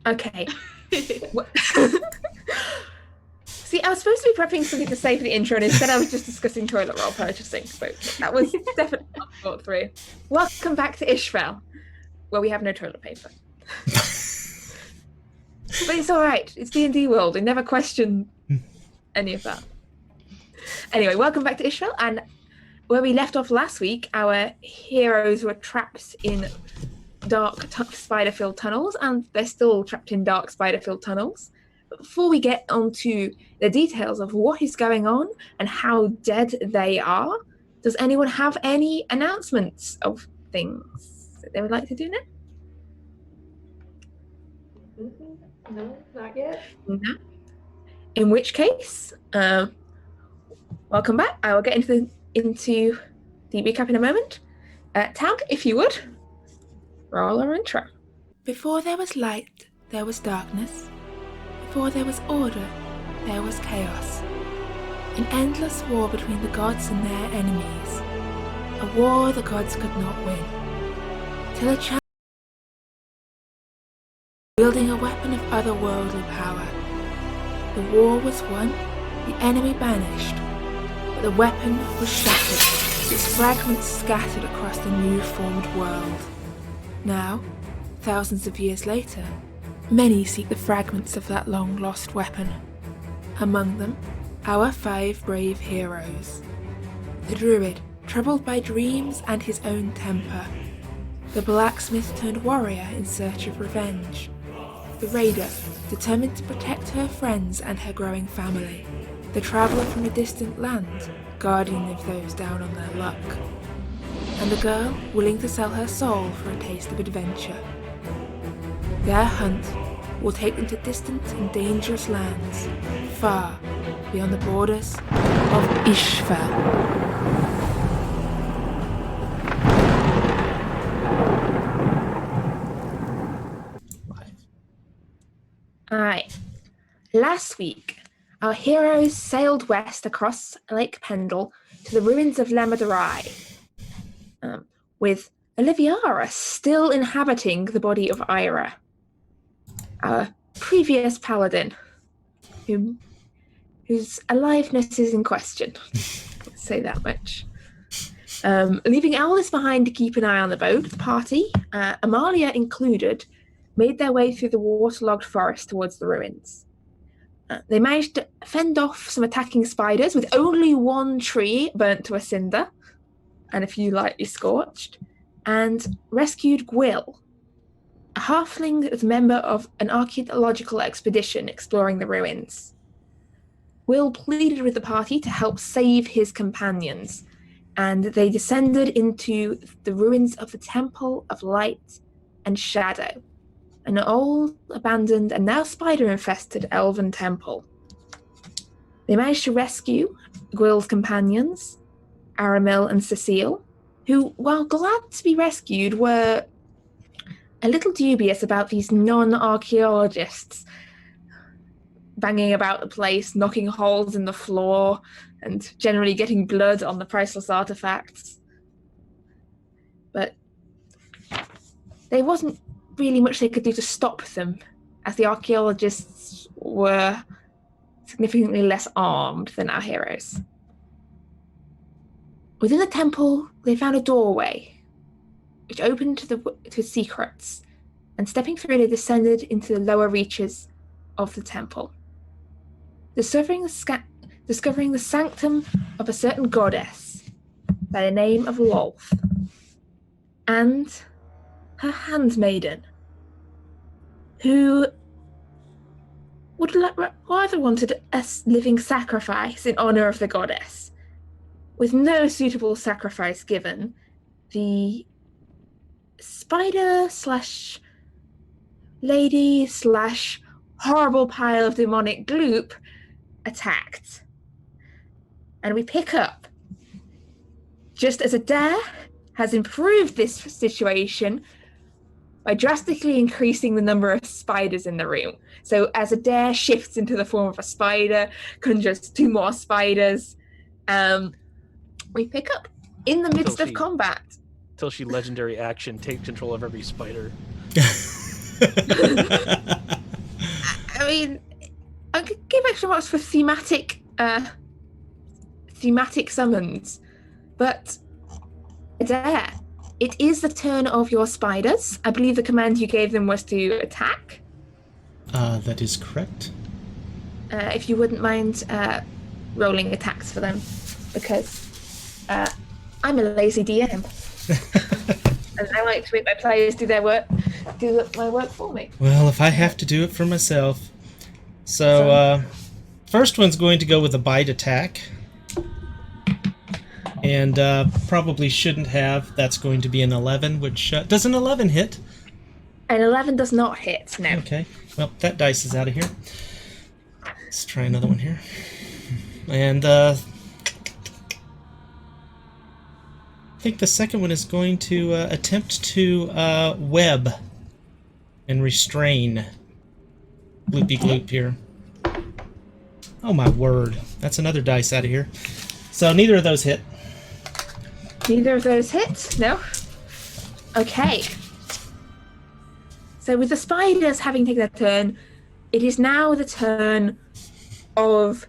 Okay. See, I was supposed to be prepping something to say for the intro, and instead I was just discussing toilet roll purchasing. So that was definitely not thought through. Welcome back to Isfjell, where we have no toilet paper. But it's all right. It's D&D world. We never question any of that. Anyway, welcome back to Isfjell, and where we left off last week, our heroes were trapped in dark spider-filled tunnels, and they're still trapped in dark spider-filled tunnels. But before we get onto the details of what is going on and how dead they are, does anyone have any announcements of things that they would like to do now? No, not yet. No. In which case, welcome back. I will get into the recap in a moment. Tag, if you would, roll our intro. Before there was light, there was darkness. Before there was order, there was chaos. An endless war between the gods and their enemies. A war the gods could not win. Till a child wielding a weapon of otherworldly power. The war was won, the enemy banished, but the weapon was shattered, its fragments scattered across the new formed world. Now, thousands of years later, many seek the fragments of that long-lost weapon. Among them, our 5 brave heroes. The druid, troubled by dreams and his own temper. The blacksmith turned warrior in search of revenge. The raider, determined to protect her friends and her growing family. The traveller from a distant land, guardian of those down on their luck. And the girl willing to sell her soul for a taste of adventure. Their hunt will take them to distant and dangerous lands, far beyond the borders of Isfjell. Alright. Last week, our heroes sailed west across Lake Pendle to the ruins of Lemadurai, with Oliviara still inhabiting the body of Eira, our previous paladin, whose aliveness is in question. Let's say that much. Leaving Alice behind to keep an eye on the boat, the party, Amalia included, made their way through the waterlogged forest towards the ruins. They managed to fend off some attacking spiders with only one tree burnt to a cinder and a few lightly scorched, and rescued Gwyll, a halfling that was a member of an archaeological expedition exploring the ruins. Gwyll pleaded with the party to help save his companions, and they descended into the ruins of the Temple of Light and Shadow, an old, abandoned, and now spider-infested elven temple. They managed to rescue Gwyl's companions, Aramil and Cecile, who, while glad to be rescued, were a little dubious about these non-archaeologists banging about the place, knocking holes in the floor, and generally getting blood on the priceless artifacts. But there wasn't really much they could do to stop them, as the archaeologists were significantly less armed than our heroes. Within the temple, they found a doorway, which opened to secrets, and stepping through, they descended into the lower reaches of the temple, discovering the sanctum of a certain goddess by the name of Lolth, and her handmaiden, who would rather wanted a living sacrifice in honor of the goddess. With no suitable sacrifice given, the spider / lady / horrible pile of demonic gloop attacked. And we pick up, just as Adair has improved this situation by drastically increasing the number of spiders in the room. So as Adair shifts into the form of a spider, conjures 2 more spiders, we pick up in the midst of combat. Till she legendary action takes control of every spider. I could give extra marks for thematic summons, but there. It is the turn of your spiders. I believe the command you gave them was to attack. That is correct. If you wouldn't mind rolling attacks for them, because I'm a lazy DM. And I like to make my players do my work for me. Well, if I have to do it for myself. So, first one's going to go with a bite attack. And probably shouldn't have. That's going to be an 11, which... does an 11 hit? An 11 does not hit, no. Okay. Well, that dice is out of here. Let's try another one here. And I think the second one is going to attempt to web and restrain Gloopy Gloop here. Oh my word. That's another dice out of here. So neither of those hit. Neither of those hit? No? Okay. So with the spiders having taken their turn, it is now the turn of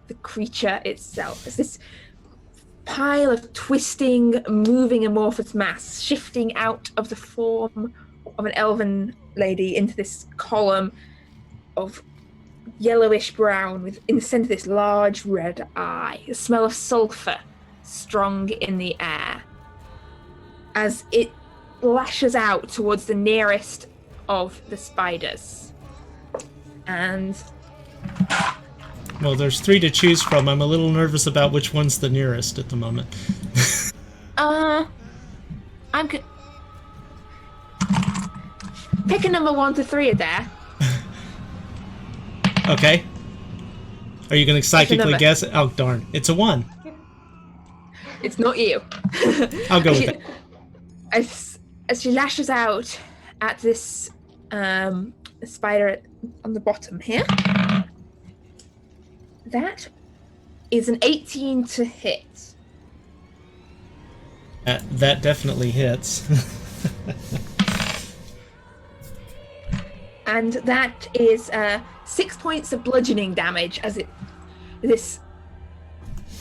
the creature itself. It's this pile of twisting, moving amorphous mass shifting out of the form of an elven lady into this column of yellowish brown with in the center this large red eye. The smell of sulfur strong in the air as it lashes out towards the nearest of the spiders. And well, there's 3 to choose from. I'm a little nervous about which one's the nearest at the moment. I'm pick a number 1 to 3 there. Okay. Are you going to psychically guess it? Oh, darn. It's a 1. It's not you. I'll go with it. As she lashes out at this spider on the bottom here, that is an 18 to hit. That definitely hits. And that is 6 points of bludgeoning damage as this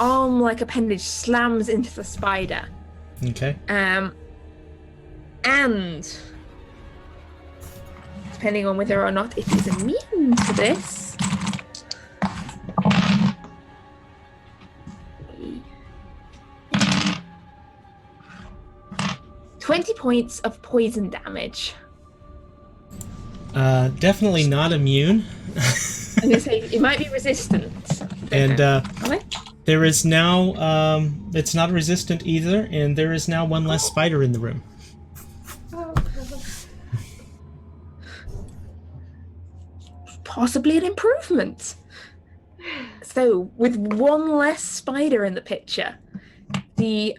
arm-like appendage slams into the spider. Okay. And depending on whether or not it is immune to this, $20 points of poison damage. Definitely not immune. I'm gonna say it might be resistant. And Okay. there is now it's not resistant either, and there is now 1 less spider in the room. Oh, Possibly an improvement. So, with 1 less spider in the picture, the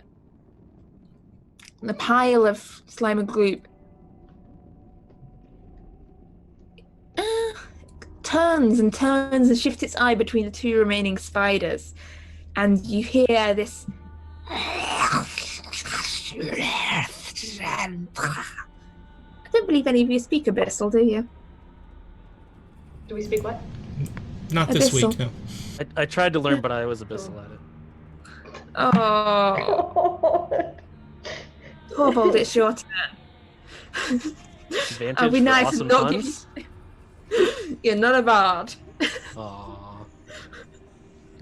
pile of slime and gloop turns and shifts its eye between the 2 remaining spiders, and you hear this. I don't believe any of you speak Abyssal, do you? do we speak what? Not this Abyssal. week, no. I tried to learn, but I was abyssal at it. Oh, Torvald, it's your turn. Advantage I'll be for nice awesome and not give puns? you. You're not a bard. Aww.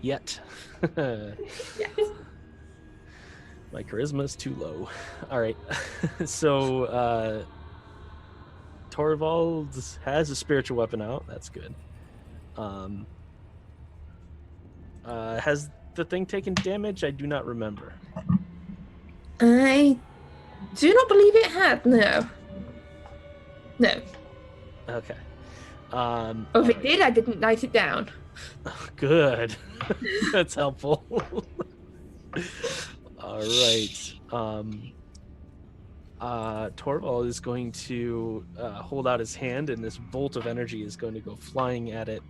Yet. Yes. My charisma is too low. Alright. So, Torvald has a spiritual weapon out. That's good. Has the thing taken damage? I do not remember. I do not believe it had, no. No. Okay. Or if it did, I didn't write it down. Good. That's helpful. All right. Torvald is going to hold out his hand, and this bolt of energy is going to go flying at it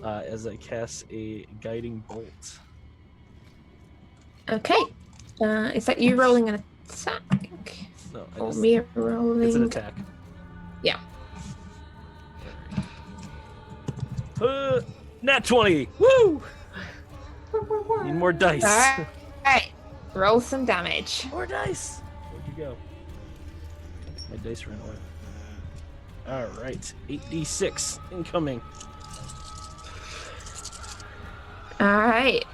as I cast a guiding bolt. Okay. Is that you rolling an attack? No, Or me rolling? it's an attack. Yeah. Nat 20! Woo! Need more dice. All right. Roll some damage. More dice. Where'd you go? My dice ran away. All right, 8d6 incoming. All right.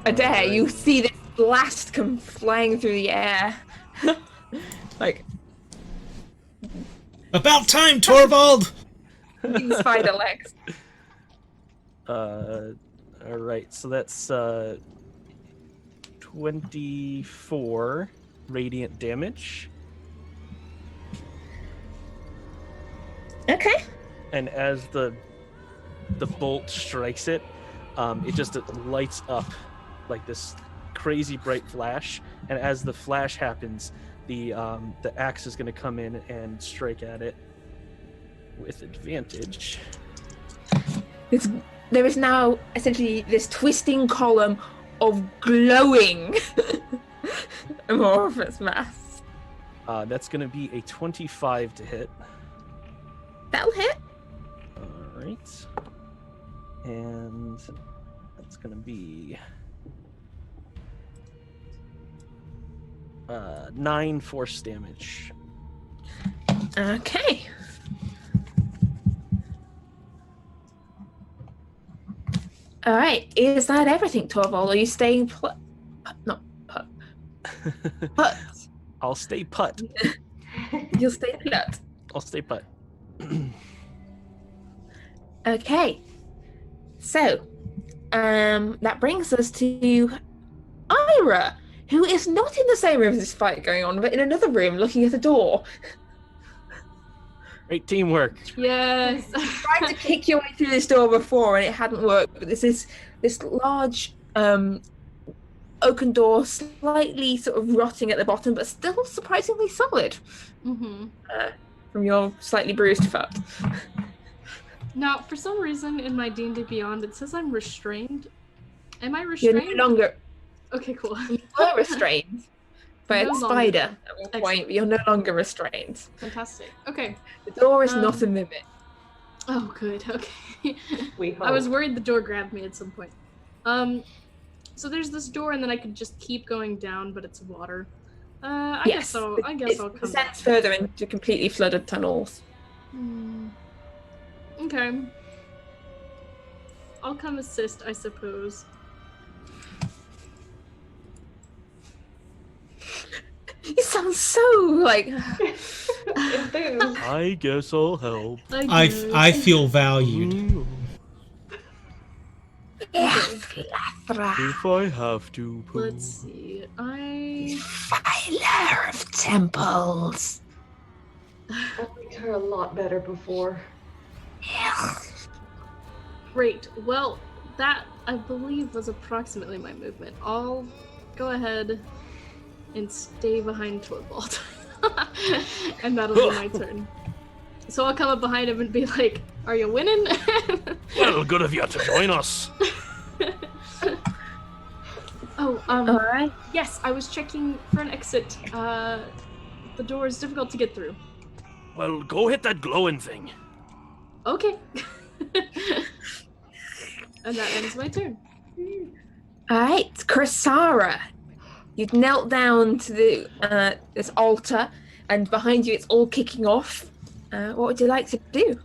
Adair, you see this blast come flying through the air. Like, About time, Torvald! spider legs. All right, so that's 24 radiant damage. Okay. And as the bolt strikes it, it just lights up like this crazy bright flash. And as the flash happens, the axe is going to come in and strike at it with advantage. There is now essentially this twisting column of glowing amorphous mass. That's going to be a 25 to hit. That'll hit. All right. And that's going to be 9 force damage. Okay. All right. Is that everything, Torvald? Are you staying put? I'll stay put. You'll stay put. I'll stay put. Okay. So, that brings us to Eira, who is not in the same room as this fight going on, but in another room looking at the door. Great teamwork. Yes. Tried to kick your way through this door before and it hadn't worked, but this large oaken door, slightly sort of rotting at the bottom, but still surprisingly solid. Mm-hmm. From your slightly bruised foot. Now, for some reason in my D&D Beyond, it says I'm restrained. Am I restrained? You're no longer. Okay, cool. You were restrained by No a longer. spider at one point, but you're no longer restrained. Fantastic. Okay. The door is not a mimic. Oh, good. Okay. We hope. I was worried the door grabbed me at some point. So there's this door, and then I could just keep going down, but it's water. I guess I'll come It back. descends further into completely flooded tunnels. Okay. I'll come assist, I suppose. You sound so like. Enthused. I guess I'll help. I feel valued. If I have to. Poo. Let's see. Filer of temples. I liked her a lot better before. Great. Well, that, I believe, was approximately my movement. I'll go ahead and stay behind Torvald. And that'll be my turn. So I'll come up behind him and be like, are you winning? Well, good of you to join us. Oh, Alright. yes, I was checking for an exit. The door is difficult to get through. Well, go hit that glowing thing. Okay. And that ends my turn. Alright, Krasara. You've knelt down to the this altar, and behind you it's all kicking off. What would you like to do?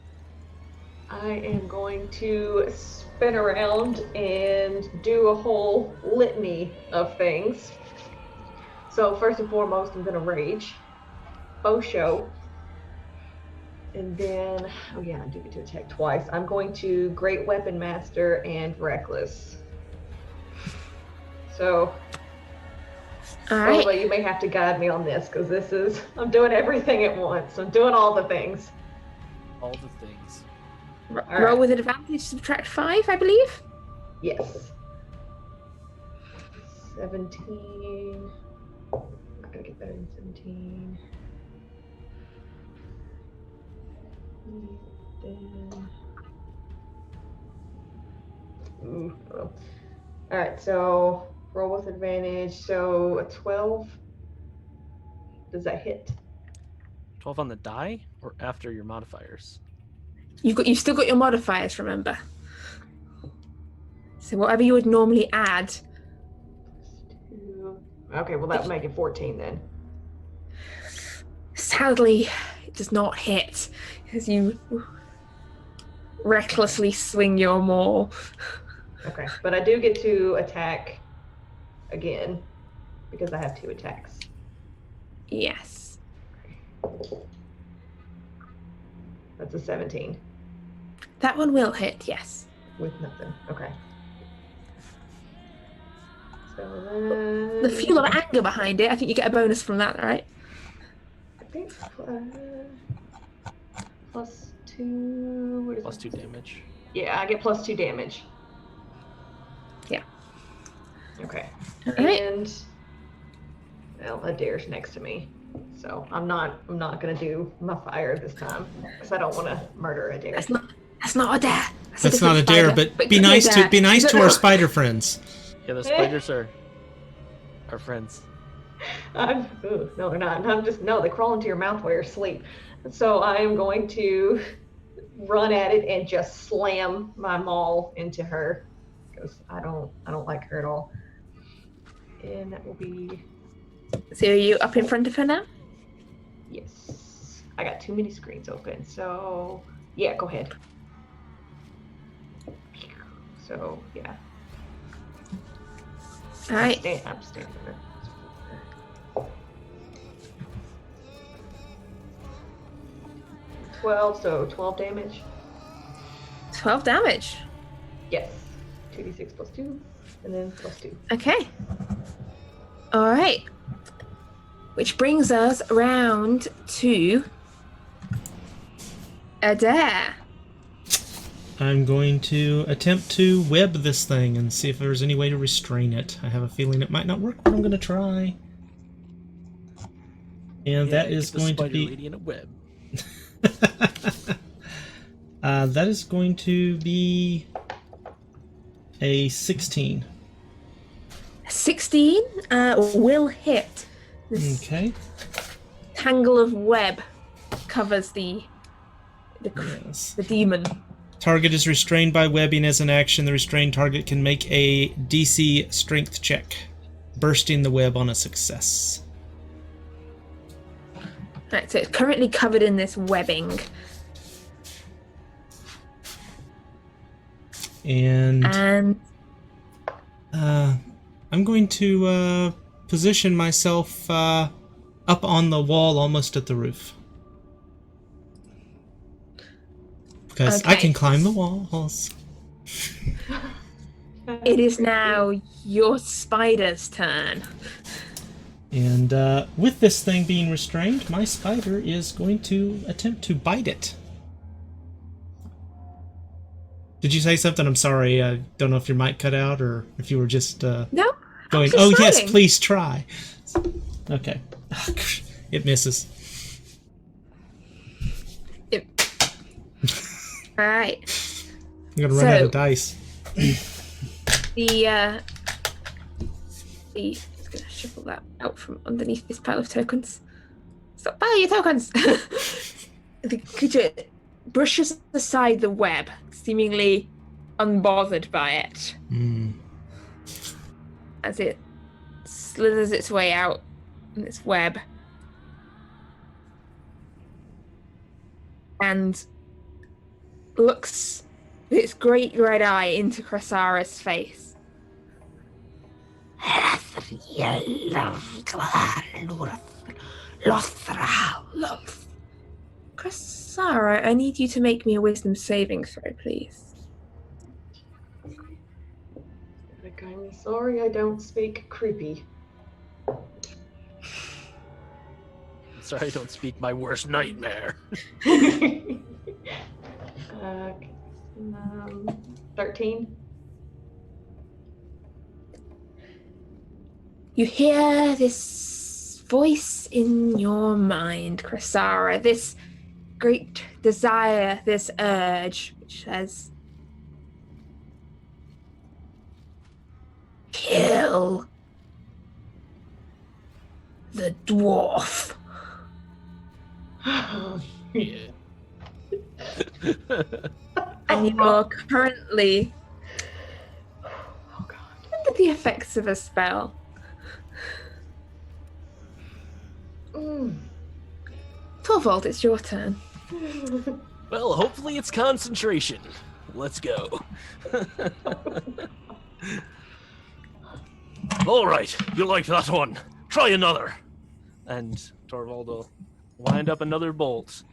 I am going to spin around and do a whole litany of things. So first and foremost, I'm going to rage. Osho. And then, oh yeah, I do get to attack twice. I'm going to Great Weapon Master and Reckless. So, Alright. Olga, you may have to guide me on this, because this is, I'm doing everything at once. I'm doing all the things. All the things. All Roll right. with advantage, subtract 5, I believe. Yes. 17. Not gonna get better than 17. Then... Ooh, oh. Alright, so roll with advantage. So a 12. Does that hit? 12 on the die or after your modifiers? You've still got your modifiers, remember? So whatever you would normally add. Okay, well that would make it 14 then. Sadly, it does not hit as you recklessly swing your maul. Okay, but I do get to attack again because I have 2 attacks. Yes. That's a 17 That one will hit, yes. with nothing. Okay. So then... The fuel of anger behind it, I think you get a bonus from that, right? I think plus 2. What is Plus it? 2 damage. Yeah, I get plus 2 damage. Yeah. Okay. Alright. And well, Adair's next to me, so I'm not gonna do my fire this time because I don't want to murder Adair. That's not a dare. That's not a dare, but be nice to our spider friends. Yeah, the spiders are friends. No, they're not. They crawl into your mouth while you're asleep. So I am going to run at it and just slam my maul into her because I don't like her at all. And that will be. So are you up in front of her now? Yes. I got too many screens open. So yeah, go ahead. So yeah. All right. I'm standing there. 12, so 12 damage. 12 damage. Yes. 2d6 plus 2, and then plus 2. Okay. All right. Which brings us around to Adair. I'm going to attempt to web this thing and see if there's any way to restrain it. I have a feeling it might not work, but I'm going to try. And that is going to be... Lady in a web. that is going to be a 16. 16 will hit. This Okay. tangle of web covers the Yes. demon. Target is restrained by webbing as an action. The restrained target can make a DC strength check, bursting the web on a success. Right, so it's currently covered in this webbing. And I'm going to position myself up on the wall almost at the roof. Because I can climb the walls. It is now your spider's turn. And with this thing being restrained, my spider is going to attempt to bite it. Did you say something? I'm sorry. I don't know if your mic cut out or if you were just No. going, just oh, starting. yes, please try. Okay. It misses. All right. I'm going to run out of dice. It's going to shuffle that out from underneath this pile of tokens. Stop buying your tokens! The creature brushes aside the web, seemingly unbothered by it. As it slithers its way out in this web. And looks with its great red eye into Krasara's face. Krasara, I need you to make me a wisdom saving throw, please. I'm sorry I don't speak creepy. Sorry, I don't speak my worst nightmare. 13. You hear this voice in your mind, Krasara, this great desire, this urge, which says, kill the dwarf. Yeah. And you are currently under the effects of a spell. Torvald, it's your turn. Well, hopefully it's concentration. Let's go. All right, you like that one. Try another. And Torvald will wind up another bolt.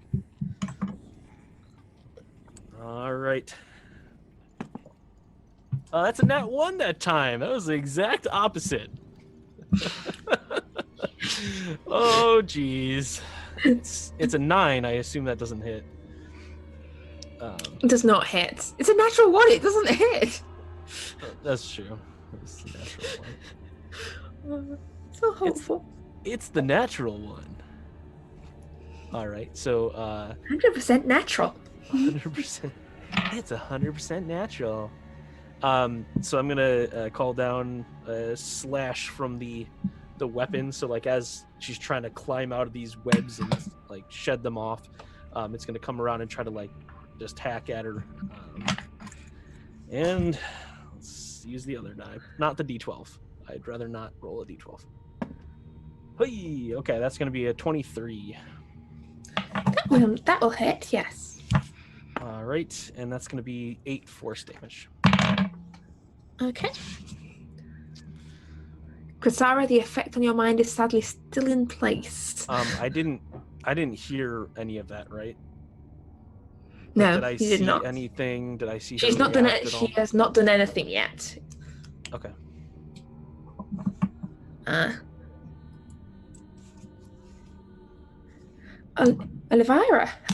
All right. That's a nat 1 that time. That was the exact opposite. Oh, geez. It's a 9. I assume that doesn't hit. It does not hit. It's a natural 1. It doesn't hit. That's true. It's the natural one. So hopeful. It's the natural one. All right, so 100% natural. 100%. It's 100% natural. So I'm gonna call down a slash from the weapon. So like as she's trying to climb out of these webs and like shed them off, it's gonna come around and try to like just hack at her. And let's use the other die, not the D12. I'd rather not roll a D12. Hey, okay, that's gonna be a 23. That will hit, yes. All right, and that's gonna be 8 force damage. Okay. Kasara, the effect on your mind is sadly still in place. I didn't hear any of that, right? No, did I you see did not. anything? Did I see? She's her not done react it. at She all? has not done anything yet. Okay.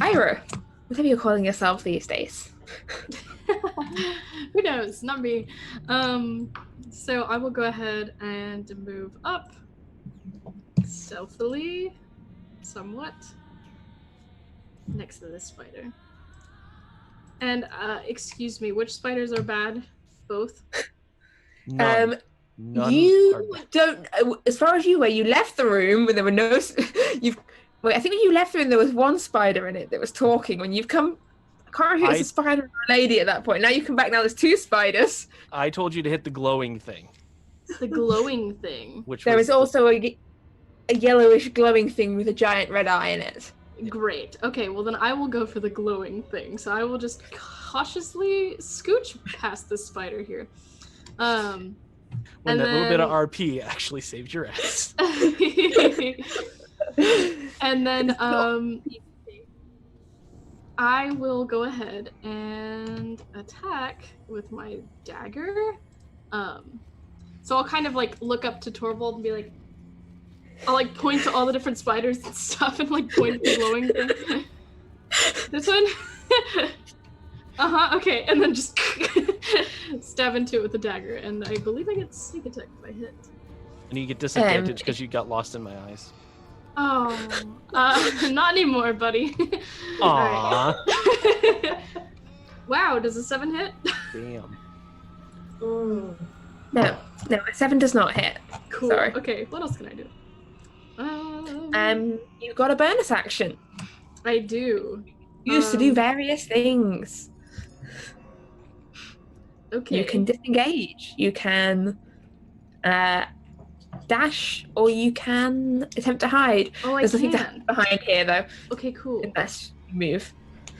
Ira, whatever you're calling yourself these days. Who knows? Not me. So I will go ahead and move up stealthily, somewhat, next to this spider. And excuse me, which spiders are bad? Both? None are You bad. don't. As far as you were, you left the room when there were no. Wait, I think when you left the room, there was one spider in it that was talking. When you've come, I can't remember if it was a spider or a lady at that point. Now you come back. Now there's 2 spiders. I told you to hit the glowing thing. The glowing thing. Which There was is also a yellowish glowing thing with a giant red eye in it. Great. Okay, well then I will go for the glowing thing. So I will just cautiously scooch past this spider here. when and that little bit of then- RP actually saved your ass. And then I will go ahead and attack with my dagger. So I'll kind of like look up to Torvald and be like, I'll like point to all the different spiders and stuff and like point at the glowing thing. This one? Okay, and then just stab into it with the dagger, and I believe I get sneak attack if I hit. And you get disadvantage because you got lost in my eyes. Oh, not anymore, buddy. Aww. Alright. Wow, does a 7 hit? Damn. No, a 7 does not hit. Cool. Sorry. Okay, what else can I do? You got a bonus action. I do. You used to do various things. Okay. You can disengage. You can dash, or you can attempt to hide. Oh, I There's nothing to can. hide behind here, though. Okay, cool. Unless you move.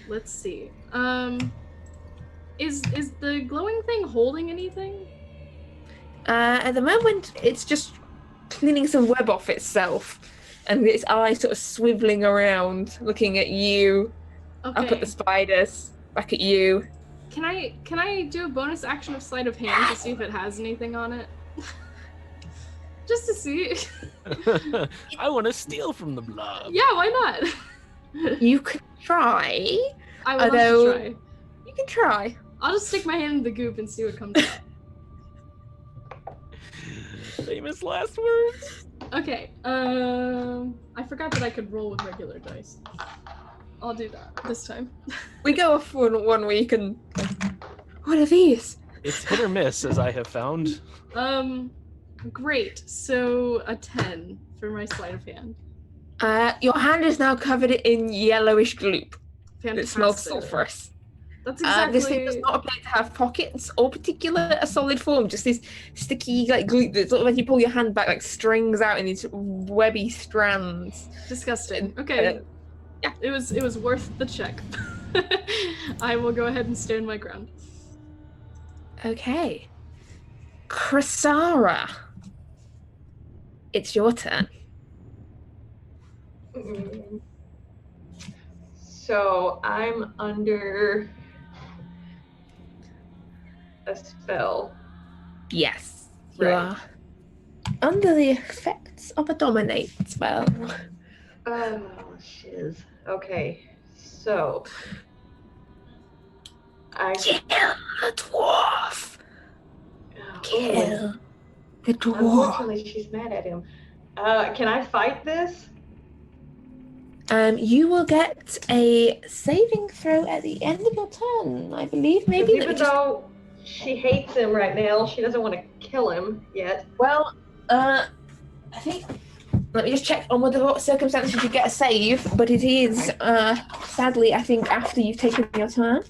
Let's see. Is the glowing thing holding anything? At the moment, it's just cleaning some web off itself, and its eyes sort of swiveling around, looking at you, Okay. up at the spiders, back at you. Can I do a bonus action of sleight of hand to see if it has anything on it? Just to see. I want to steal from the blob. Yeah, why not? You could try. I would love Although- to try. You can try. I'll just stick my hand in the goop and see what comes out. Famous last words. Okay. I forgot that I could roll with regular dice. I'll do that this time. We go off one week and. What are these? It's hit or miss, as I have found. Great. So a 10 for my sleight of hand. Your hand is now covered in yellowish gloop. Fantastic. It smells sulfurous. That's exactly. This thing does not appear to have pockets or particular a solid form, just this sticky like glue that sort of, when you pull your hand back, like strings out in these webby strands. Disgusting. Okay. Yeah. It was worth the check. I will go ahead and stand my ground. Okay. Krasara. It's your turn. So I'm under a spell. Yes. You Right. are under the effects of a dominate spell. Oh, shiz. Okay, so I Kill the dwarf! Kill the dwarf. Unfortunately, she's mad at him. Can I fight this? You will get a saving throw at the end of your turn, I believe. Maybe. Even though she hates him right now, she doesn't want to kill him yet. Well, I think. Let me just check on whether what circumstances you get a save, but it is, sadly, I think, after you've taken your turn.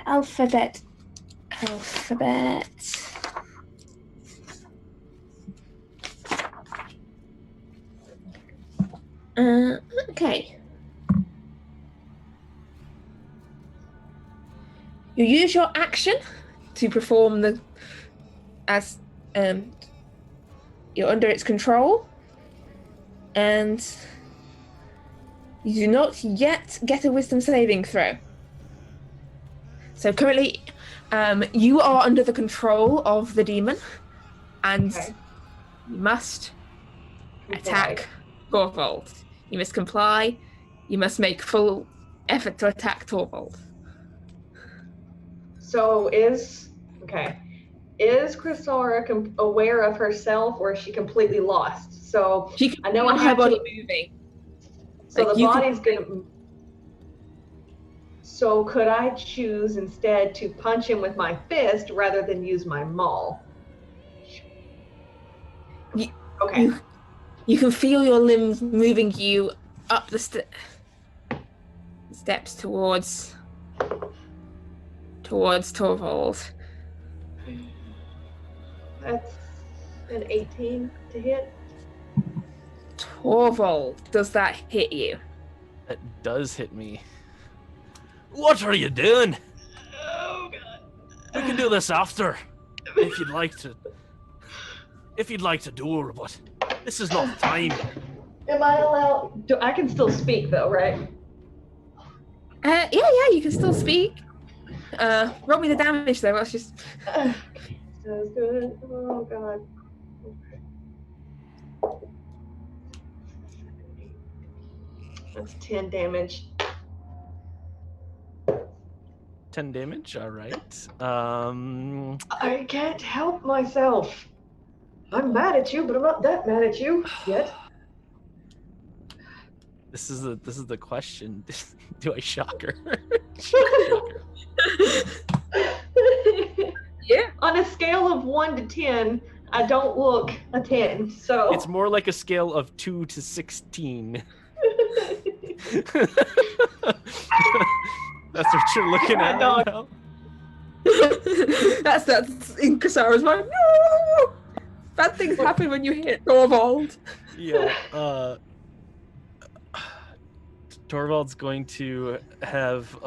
Alphabet. Okay. You use your action to perform you're under its control, and you do not yet get a wisdom saving throw. So currently, you are under the control of the demon, and you must attack Torvald. You must comply. You must make full effort to attack Torvald. So is Krasara aware of herself, or is she completely lost? So She can I know feel I her have body to. moving. So Like, the you body's gonna. So could I choose instead to punch him with my fist rather than use my maul? Okay. You can feel your limbs moving you up the steps towards Torvald. That's an 18 to hit. Torvald, does that hit you? That does hit me. What are you doing? Oh god. We can do this after, if you'd like to. If you'd like to do it, but this is not the time. Am I allowed? I can still speak though, right? Yeah, you can still speak. Roll me the damage though. Let's just. Sounds good. Oh god. That's 10 damage. 10 damage. All right. I can't help myself. I'm mad at you, but I'm not that mad at you yet. This is the question. Do I shock her? Yeah. On a scale of 1 to 10, I don't look a 10. So It's more like a scale of 2 to 16. That's what you're looking at right now. that's in Kasara's mind. No! Bad things happen when you hit Torvald. Yeah. Torvald's going to have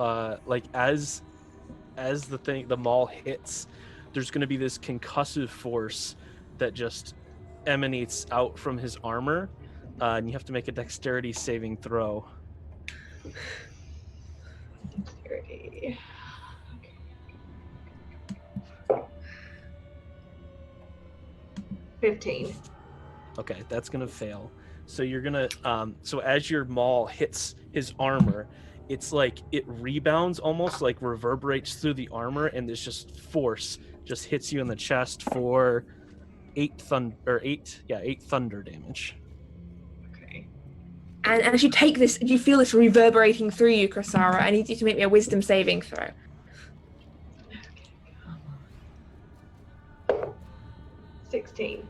like as the maul hits, there's going to be this concussive force that just emanates out from his armor, and you have to make a dexterity saving throw. Dexterity. 15. Okay, that's gonna fail. So you're gonna so as your maul hits his armor, it's like it rebounds, almost like reverberates through the armor, and there's just force just hits you in the chest for 8 thunder damage. Okay. And as you take this, you feel this reverberating through you, Krasara. I need you to make me a wisdom saving throw. 16.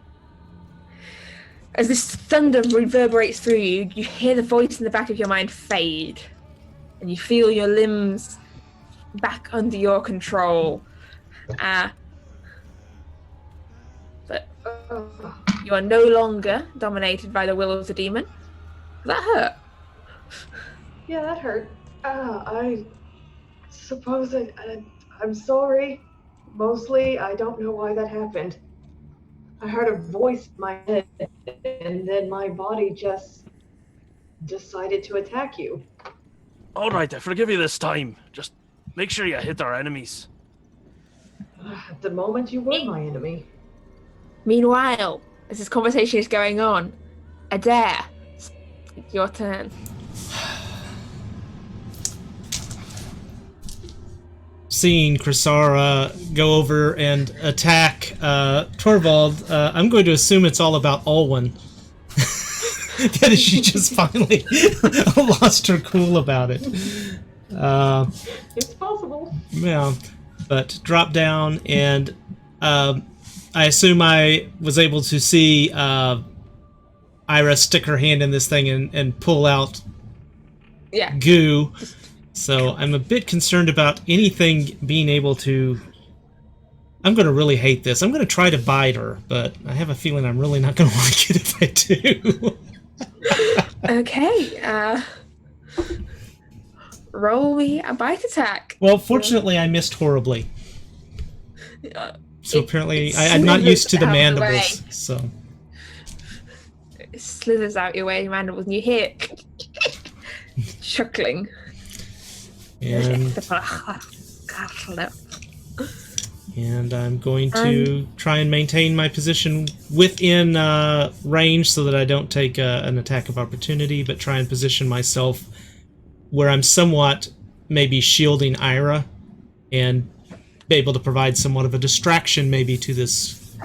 As this thunder reverberates through you, you hear the voice in the back of your mind fade. And you feel your limbs back under your control. But you are no longer dominated by the will of the demon. That hurt. Yeah, that hurt. I suppose I'm sorry. Mostly, I don't know why that happened. I heard a voice in my head, and then my body just decided to attack you. All right, I forgive you this time. Just make sure you hit our enemies. At the moment, you were my enemy. Meanwhile, as this conversation is going on, Adair, it's your turn. Seeing Chrysara go over and attack Torvald, I'm going to assume it's all about Alwyn. That she just finally lost her cool about it. It's possible. Yeah, but drop down, and I assume I was able to see Eira stick her hand in this thing and pull out goo. So I'm a bit concerned about anything being able to... I'm going to really hate this. I'm going to try to bite her, but I have a feeling I'm really not going to like it if I do. Okay, roll me a bite attack. Well, fortunately, I missed horribly. So apparently, I'm not slithers used to the out mandibles, way. so... It slithers out your way, mandibles, and you hear it chuckling. And I'm going to try and maintain my position within range so that I don't take an attack of opportunity, but try and position myself where I'm somewhat maybe shielding Eira and be able to provide somewhat of a distraction maybe to this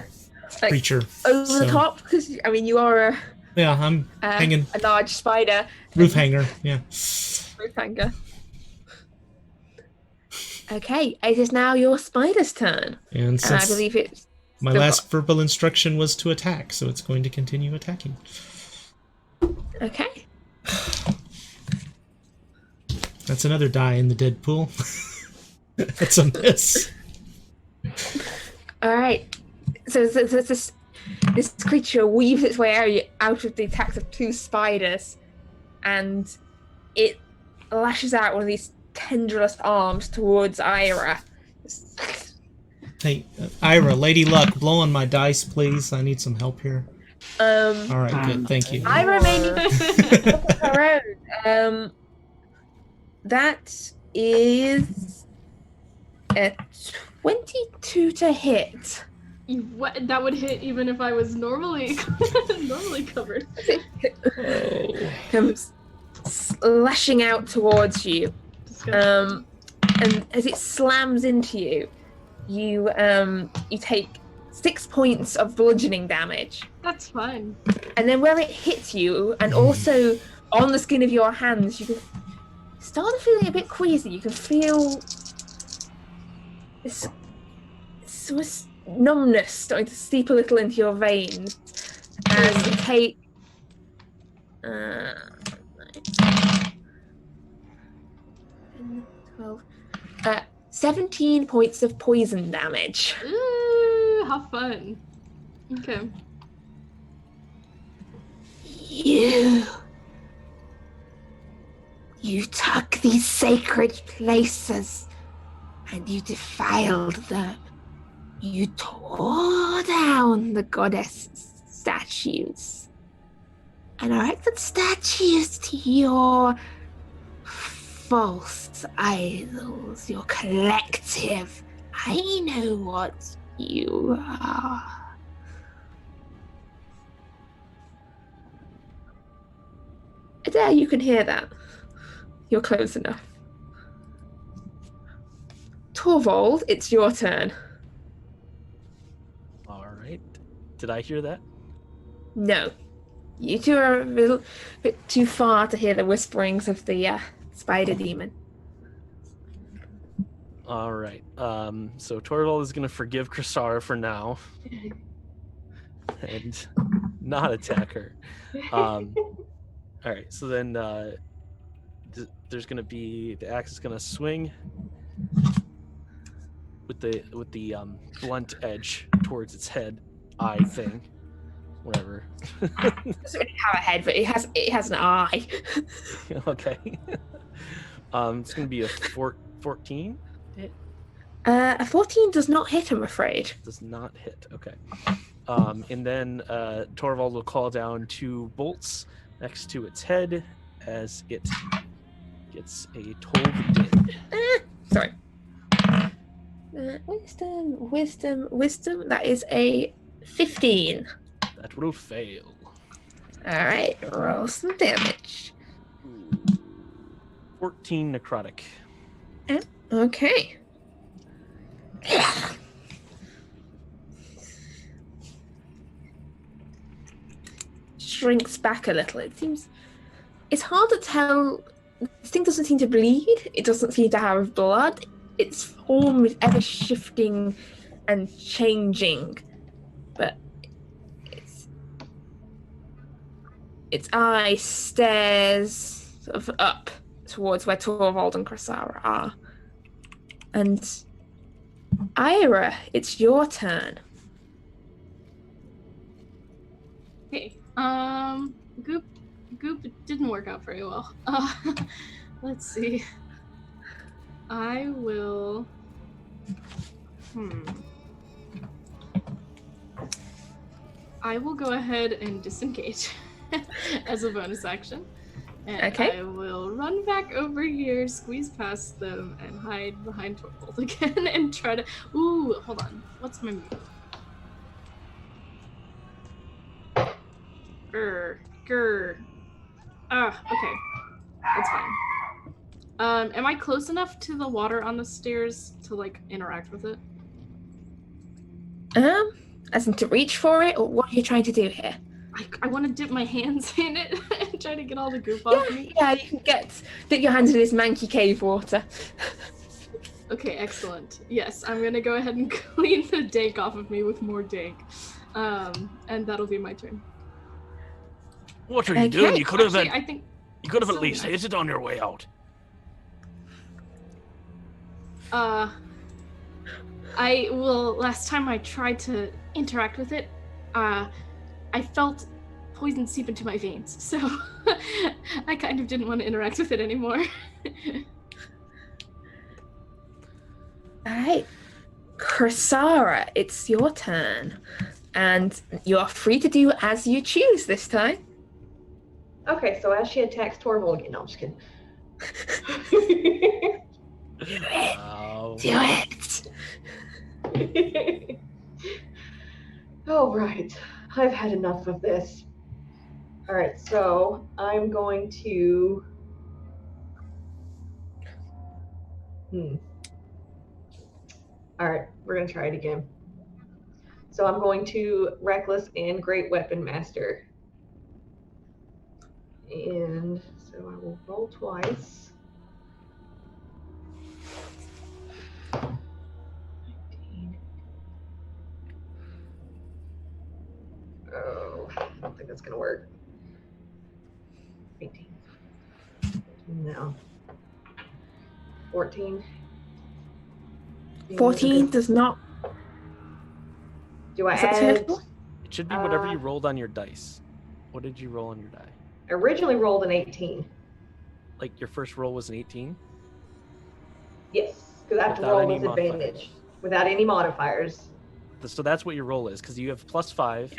creature. Over the top, because, I mean, you are I'm hanging... a large spider. Roof hanger, yeah. Roof hanger. Okay, it is now your spider's turn. And since I believe it's my last verbal instruction was to attack, so it's going to continue attacking. Okay. That's another die in the dead pool. That's a miss. All right. So this creature weaves its way out of the attacks of two spiders, and it lashes out one of these tendrilous arms towards Eira. Hey, Eira, Lady Luck, blow on my dice, please. I need some help here. All right, good. Thank you. Eira may need to look at her own. That is a 22 to hit. What? That would hit even if I was normally covered. Comes slashing out towards you. And as it slams into you, you take 6 points of bludgeoning damage. That's fine. And then where it hits you, and also on the skin of your hands, you can start feeling a bit queasy. You can feel this sort of numbness starting to seep a little into your veins as you take 17 points of poison damage. Ooh, how fun. Okay. You took these sacred places and you defiled them. You tore down the goddess statues and erected statues to your false idols, your collective. I know what you are. Adair, you can hear that. You're close enough. Torvald, it's your turn. All right. Did I hear that? No. You two are a little bit too far to hear the whisperings of the spider demon. All right. So Torvald is going to forgive Chrysara for now. And not attack her. All right, so then there's gonna be the axe is gonna swing with the blunt edge towards its head, eye thing, whatever. It doesn't really have a head, but it has an eye. Okay. It's gonna be a 14. A 14 does not hit, I'm afraid. Does not hit. Okay. And then Torvald will call down 2 bolts next to its head as it gets a 12 din. Sorry. Wisdom. That is a 15. That will fail. All right, roll some damage. 14 necrotic. Okay. Shrinks back a little. It's hard to tell. This thing doesn't seem to bleed. It doesn't seem to have blood. Its form is ever shifting and changing, but its eye stares sort of up towards where Torvald and Chrysara are. And Eira, it's your turn. Okay. Goop didn't work out very well. Let's see. I will. I will go ahead and disengage as a bonus action. And Okay. I will run back over here, squeeze past them, and hide behind Torvald again and try to. Ooh, hold on. What's my move? Grr. Okay. That's fine. Am I close enough to the water on the stairs to, like, interact with it? As in to reach for it, or what are you trying to do here? I want to dip my hands in it and try to get all the goop off me. Yeah, you can dip your hands in this manky cave water. Okay, excellent. Yes, I'm gonna go ahead and clean the dank off of me with more dank. And that'll be my turn. What are you doing? You could have Actually, I think you could have so at least hit it on your way out. Last time I tried to interact with it, I felt poison seep into my veins, so I kind of didn't want to interact with it anymore. Alright. Chrysara, it's your turn. And you are free to do as you choose this time. Okay, so as she attacks Torvald again, no, I'm just kidding. Do it. Wow. Do it. All right, I've had enough of this. All right, so I'm going to. All right, we're gonna try it again. So I'm going to Reckless and Great Weapon Master. And so I will roll twice. 19. Oh, I don't think that's gonna work. 18. No. 14. 14 does not. Do I Is that add? total? It should be whatever you rolled on your dice. What did you roll on your die? I originally rolled an 18. Like your first roll was an 18? Yes, because I have to Without roll any with modifiers. advantage. Without any modifiers. So that's what your roll is, because you have +5,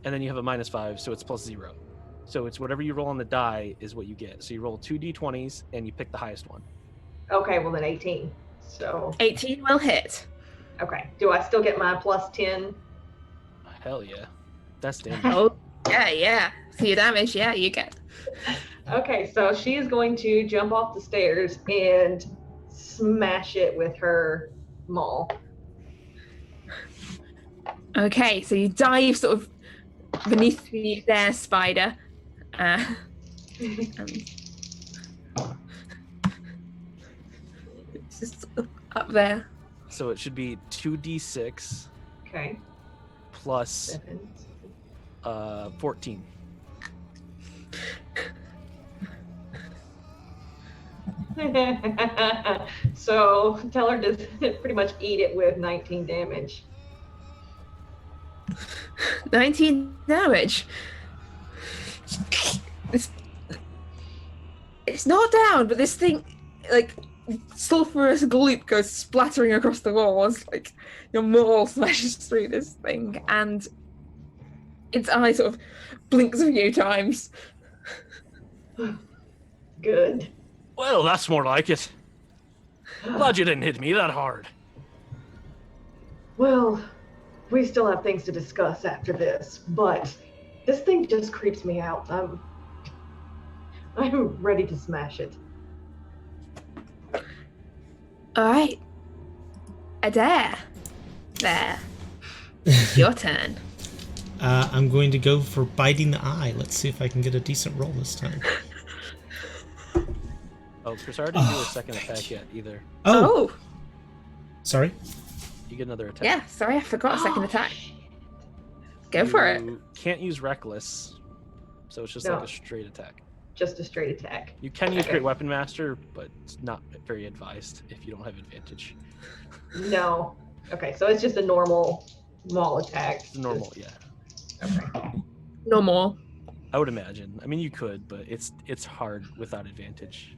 and then you have a -5, so it's +0. So it's whatever you roll on the die is what you get. So you roll 2 d20s, and you pick the highest one. Okay, well then 18. So, 18 will hit. okay. Do I still get my +10? Hell yeah. That's damage. Oh, yeah. So your damage, yeah, you get. Okay, so she is going to jump off the stairs and smash it with her maul. Okay, so you dive sort of beneath the air spider. It's just up there. So it should be 2d6 Okay. plus 7. 14. So tell her to pretty much eat it with 19 damage. 19 damage. It's not down, but this thing, like, sulfurous gloop goes splattering across the walls. Like, your maul smashes through this thing, and its eye sort of blinks a few times. Good. Well, that's more like it. Glad you didn't hit me that hard. Well, we still have things to discuss after this, but this thing just creeps me out. I'm ready to smash it. Alright. Adair. There. Your turn. I'm going to go for biting the eye. Let's see if I can get a decent roll this time. Oh, Chris, I didn't do a second attack yet either. Oh! Sorry? You get another attack. Yeah, sorry, I forgot a second attack. Go for it. You can't use Reckless, so it's just No. like a straight attack. Just a straight attack. You can use Okay. Great Weapon Master, but it's not very advised if you don't have advantage. No. Okay, so it's just a normal maul attack. It's normal, yeah. Okay. No more. I would imagine. I mean, you could, but it's hard without advantage.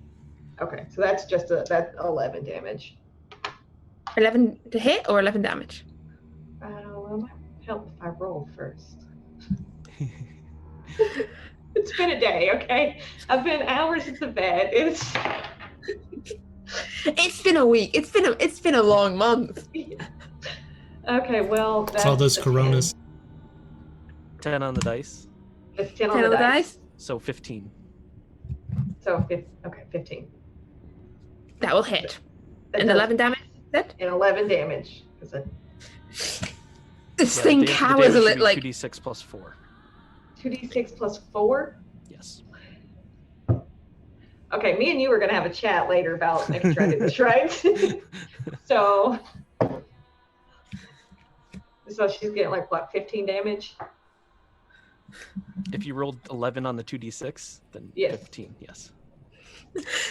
Okay, so that's just that's 11 damage. 11 to hit or 11 damage? Well, it might help if I roll first. It's been a day, okay? I've been hours at the bed. It's been a week. It's been a long month. Okay, well, It's all those a coronas. 10 on the dice, 10. It's 10 on 10 the on the dice. dice. so 15. So, 15. That will hit. That And does- 11 damage. That And 11 damage. 'Cause this Yeah, thing the cowers a damage should little be like 2d6 plus 4. 2d6 plus 4. Yes. Okay, me and you are going to have a chat later about next try to this, right? So she's getting like, what, 15 damage? If you rolled 11 on the 2d6, then Yes. 15, yes.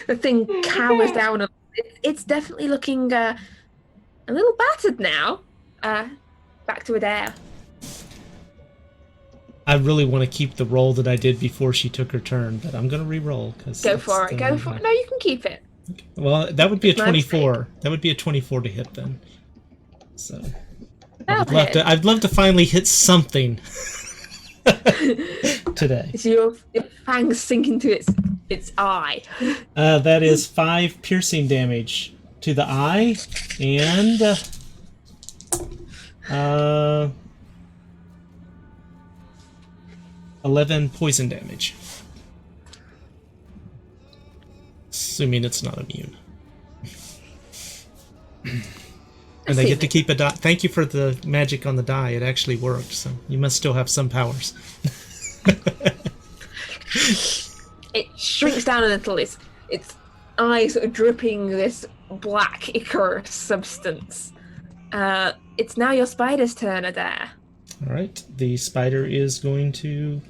the thing cowers down. It's definitely looking a little battered now. Back to Adair. I really want to keep the roll that I did before she took her turn, but I'm going to re-roll. Go for it. Go for it. No, you can keep it. Well, that would be a It's my mistake. 24. That would be a 24 to hit then. So That'll hit. I'd love to finally hit something today. So your fangs sink into its eye. That is 5 piercing damage to the eye, and 11 poison damage. Assuming it's not immune. And I get to keep a die. Thank you for the magic on the die. It actually worked, so you must still have some powers. It shrinks down a little. Its eyes sort of dripping this black ichor substance. It's now your spider's turn, Adair. Alright, the spider is going to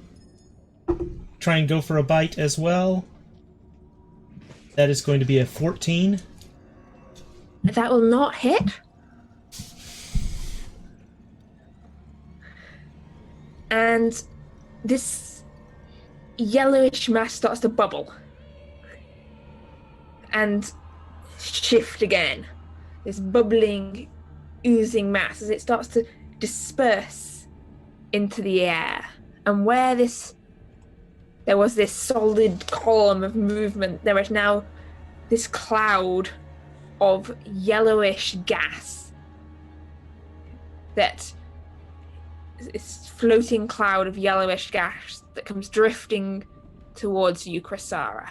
try and go for a bite as well. That is going to be a 14. That will not hit. And this yellowish mass starts to bubble and shift again. This bubbling, oozing mass as it starts to disperse into the air. And where there was this solid column of movement, there is now this cloud of yellowish gas that is floating cloud of yellowish gas that comes drifting towards you, Chrysara.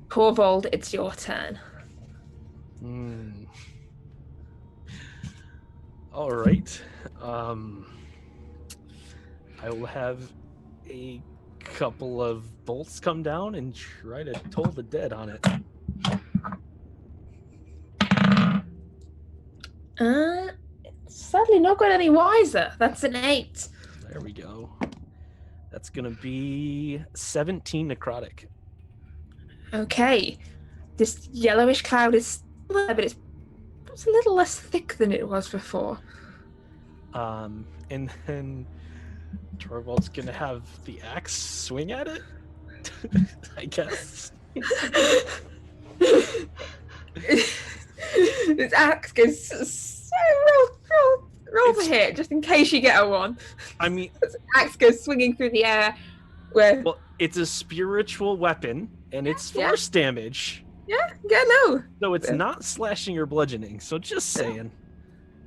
Corvold, it's your turn. All right. I will have a couple of bolts come down and try to toll the dead on it. Sadly you're not got any wiser. That's an 8. There we go. That's gonna be 17 necrotic. Okay. This yellowish cloud is still there, but it's a little less thick than it was before. And then Torvald's gonna have the axe swing at it. I guess. This axe goes roll for hit, just in case you get a 1. I mean, this axe goes swinging through the air. Well, it's a spiritual weapon, and it's force damage. Yeah, no. So it's not slashing or bludgeoning. So just saying,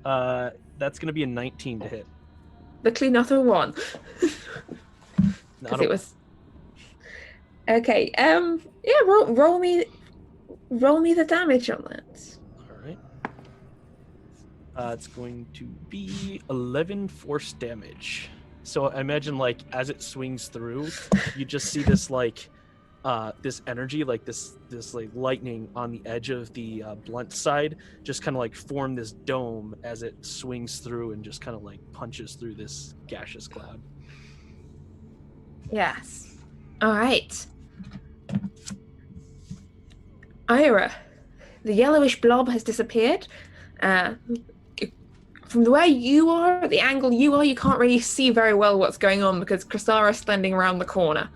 that's gonna be a 19 to hit. Luckily, not a 1. Because it was. Okay. Roll me the damage on that. All right. It's going to be 11 force damage. So I imagine, like, as it swings through, you just see this this energy, like this like lightning on the edge of the blunt side, just kind of like form this dome as it swings through and just kind of like punches through this gaseous cloud. Yes. All right. Ira, the yellowish blob has disappeared. From where you are, the angle you are, you can't really see very well what's going on because Chrysara's standing around the corner.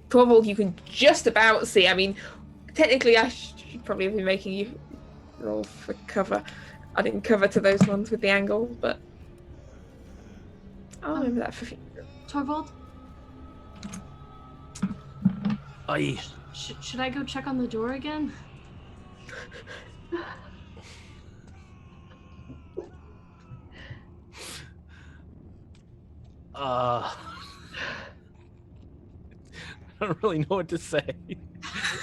Torvald, you can just about see. I mean, technically, I should probably be making you roll for cover. I didn't cover to those ones with the angle, but I'll remember that for future. Torvald? Aye. Should I go check on the door again? I don't really know what to say.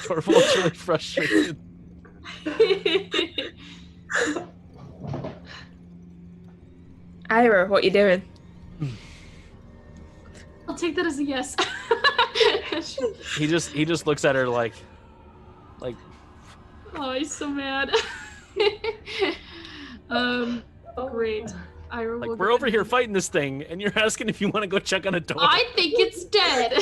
Torvald's really frustrated. Ira, what you doing? I'll take that as a yes. He just looks at her like Oh, he's so mad. Great. Ira, like will we're go over here ahead. fighting this thing, and you're asking if you want to go check on a door. I think it's dead.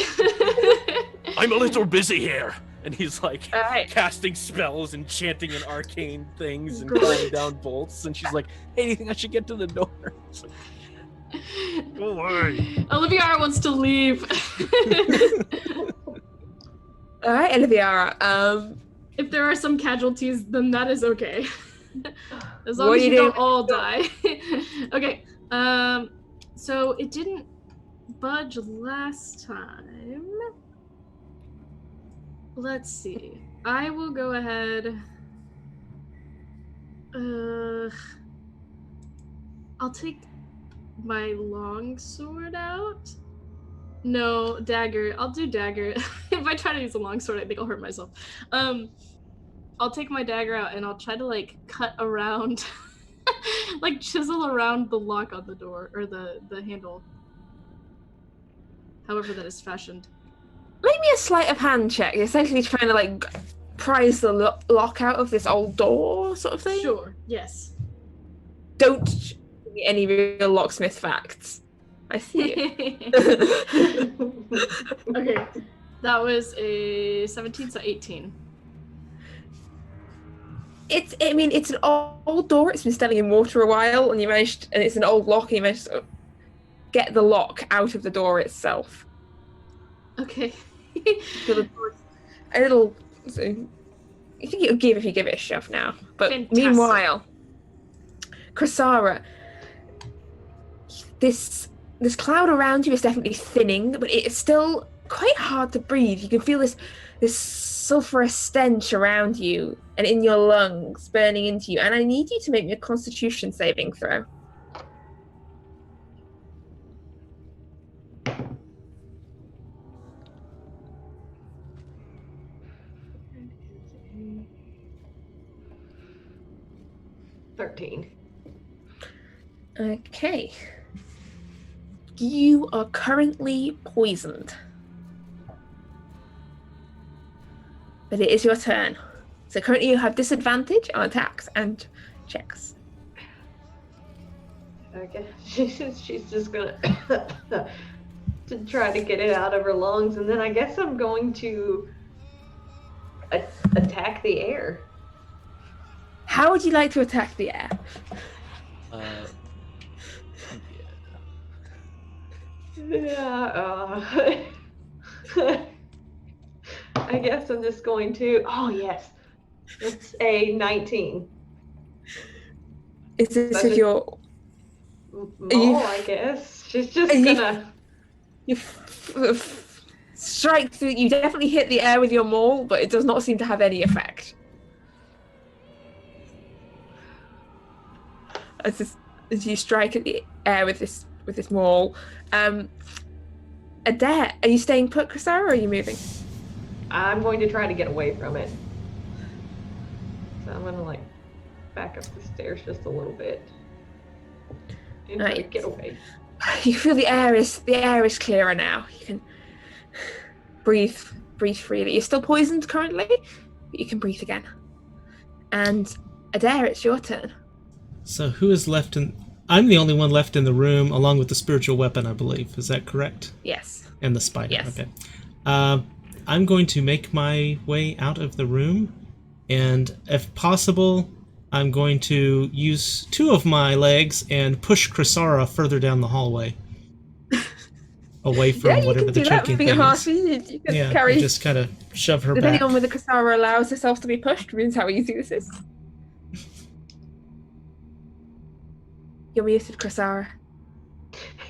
I'm a little busy here. And he's like Alright. casting spells and chanting in arcane things and Great. calling down bolts. And she's like, hey, do you think I should get to the door? It's like, go away. Olivia wants to leave. All right, Olivia. If there are some casualties, then that is okay. As What long are as you you don't doing? all die. Okay. So it didn't budge last time. Let's see. I will go ahead. I'll take my long sword out. No, dagger. I'll do dagger. If I try to use a long sword, I think I'll hurt myself. I'll take my dagger out and I'll try to like cut around, like chisel around the lock on the door or the handle. However that is fashioned. Make me a sleight of hand check. You're essentially trying to like prise the lock out of this old door, sort of thing. Sure. Yes. Don't give me any real locksmith facts. I see it. Okay. That was a 17, so 18. It's an old door. It's been standing in water a while, and it's an old lock, and you managed to get the lock out of the door itself. Okay. So the door's a little. So you think it'll give if you give it a shove now. But Fantastic. meanwhile, Chrysara, this cloud around you is definitely thinning, but it's still quite hard to breathe. You can feel this sulfurous stench around you and in your lungs burning into you. And I need you to make me a Constitution saving throw. Okay. You are currently poisoned. But it is your turn. So currently you have disadvantage on attacks, and checks. I guess she's just gonna to try to get it out of her lungs, and then I guess I'm going to attack the air. How would you like to attack the air? Yeah. I guess I'm just going to. Oh yes, it's a 19. Is this if you're? I guess she's just gonna. You strike through. You definitely hit the air with your maul, but it does not seem to have any effect. As you strike at the air with this maul, Adair, are you staying put, Chrysara, or are you moving? I'm going to try to get away from it. So I'm gonna like back up the stairs just a little bit and try to get away. You feel the air is clearer now. You can breathe freely. You're still poisoned currently, but you can breathe again. And Adair, it's your turn. So who is left in... I'm the only one left in the room, along with the spiritual weapon, I believe. Is that correct? Yes. And the spider. Yes. Okay. I'm going to make my way out of the room, and if possible, I'm going to use 2 of my legs and push Chrysara further down the hallway. Away from whatever the choking thing is. You can carry... just kind of shove her Depending back. on whether Chrysara allows herself to be pushed, means how easy this is. You're muted, Chrysara.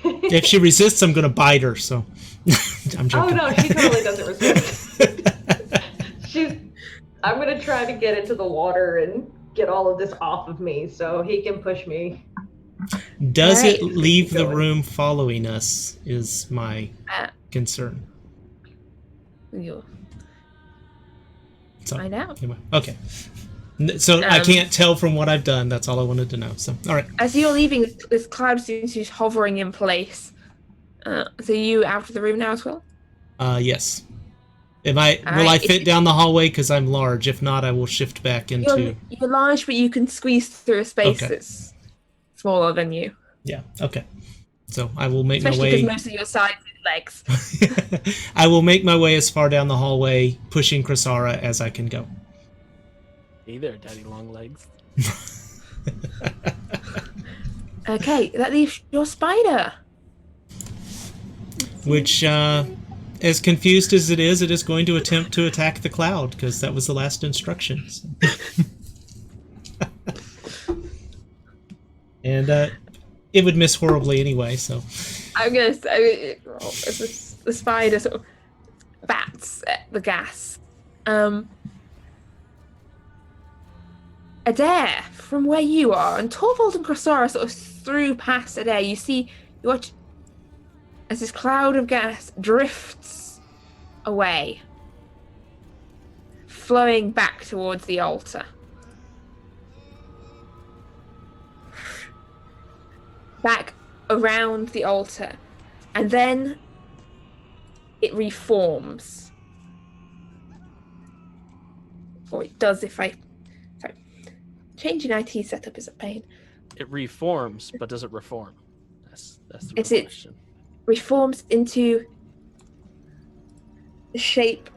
If she resists, I'm going to bite her, so... I'm joking. Oh no, she totally doesn't resist. I'm going to try to get into the water and get all of this off of me so he can push me. Does it leave the room following us, is my concern. You'll So, find out. anyway, okay. So I can't tell from what I've done. That's all I wanted to know. So, all right. As you're leaving, this cloud seems to be hovering in place. So you out of the room now as well? Yes. Will I fit down the hallway? Because I'm large. If not, I will shift back into... You're large, but you can squeeze through a space that's smaller than you. Yeah, okay. So I will make Especially my way... because most of your size is legs. I will make my way as far down the hallway, pushing Chrysara as I can go. Hey there, Daddy Longlegs. Okay, that leaves your spider. Which, as confused as it is going to attempt to attack the cloud, because that was the last instruction. So. And it would miss horribly anyway, so... I'm going to say, the spider sort of bats at the gas. Adair, from where you are, and Torvald and Chrysara sort of through past Adair, you watch as this cloud of gas drifts away, flowing back towards the altar. Back around the altar, and then it reforms. Or it does if I... Sorry. Changing IT setup is a pain. It reforms, but does it reform? That's the real question. Reforms into the shape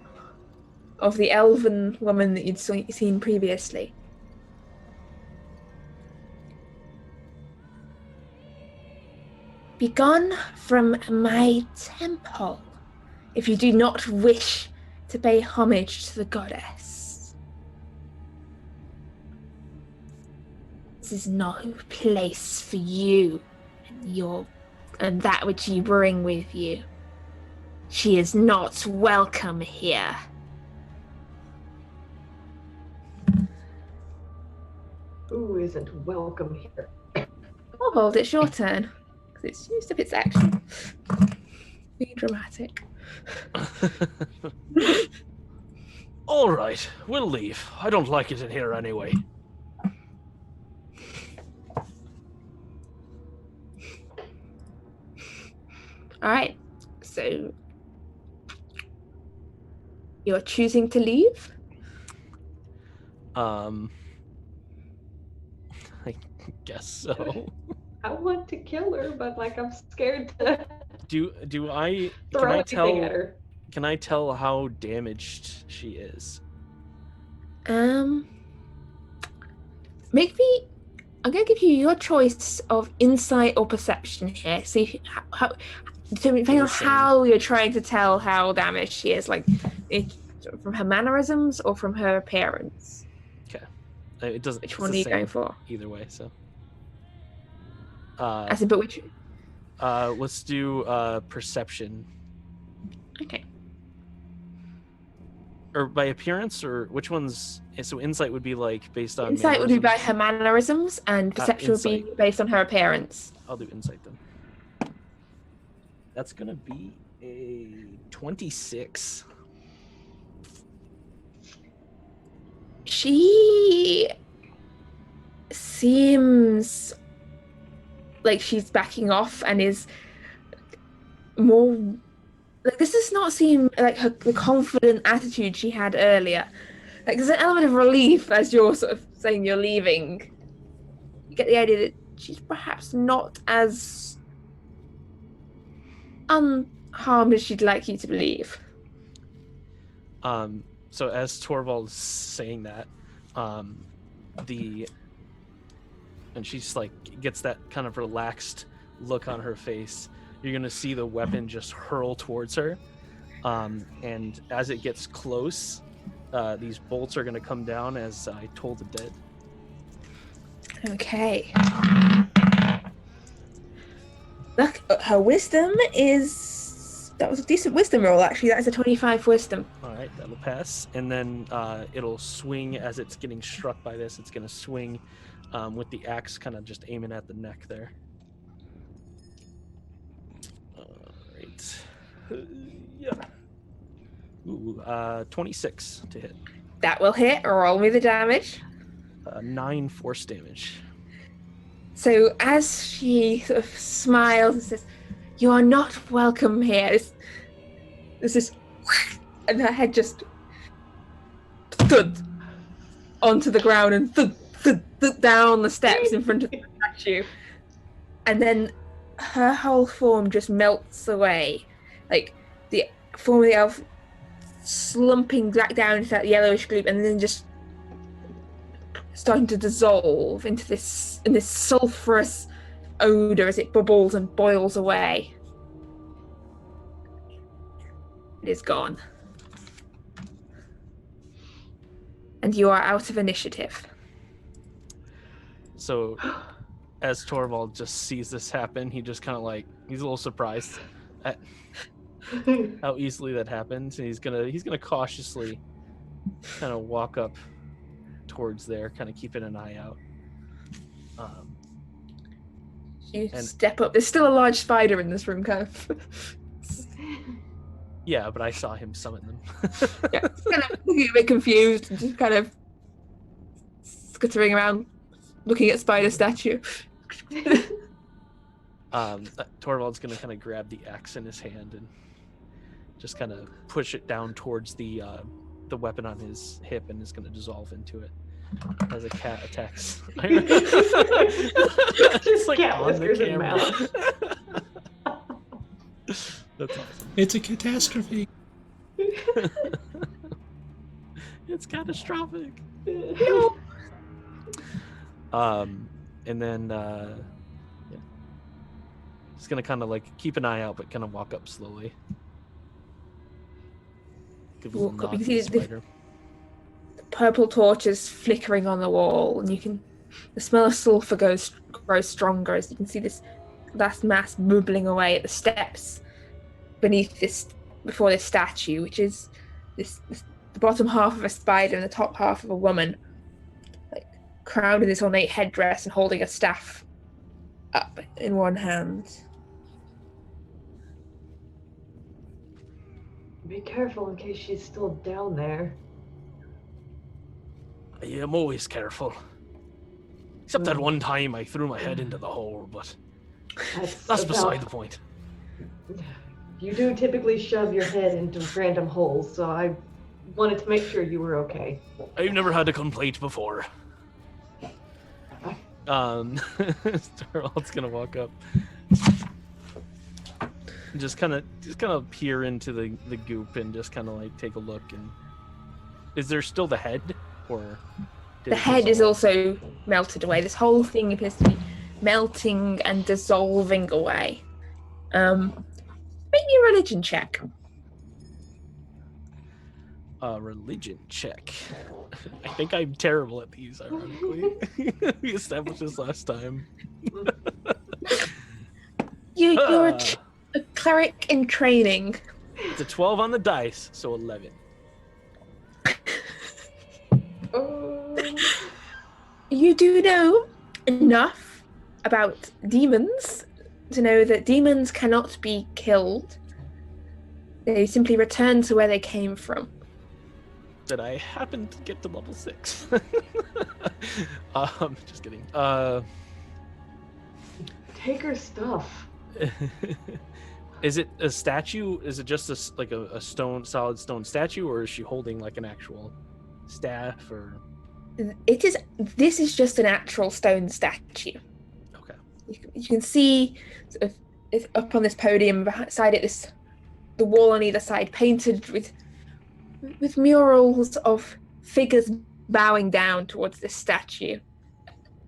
of the elven woman that you'd seen previously. Begone from my temple if you do not wish to pay homage to the goddess. This is no place for you and that which you bring with you. She is not welcome here. Who isn't welcome here? Torvald, it's your turn. It's used up its action. Being dramatic. All right, we'll leave. I don't like it in here anyway. All right, so you're choosing to leave? guess so. I want to kill her, but like I'm scared to Do I throw can I anything tell at her. can I tell how damaged she is? Make me. I'm going to give you your choice of insight or perception here. See how depending on how you're trying to tell how damaged she is, like from her mannerisms or from her appearance. Okay. It doesn't. Which it's one the are you same going for? Either way, so. As in, but which? Let's do perception. Okay. Or by appearance, or which one's? So insight would be like based on. Insight would be by her mannerisms, and perception would be based on her appearance. I'll do insight then. That's gonna be a 26. She seems like she's backing off and is more like, this does not seem like the confident attitude she had earlier. Like, there's an element of relief as you're sort of saying you're leaving. You get the idea that she's perhaps not as unharmed as she'd like you to believe. So as Torvald's saying that, and she's like gets that kind of relaxed look on her face, you're gonna see the weapon just hurl towards her, and as it gets close, these bolts are gonna come down as I told the dead. Okay. Look, her wisdom is... That was a decent wisdom roll, actually. That is a 25 wisdom. All right, that'll pass. And then it'll swing as it's getting struck by this. It's going to swing with the axe kind of just aiming at the neck there. All right. Yeah. Ooh, 26 to hit. That will hit. Roll me the damage. 9 force damage. So as she sort of smiles and says, "You are not welcome here," there's this, and her head just thud onto the ground and thud down the steps in front of the statue, and then her whole form just melts away, like the form of the elf slumping back down into that yellowish gloop, and then just starting to dissolve into this sulphurous odor as it bubbles and boils away. It is gone. And you are out of initiative. So as Torvald just sees this happen, he just kind of like, he's a little surprised at how easily that happens, and he's gonna cautiously kind of walk up towards there, kind of keeping an eye out. You step up. There's still a large spider in this room, kind of. Yeah, but I saw him summon them. Yeah, kind of looking a bit confused and just kind of skittering around, looking at spider statue. Torvald's gonna kind of grab the axe in his hand and just kind of push it down towards the weapon on his hip, and is gonna dissolve into it as a cat attacks. It's like cat on the whiskers and camera. mouth. That's awesome. It's a catastrophe. It's catastrophic. And then yeah. Just gonna kind of like keep an eye out, but kind of walk up slowly. Give a little Walk up, nod you to the see the spider. purple torches flickering on the wall, and the smell of sulfur grows stronger as you can see this last mass bubbling away at the steps before this statue, which is the bottom half of a spider and the top half of a woman, like crowned in this ornate headdress and holding a staff up in one hand. Be careful in case she's still down there. I am always careful. Except that one time I threw my head into the hole, but that's beside the point. You do typically shove your head into random holes, so I wanted to make sure you were okay. I've never had a complaint before. Torvald's gonna walk up. Just kind of peer into the goop and just kind of like take a look. And is there still the head, or the head is also melted away? This whole thing appears to be melting and dissolving away. Make me a religion check. Religion check. I think I'm terrible at these, ironically. We established this last time. You're a cleric in training. It's a 12 on the dice, so 11. You do know enough about demons to know that demons cannot be killed. They simply return to where they came from. Did I happen to get to level 6? Just kidding. Take her stuff. Is it a statue? Is it just a solid stone statue, or is she holding like an actual staff? Or This is just an actual stone statue. Okay. You can see sort of, it's up on this podium beside it, the wall on either side painted with murals of figures bowing down towards this statue.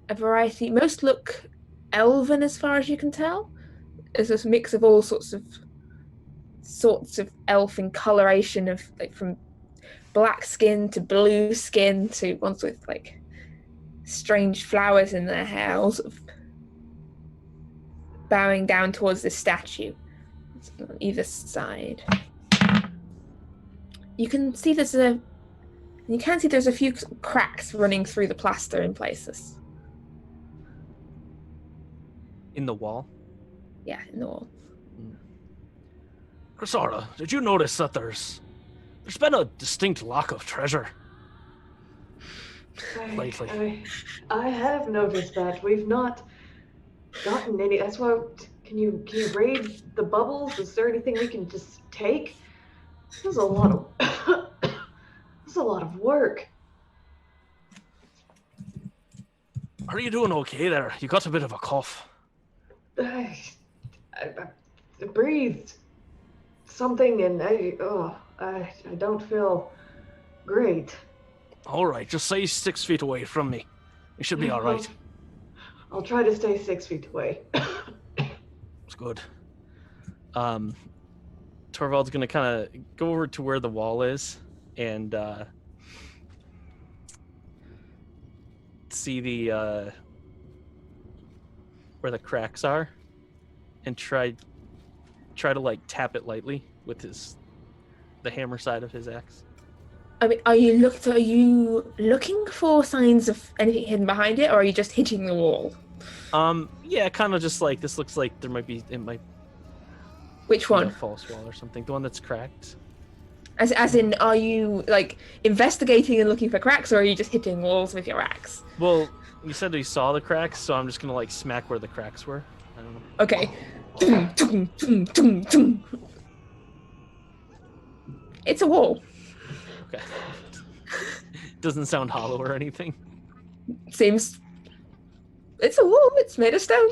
A variety, most look elven as far as you can tell. There's this mix of all sorts of elfin coloration, of like from black skin to blue skin to ones with like strange flowers in their hair, all sort of bowing down towards this statue on either side. You can see there's a few cracks running through the plaster in places. In the wall? Yeah, in the wall. Chrysara, did you notice that there's been a distinct lack of treasure lately? I have noticed that. We've not gotten any. That's why. Can you raid the bubbles? Is there anything we can just take? This is a lot of. This is a lot of work. Are you doing okay there? You got a bit of a cough. I breathed something, and I don't feel great. All right, just stay 6 feet away from me. You should be all right. I'll try to stay 6 feet away. It's good. Torvald's gonna kind of go over to where the wall is and see the where the cracks are, and try to like tap it lightly with the hammer side of his axe. I mean, are you looking for signs of anything hidden behind it, or are you just hitting the wall? Yeah, kind of just like this looks like it might be Which one? A false wall or something. The one that's cracked. As in, are you like investigating and looking for cracks, or are you just hitting walls with your axe? Well, you said you saw the cracks, so I'm just gonna like smack where the cracks were. I don't know. Okay. It's a wall. Okay. Doesn't sound hollow or anything. Seems. It's a wall. It's made of stone.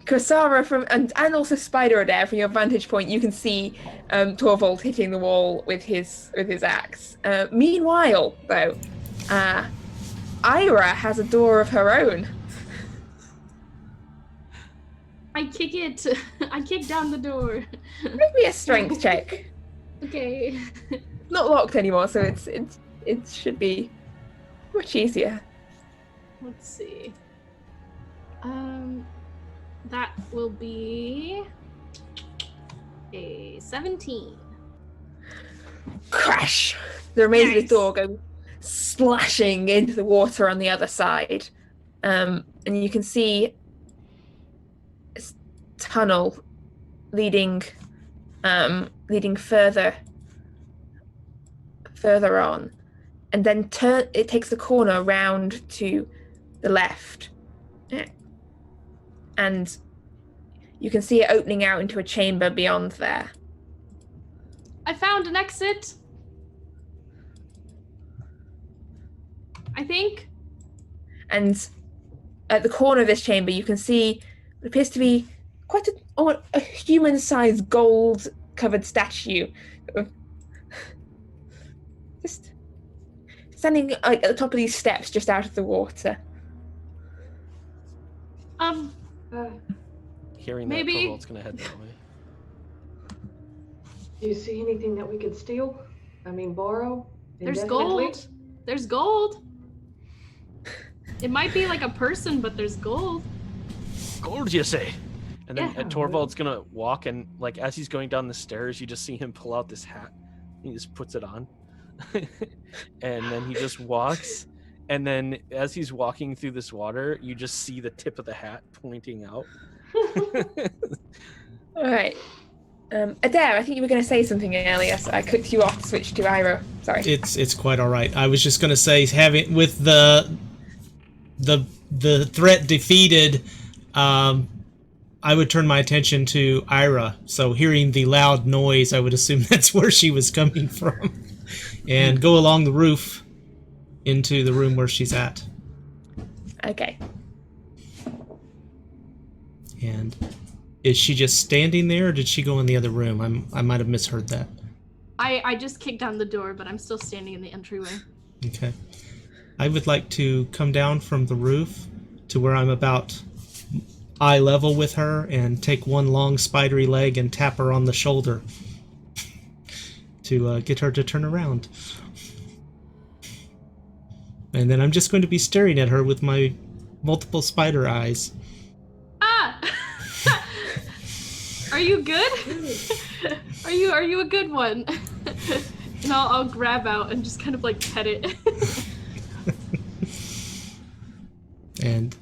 Chrysara and also Spider Adair, from your vantage point, you can see Torvald hitting the wall with his axe. Meanwhile, though, Eira has a door of her own. I kick it. I kick down the door. Make me a strength check. Okay. Not locked anymore, so it should be much easier. Let's see. That will be a 17. Crash! The remains of the Nice. door go splashing into the water on the other side. And you can see this tunnel leading further on. And then it takes the corner round to the left. And you can see it opening out into a chamber beyond there. I found an exit. I think. And at the corner of this chamber, you can see what appears to be quite a human-sized gold-covered statue. Just standing at the top of these steps, just out of the water. Hearing Maybe- that, Torvald's gonna head that way. Do you see anything that we could steal? I mean, borrow? There's Indefinitely? gold. There's gold. It might be like a person, but there's gold. Gold, you say? And then Yeah. Torvald's gonna walk, and like as he's going down the stairs, you just see him pull out this hat. He just puts it on, and then he just walks. And then as he's walking through this water, you just see the tip of the hat pointing out. All right. Adair, I think you were going to say something earlier, so I cut you off to switch to Ira. Sorry. It's quite all right. I was just going to say, having with the threat defeated, I would turn my attention to Eira. So hearing the loud noise, I would assume that's where she was coming from, and go along the roof into the room where she's at. Okay. And is she just standing there, or did she go in the other room? I might have misheard that. I just kicked down the door, but I'm still standing in the entryway. Okay. I would like to come down from the roof to where I'm about eye level with her and take one long spidery leg and tap her on the shoulder to get her to turn around. And then I'm just going to be staring at her with my multiple spider eyes. Ah! Are you good? Are you a good one? And I'll grab out and just kind of like pet it. And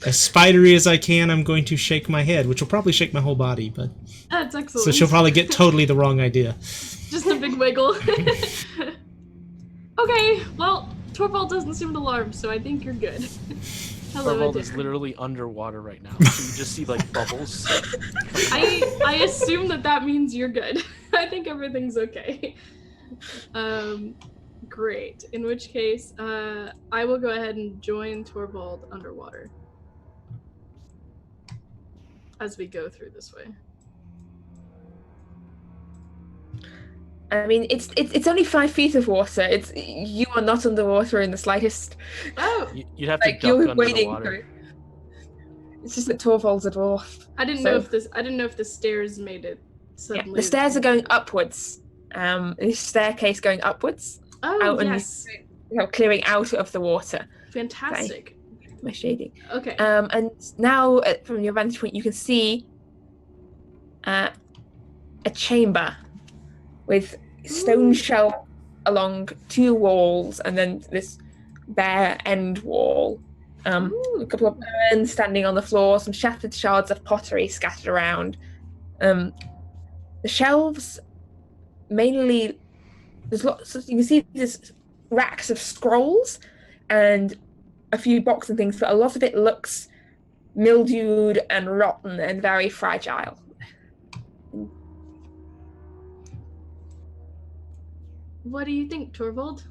as spidery as I can, I'm going to shake my head, which will probably shake my whole body, but That's excellent. so she'll probably get totally the wrong idea. Just a big wiggle. Okay, well, Torvald doesn't seem alarmed, so I think you're good. Hello, Torvald Adair. is literally underwater right now, so you just see like bubbles. I assume that means you're good. I think everything's okay. Great. In which case, I will go ahead and join Torvald underwater as we go through this way. I mean, it's only 5 feet of water. You are not underwater in the slightest. Oh, You'd have to Like duck you're under the waiting for water. it. It's just that Torvald's a dwarf. I didn't So- know if the stairs made it Yeah, suddenly. the stairs are going upwards. This staircase going upwards, Oh out and yes, clearing out of the water. fantastic. My shading. Okay. And now, from your vantage point, you can see a chamber with stone shelf along 2 walls, and then this bare end wall. A couple of urns standing on the floor, some shattered shards of pottery scattered around. The shelves mainly, there's lots of, you can see there's racks of scrolls and a few boxes and things, but a lot of it looks mildewed and rotten and very fragile. What do you think, Torvald?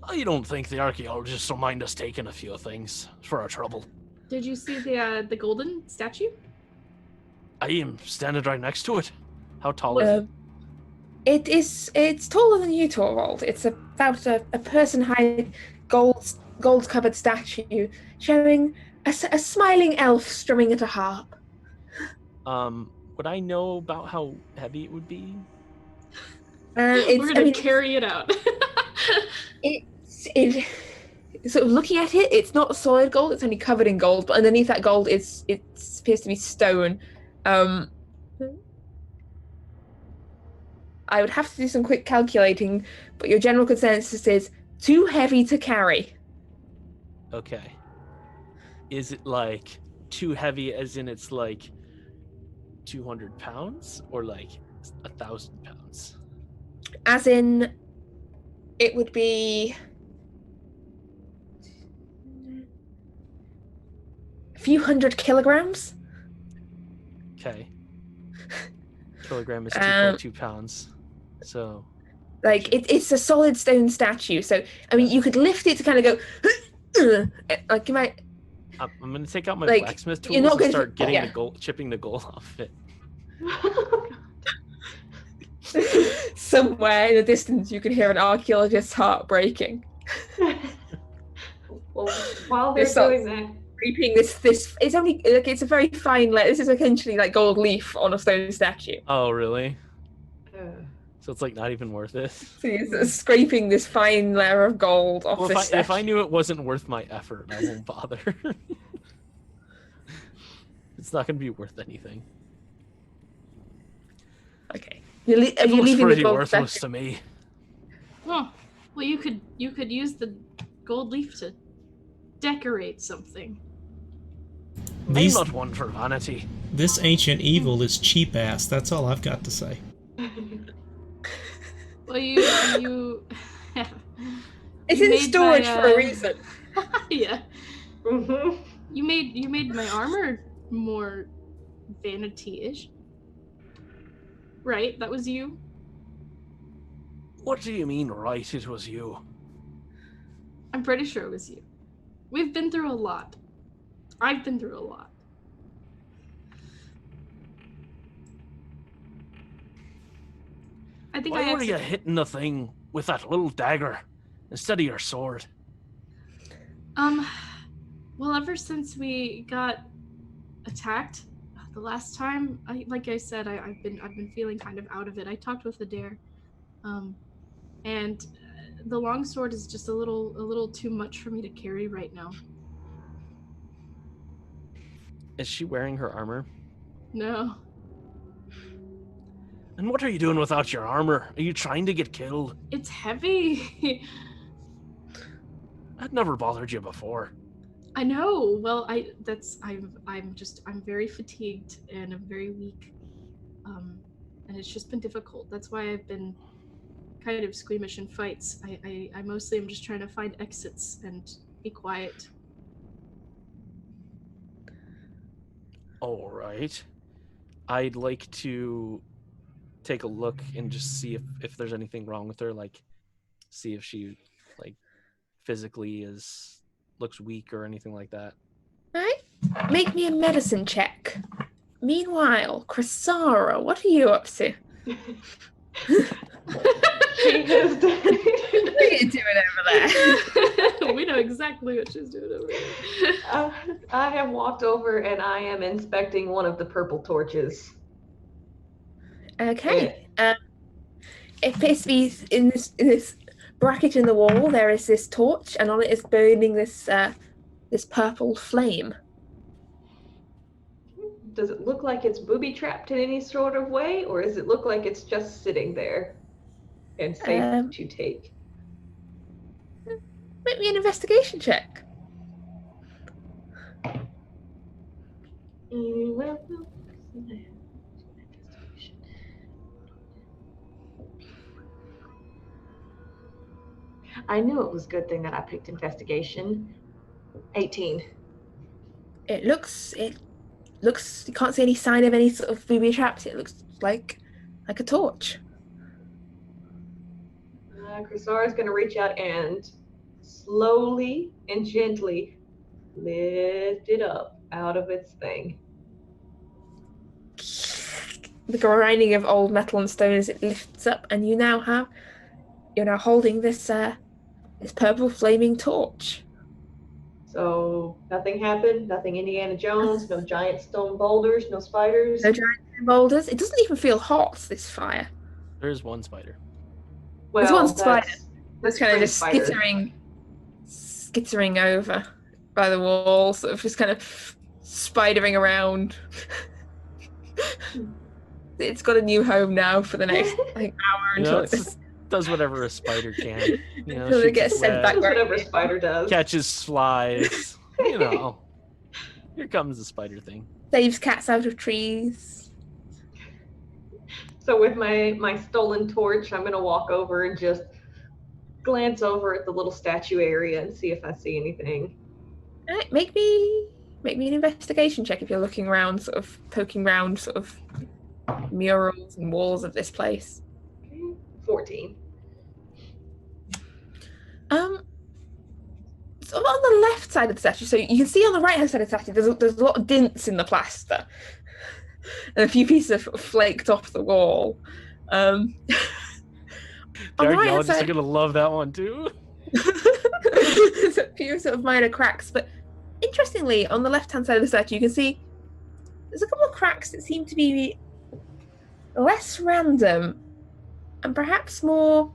I don't think the archaeologists will mind us taking a few things for our trouble. Did you see the golden statue? I am standing right next to it. How tall is it? It's taller than you, Torvald. It's about a person height gold covered statue showing a smiling elf strumming at a harp. Would I know about how heavy it would be? We're gonna carry it out. Sort of looking at it, it's not solid gold, it's only covered in gold, but underneath that gold it appears to be stone. I would have to do some quick calculating, but your general consensus is too heavy to carry. Okay. Is it like too heavy as in it's like 200 pounds or like 1,000 pounds? As in, it would be a few hundred kilograms. Okay. Kilogram is 2.2 pounds. So Like it's a solid stone statue. So I mean, you could lift it to kind of go like you might. I'm gonna take out my Like, blacksmith you're tools not and gonna- start getting yeah. the gold, chipping the gold off it. Somewhere in the distance, you can hear an archaeologist's heart breaking. Well, while they're This sort doing of- that, Reaping this it's only like it's a very fine layer. This is essentially like gold leaf on a stone statue. Oh, really? uh, So it's like not even worth it. So you're scraping this fine layer of gold off Well, this if I statue. knew it wasn't worth my effort, I won't bother. It's not gonna be worth anything. Okay. Are It you looks leaving the pretty gold worthless statue? to me. Oh, well, you could use the gold leaf to decorate something. These, I'm not one for vanity. this ancient evil is cheap ass. That's all I've got to say. Well, you It's you in made storage my, for a reason. yeah. mhm. You made my armor more vanity-ish. Right? That was you? What do you mean, right? It was you. I'm pretty sure it was you. We've been through a lot. I've been through a lot. I think Why I were you hitting the thing with that little dagger instead of your sword? Well, ever since we got attacked the last time, like I said, I've been feeling kind of out of it. I talked with Adair, and the longsword is just a little too much for me to carry right now. Is she wearing her armor? No. And what are you doing without your armor? Are you trying to get killed? It's heavy. That never bothered you before. I know. Well, I'm very fatigued and I'm very weak. And it's just been difficult. That's why I've been kind of squeamish in fights. I mostly am just trying to find exits and be quiet. All right. I'd like to take a look and just see if there's anything wrong with her, like see if she like physically looks weak or anything like that. Right? Make me a medicine check. Meanwhile, Chrysara, what are you up to? She has done. What are you doing over there? We know exactly what she's doing over there. I have walked over and I am inspecting one of the purple torches. Okay. It appears to be in this bracket in the wall. There is this torch, and on it is burning this purple flame. Does it look like it's booby trapped in any sort of way, or does it look like it's just sitting there and safe to take? Make me an investigation check. Well, I knew it was a good thing that I picked investigation. 18. It looks. You can't see any sign of any sort of booby traps. It looks like a torch. Chrysara's going to reach out and slowly and gently lift it up out of its thing. The grinding of old metal and stone as it lifts up, and you're now holding this purple flaming torch. So nothing happened, nothing Indiana Jones, no giant stone boulders, no spiders. No giant boulders. It doesn't even feel hot, this fire. There's one spider. Well, There's one spider. that's It's kind of spring just spider. skittering over by the wall, sort of just kind of spidering around. It's got a new home now for the next hour You until know, it it does whatever a spider can. You know, Until it shoots gets its sent web, back. That's whatever a spider does. catches flies. You know, here comes the spider thing. saves cats out of trees. So with my stolen torch, I'm gonna walk over and just glance over at the little statue area and see if I see anything. All right, make me an investigation check if you're looking around, sort of poking around, sort of murals and walls of this place. 14. sort of on the left side of the statue, so you can see on the right hand side of the statue, there's a lot of dints in the plaster, and a few pieces of flaked off the wall. On the Archaeologists right-hand are gonna love that one too. there's a few sort of minor cracks, but interestingly, on the left-hand side of the statue, you can see there's a couple of cracks that seem to be less random and perhaps more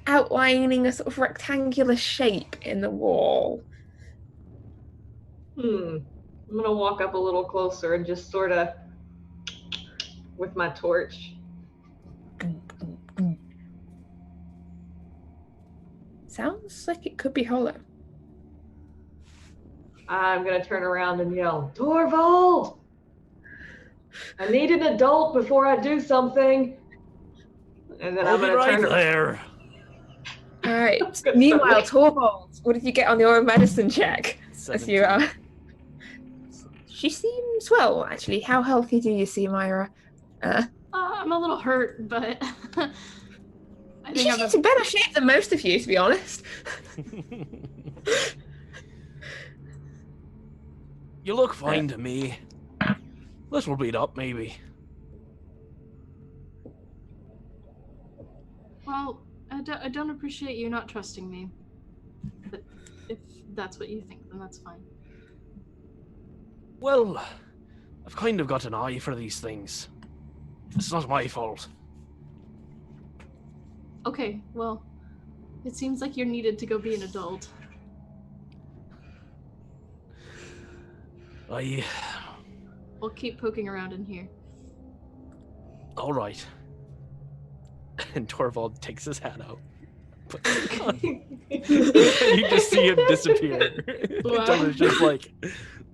outlining a sort of rectangular shape in the wall. I'm gonna walk up a little closer and just sort of, with my torch. Sounds like it could be hollow. I'm gonna turn around and yell, Torvald! I need an adult before I do something. And then I'm gonna turn there. All right. Meanwhile, Torvald, what did you get on your medicine check? As you 17. She seems well, actually. How healthy do you see, Myra? I'm a little hurt, but I think She's in better shape than most of you, to be honest. You look fine to me. Little beat up, maybe. Well, I don't appreciate you not trusting me. But if that's what you think, then that's fine. Well, I've kind of got an eye for these things. It's not my fault. Okay, well, it seems like you're needed to go be an adult. We'll keep poking around in here. All right. And Torvald takes his hat out. Puts it on. You just see him disappear. Wow. Until it's just like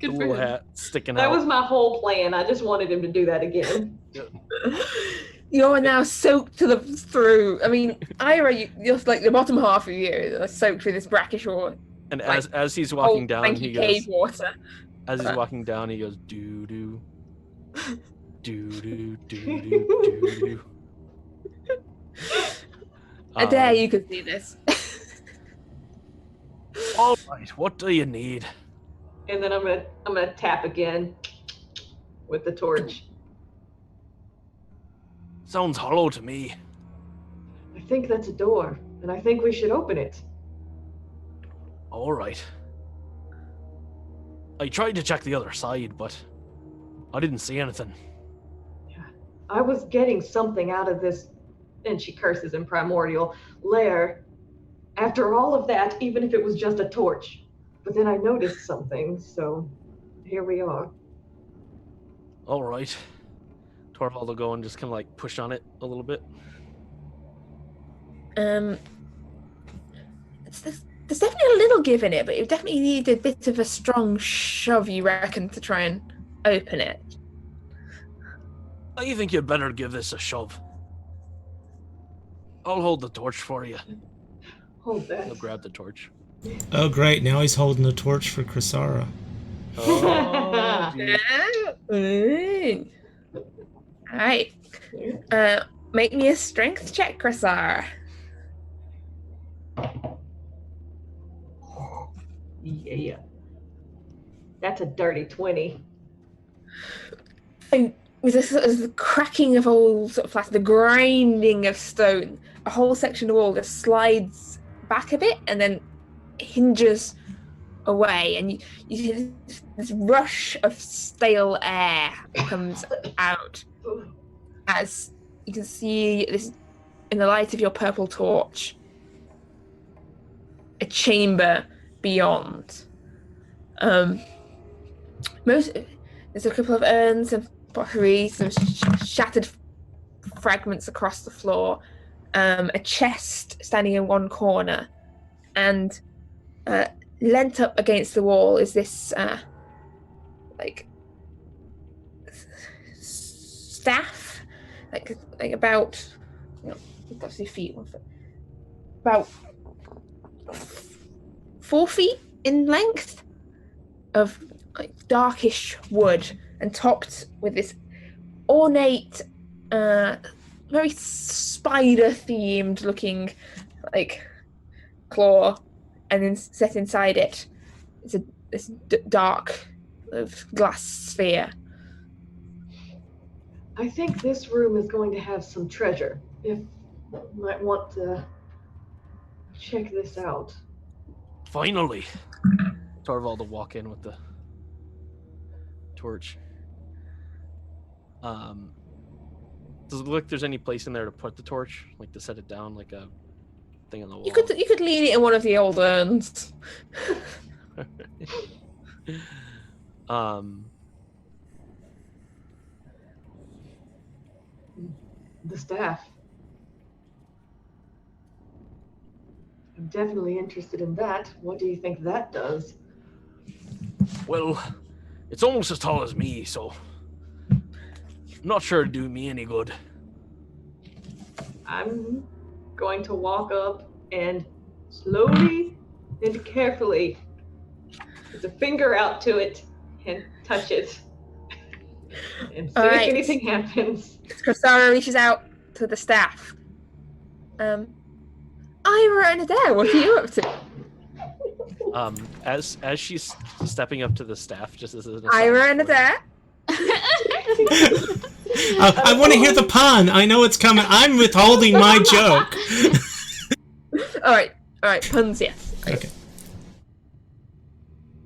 Good the for little him. hat sticking That out. was my whole plan. I just wanted him to do that again. You're now soaked to the through. I mean, Ira, you're like the bottom half of you are soaked with this brackish water. And like, as he's walking down, he cave goes. water. As he's walking down, he goes doo doo, doo doo doo doo doo. I dare you could see this. All right, what do you need? And then I'm gonna tap again with the torch. Sounds hollow to me. I think that's a door, and I think we should open it. All right. I tried to check the other side, but I didn't see anything. I was getting something out of this, and she curses in primordial, lair. After all of that, even if it was just a torch. But then I noticed something, so here we are. All right. Torvald will go and just kind of like push on it a little bit. There's definitely a little give in it, but you definitely need a bit of a strong shove, you reckon, to try and open it. I think you'd better give this a shove. I'll hold the torch for you. Hold that. He'll grab the torch. Oh, great. Now he's holding the torch for Chrysara. Oh, geez. All right. Make me a strength check, Chrysara. Yeah. That's a dirty 20. And with this sort of the cracking of old sort of plaster, the grinding of stone, a whole section of wall just slides back a bit and then hinges away, and you see this rush of stale air comes out as you can see this in the light of your purple torch, a chamber beyond. There's a couple of urns and pottery, some shattered fragments across the floor, a chest standing in one corner, and leant up against the wall is this like staff, like about, you've got 2 feet, 1 foot, about 4 feet in length, of like darkish wood, and topped with this ornate, very spider-themed looking like claw, and then set inside it it's this dark glass sphere. I think this room is going to have some treasure. If you might want to check this out. Finally, Torvald will walk in with the torch. Does it look like there's any place in there to put the torch, like to set it down, like a thing on the wall? You could lean it in one of the old urns. The staff. I'm definitely interested in that. What do you think that does? Well, it's almost as tall as me, so I'm not sure it'd do me any good. I'm going to walk up and slowly and carefully put a finger out to it and touch it. And see if anything happens. Cressara reaches out to the staff. Ira and Adair, what are you up to? As she's stepping up to the staff, just as an aside, Ira and Adair? I want to hear the pun. I know it's coming. I'm withholding my joke. All right, puns, yes. Okay.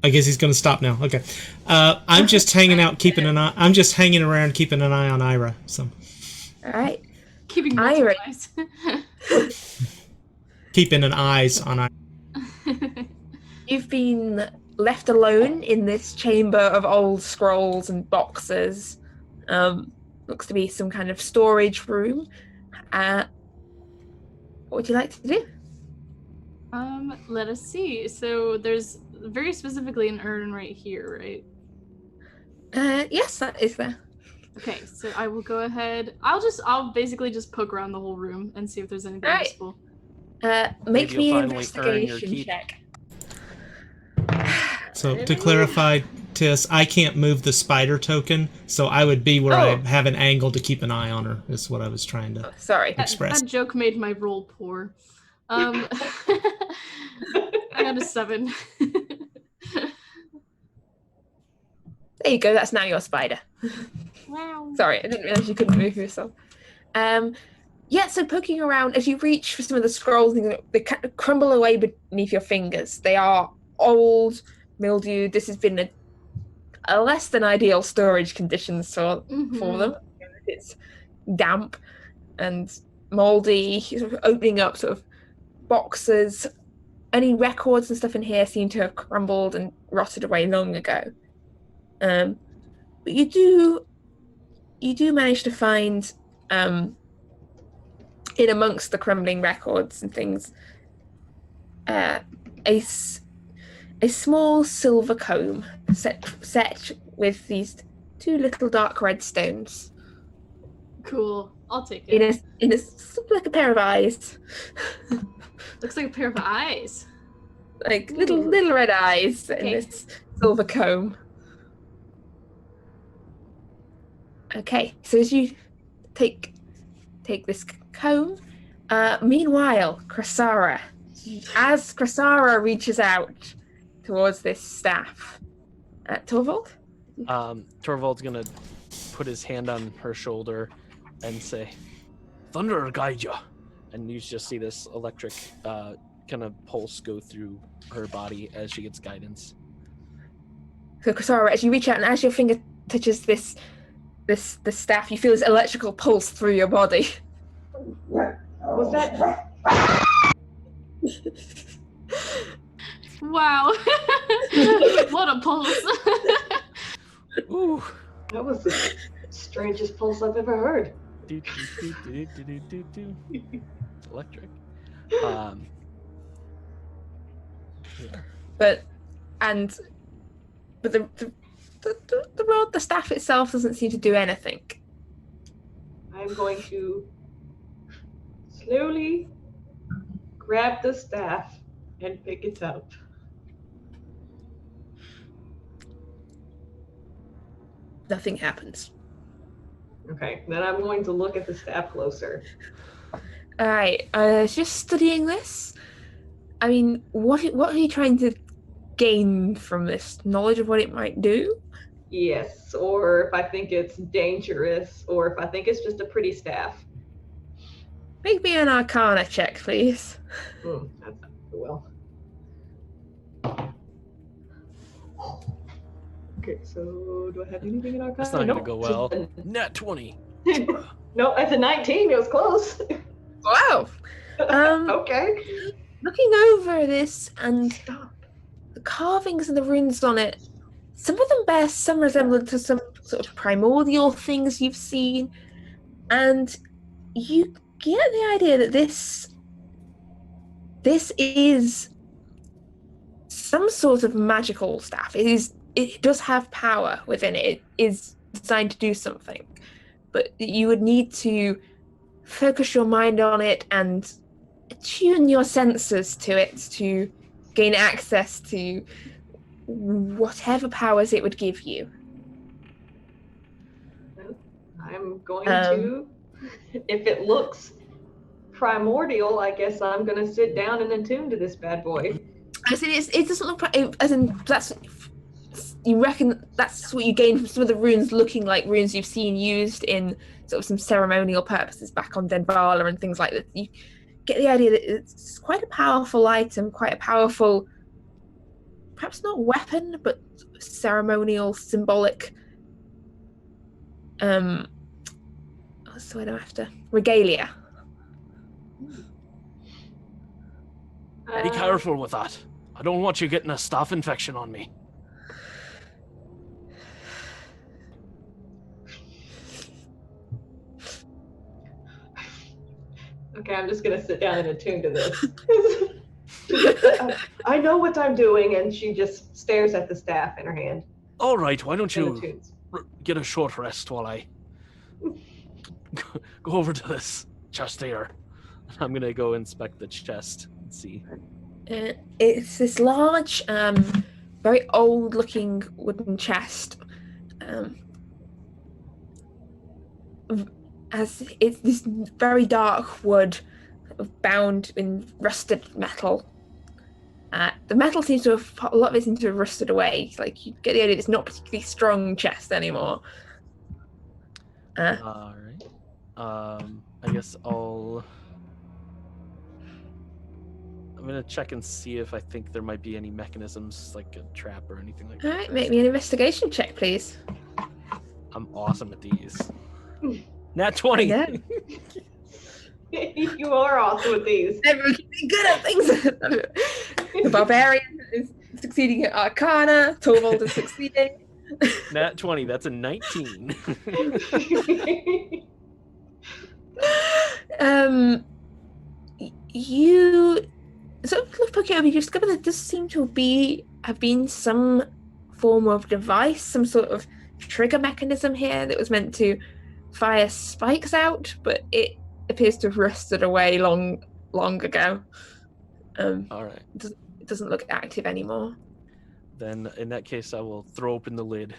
I guess he's going to stop now. Okay. I'm just hanging out, keeping an eye. I'm just hanging around, keeping an eye on Ira. So. All right. Keeping Ira. eyes. Keeping an eyes on Ira. You've been left alone in this chamber of old scrolls and boxes. Looks to be some kind of storage room. What would you like to do? Let us see. So there's very specifically an urn right here, right? Yes, that is there. Okay, so I will go ahead. I'll basically just poke around the whole room and see if there's anything Right. useful. Make you'll me an finally earn your investigation keep. check. So to clarify, Tiss, I can't move the spider token, so I would be where I have an angle to keep an eye on her, is what I was trying to Sorry. express. That joke made my roll poor. I got a 7. There you go, that's now your spider. Wow. Sorry, I didn't realize you couldn't move yourself. Yeah, so poking around, as you reach for some of the scrolls, they kind of crumble away beneath your fingers. They are old, mildewed. This has been a less than ideal storage conditions for them. It's damp and mouldy, sort of opening up sort of boxes. Any records and stuff in here seem to have crumbled and rotted away long ago. But you do manage to find in amongst the crumbling records and things a small silver comb set with these 2 little dark red stones. Cool. I'll take it. In a sort of like a pair of eyes. Looks like a pair of eyes. Like little red eyes in this silver comb. Okay, so as you take this comb, meanwhile, Cressara, as Cressara reaches out towards this staff, Torvald? Torvald's gonna put his hand on her shoulder and say, "Thunder guide you," and you just see this electric kind of pulse go through her body as she gets guidance. So Cressara, as you reach out and as your finger touches the staff, you feel this electrical pulse through your body. Was that? Wow. What a pulse. Ooh. That was the strangest pulse I've ever heard. Do, do, do, do, do, do, do. It's electric. Yeah. But the rod, the staff itself doesn't seem to do anything. I'm going to slowly grab the staff and pick it up. Nothing happens. Okay, then I'm going to look at the staff closer. All right, just studying this. I mean, what are you trying to gain from this? Knowledge of what it might do? Yes, or if I think it's dangerous, or if I think it's just a pretty staff. Make me an Arcana check, please. That's not well. Okay, so do I have anything in Arcana? That's not gonna go well. Just Nat 20. No, that's a 19. It was close. Wow. Okay. Looking over this and the carvings and the runes on it, some of them bear some resemblance to some sort of primordial things you've seen, and you get the idea that this is some sort of magical staff. It does have power within it. It is designed to do something, but you would need to focus your mind on it and attune your senses to it to gain access to whatever powers it would give you. I'm going to, if it looks primordial, I guess I'm going to sit down and attune to this bad boy. As in, it doesn't look as in that's you reckon that's what you gain from some of the runes looking like runes you've seen used in sort of some ceremonial purposes back on Denvala and things like that. You get the idea that it's quite a powerful item, quite a powerful, perhaps not weapon, but ceremonial, symbolic. What's the word I'm after? Regalia. Be careful with that. I don't want you getting a staph infection on me. Okay, I'm just gonna sit down and attune to this. I know what I'm doing, and she just stares at the staff in her hand. All right, why don't and you attunes. get a short rest while I go over to this chest here. I'm gonna go inspect the chest and see. It's this large, very old-looking wooden chest. As it's this very dark wood bound in rusted metal. The metal seems to have, a lot of it seems to have rusted away. Like, you get the idea it's not a particularly strong chest anymore. All right. I guess I'm gonna check and see if I think there might be any mechanisms, like a trap or anything like that. All right, make me an investigation check, please. I'm awesome at these. Nat 20. Yeah. You are awesome with these. Everyone's good at things. The barbarian is succeeding at Arcana. Torvald is succeeding. Nat 20. That's a 19. You sort of look over, you discover that this seems to have been some form of device, some sort of trigger mechanism here that was meant to fire spikes out, but it appears to have rusted away long ago. All right. It doesn't look active anymore. Then in that case, I will throw open the lid.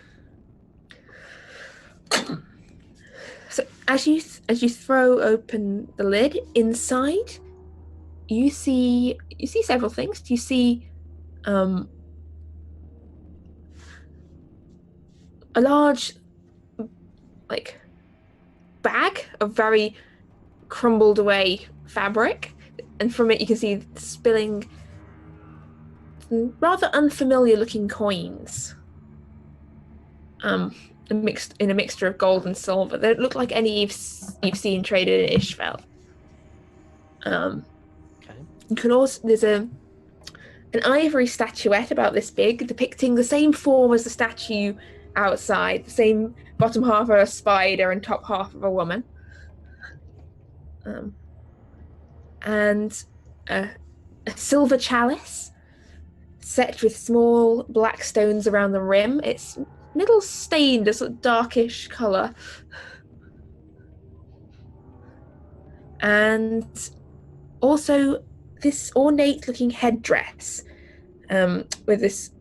So as you throw open the lid, inside you see several things. You see a large bag of very crumbled away fabric, and from it you can see spilling rather unfamiliar looking coins. Mixed in a mixture of gold and silver. They don't look like any you've seen traded in Isfjell. Okay. You can also, there's an ivory statuette about this big, depicting the same form as the statue outside, the same bottom half of a spider and top half of a woman. And a silver chalice set with small black stones around the rim. It's little stained, a sort of darkish colour. And also this ornate looking headdress with this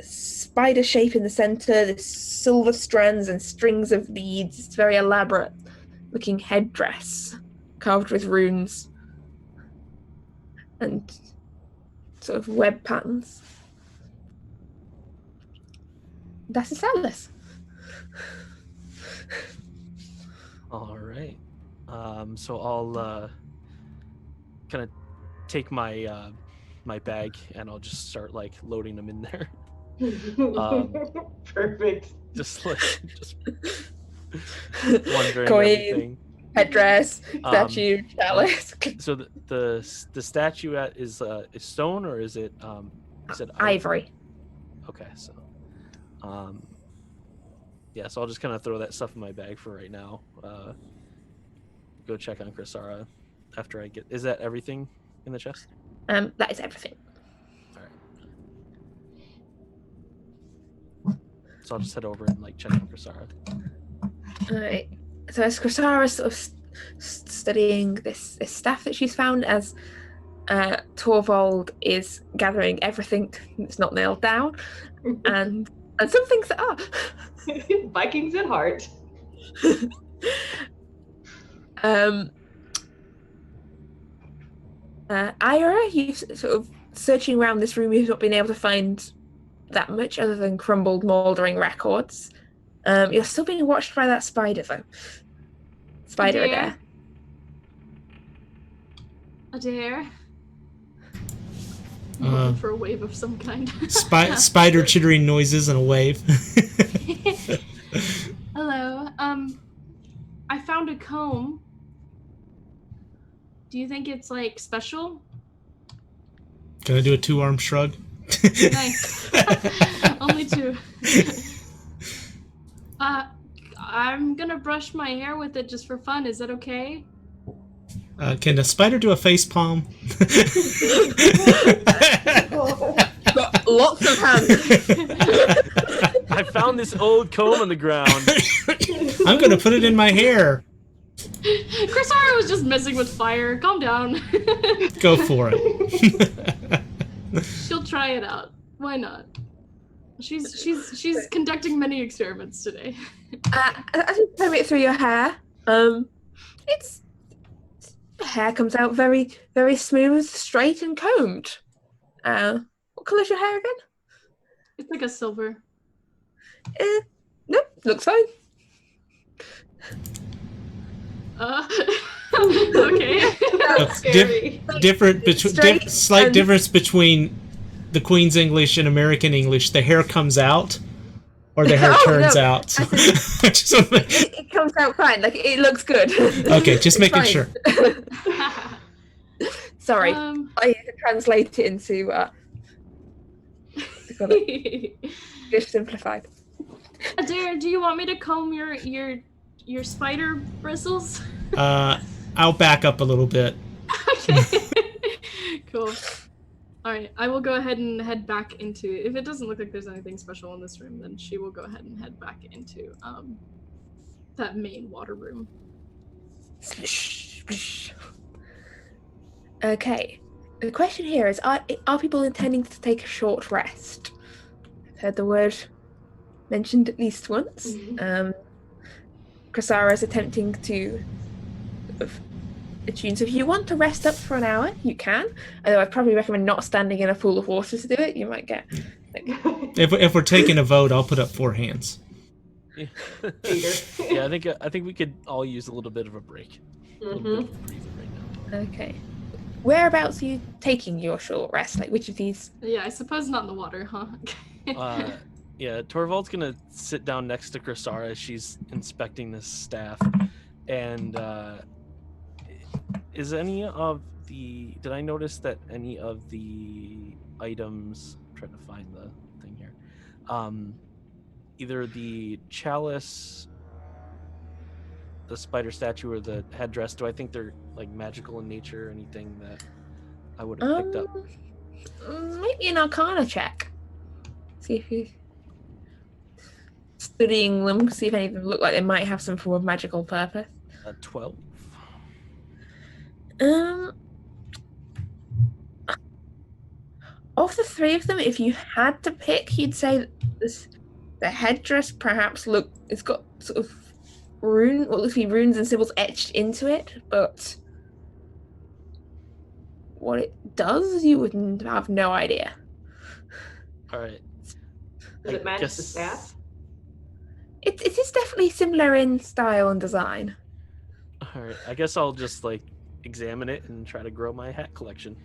spider shape in the centre, this silver strands and strings of beads. It's a very elaborate looking headdress carved with runes and sort of web patterns. That's a Salus. All right. So I'll kind of take my my bag and I'll just start like loading them in there. Perfect. Just wondering Coin, everything. headdress, statue, chalice. So the statuette is stone or is it Ivory. Okay, so yeah, so I'll just kind of throw that stuff in my bag for right now. Go check on Crisara after I get. Is that everything in the chest? That is everything. All right. So I'll just head over and like check on Crisara. Alright. So as Crisara is sort of studying this staff that she's found, as Torvald is gathering everything that's not nailed down, and some things that are. Vikings at heart. Eira, you sort of searching around this room, you've not been able to find that much other than crumbled, mouldering records. You're still being watched by that spider, though. Spider Adair. Adair. I'm looking for a wave of some kind. Spider chittering noises and a wave. Hello. I found a comb. Do you think it's like special? Can I do a 2-arm shrug? Nice. Only 2. I'm gonna brush my hair with it just for fun. Is that okay? Can a spider do a face palm? Got lots of hands. I found this old comb on the ground. I'm gonna put it in my hair. Crisara was just messing with fire. Calm down. Go for it. She'll try it out. Why not? She's conducting many experiments today. As you comb it through your hair, it's hair comes out very, very smooth, straight, and combed. What colour's your hair again? It's like a silver. Nope, looks fine. Okay. That's scary. Straight difference between the Queen's English and American English. The hair comes out, or the hair turns out. So, it comes out fine. Like it looks good. Okay, just making fine. sure. Sorry, I need to translate it into just simplified. Adair, do you want me to comb your spider bristles? I'll back up a little bit. Okay. Cool. Alright, I will go ahead and head back into... If it doesn't look like there's anything special in this room, then she will go ahead and head back into that main water room. Okay. The question here is, are people intending to take a short rest? I've heard the word mentioned at least once. Mm-hmm. Crisara is attempting to attune. So if you want to rest up for an hour, you can. Although I'd probably recommend not standing in a pool of water to do it. You might get... If we're taking a vote, I'll put up 4 hands. Yeah, I think we could all use a little bit of a break. A little bit of a breather right now. Okay. Whereabouts are you taking your short rest? Like, which of these? Yeah, I suppose not in the water, huh? Yeah, Torvald's gonna sit down next to Crisara as she's inspecting this staff. And is any of the... Did I notice that any of the items... I'm trying to find the thing here. Either the chalice, the spider statue, or the headdress, do I think they're like magical in nature or anything that I would have picked up? Maybe an Arcana check. See if you... Studying them, see if any of them look like they might have some form of magical purpose. 12. Of the 3 of them, if you had to pick, you'd say the headdress perhaps it's got sort of what looks to be runes and symbols etched into it, but what it does, you wouldn't have no idea. All right. Does it match the staff? it is definitely similar in style and design. All right, I guess I'll just like examine it and try to grow my hat collection.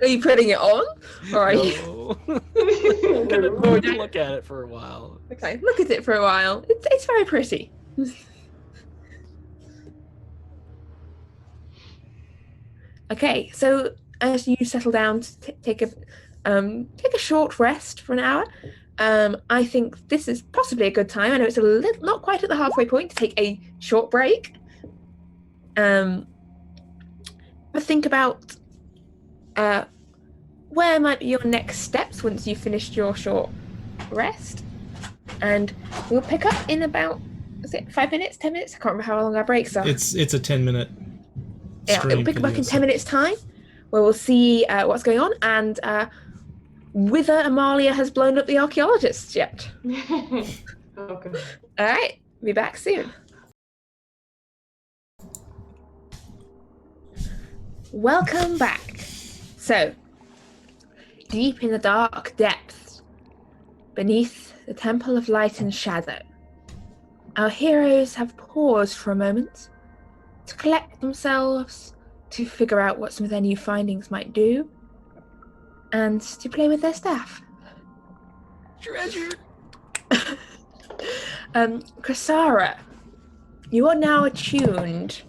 Are you putting it on? Or are you... No. I'm gonna look at it for a while. Okay, look at it for a while. It's very pretty. Okay, so as you settle down to take a short rest for an hour, I think this is possibly a good time. I know it's not quite at the halfway point to take a short break. But think about where might be your next steps once you've finished your short rest, and we'll pick up in about 5 minutes, 10 minutes. I can't remember how long our breaks are. It's a 10-minute. Yeah, we'll pick up in 10 minutes time, where we'll see what's going on and whether Amalia has blown up the archaeologists yet. Okay. All right, be back soon. Welcome back. So, deep in the dark depths, beneath the Temple of Light and Shadow, our heroes have paused for a moment to collect themselves, to figure out what some of their new findings might do, and to play with their staff. Treasure! Krasara, you are now attuned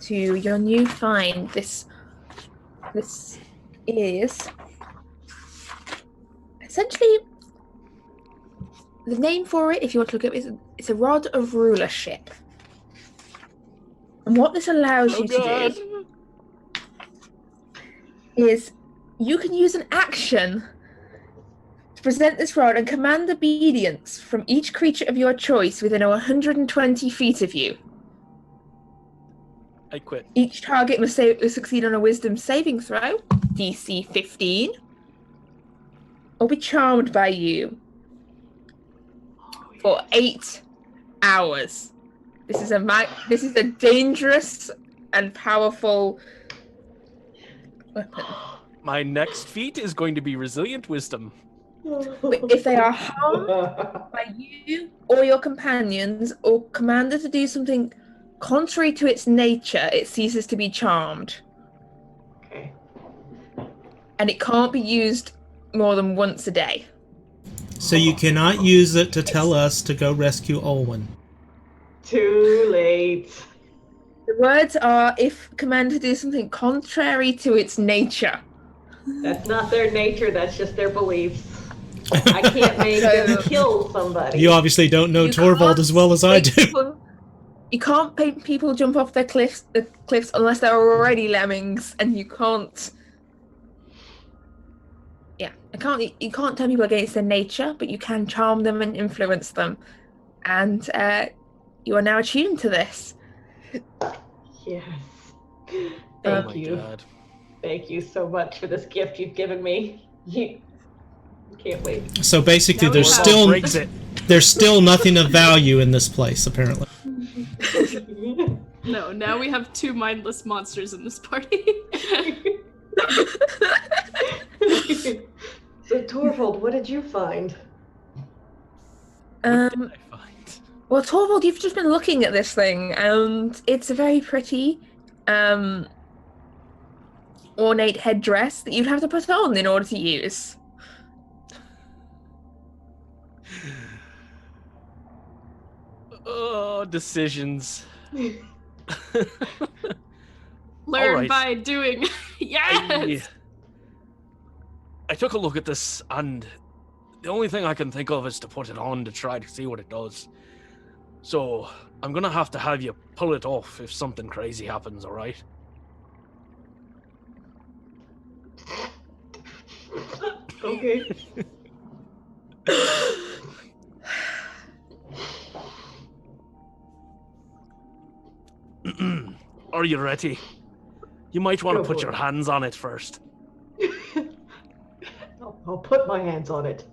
to your new find. This is essentially the name for it, if you want to look at it, it's a rod of rulership. And what this allows you to do is you can use an action to present this rod and command obedience from each creature of your choice within 120 feet of you. I quit. Each target must succeed on a wisdom saving throw, DC 15, or be charmed by you for 8 hours. This is a dangerous and powerful weapon. My next feat is going to be resilient wisdom. If they are harmed by you or your companions, or commanded to do something contrary to its nature, it ceases to be charmed. Okay. And it can't be used more than once a day. So you cannot use it to tell us to go rescue Olwen. Too late. The words are, if commanded to do something contrary to its nature. That's not their nature, that's just their beliefs. I can't make them kill somebody. You obviously don't know Torvald as well as I do. You can't make people jump off the cliffs unless they're already lemmings, and you can't. Yeah, you can't turn people against their nature, but you can charm them and influence them, and you are now attuned to this. Yes. Oh Thank my you. God. Thank you so much for this gift you've given me. You can't wait. So basically, Now there's still nothing of value in this place, apparently. No, now we have 2 mindless monsters in this party. So Torvald, what did you find? What did I find? Well, Torvald, you've just been looking at this thing, and it's a very pretty, ornate headdress that you'd have to put on in order to use. Oh, decisions. Learn Alright. by doing. Yes! I took a look at this, and the only thing I can think of is to put it on to try to see what it does. So, I'm gonna have to have you pull it off if something crazy happens, alright? Okay. Are you ready? You might want to Go put for your it. hands on it first. I'll put my hands on it.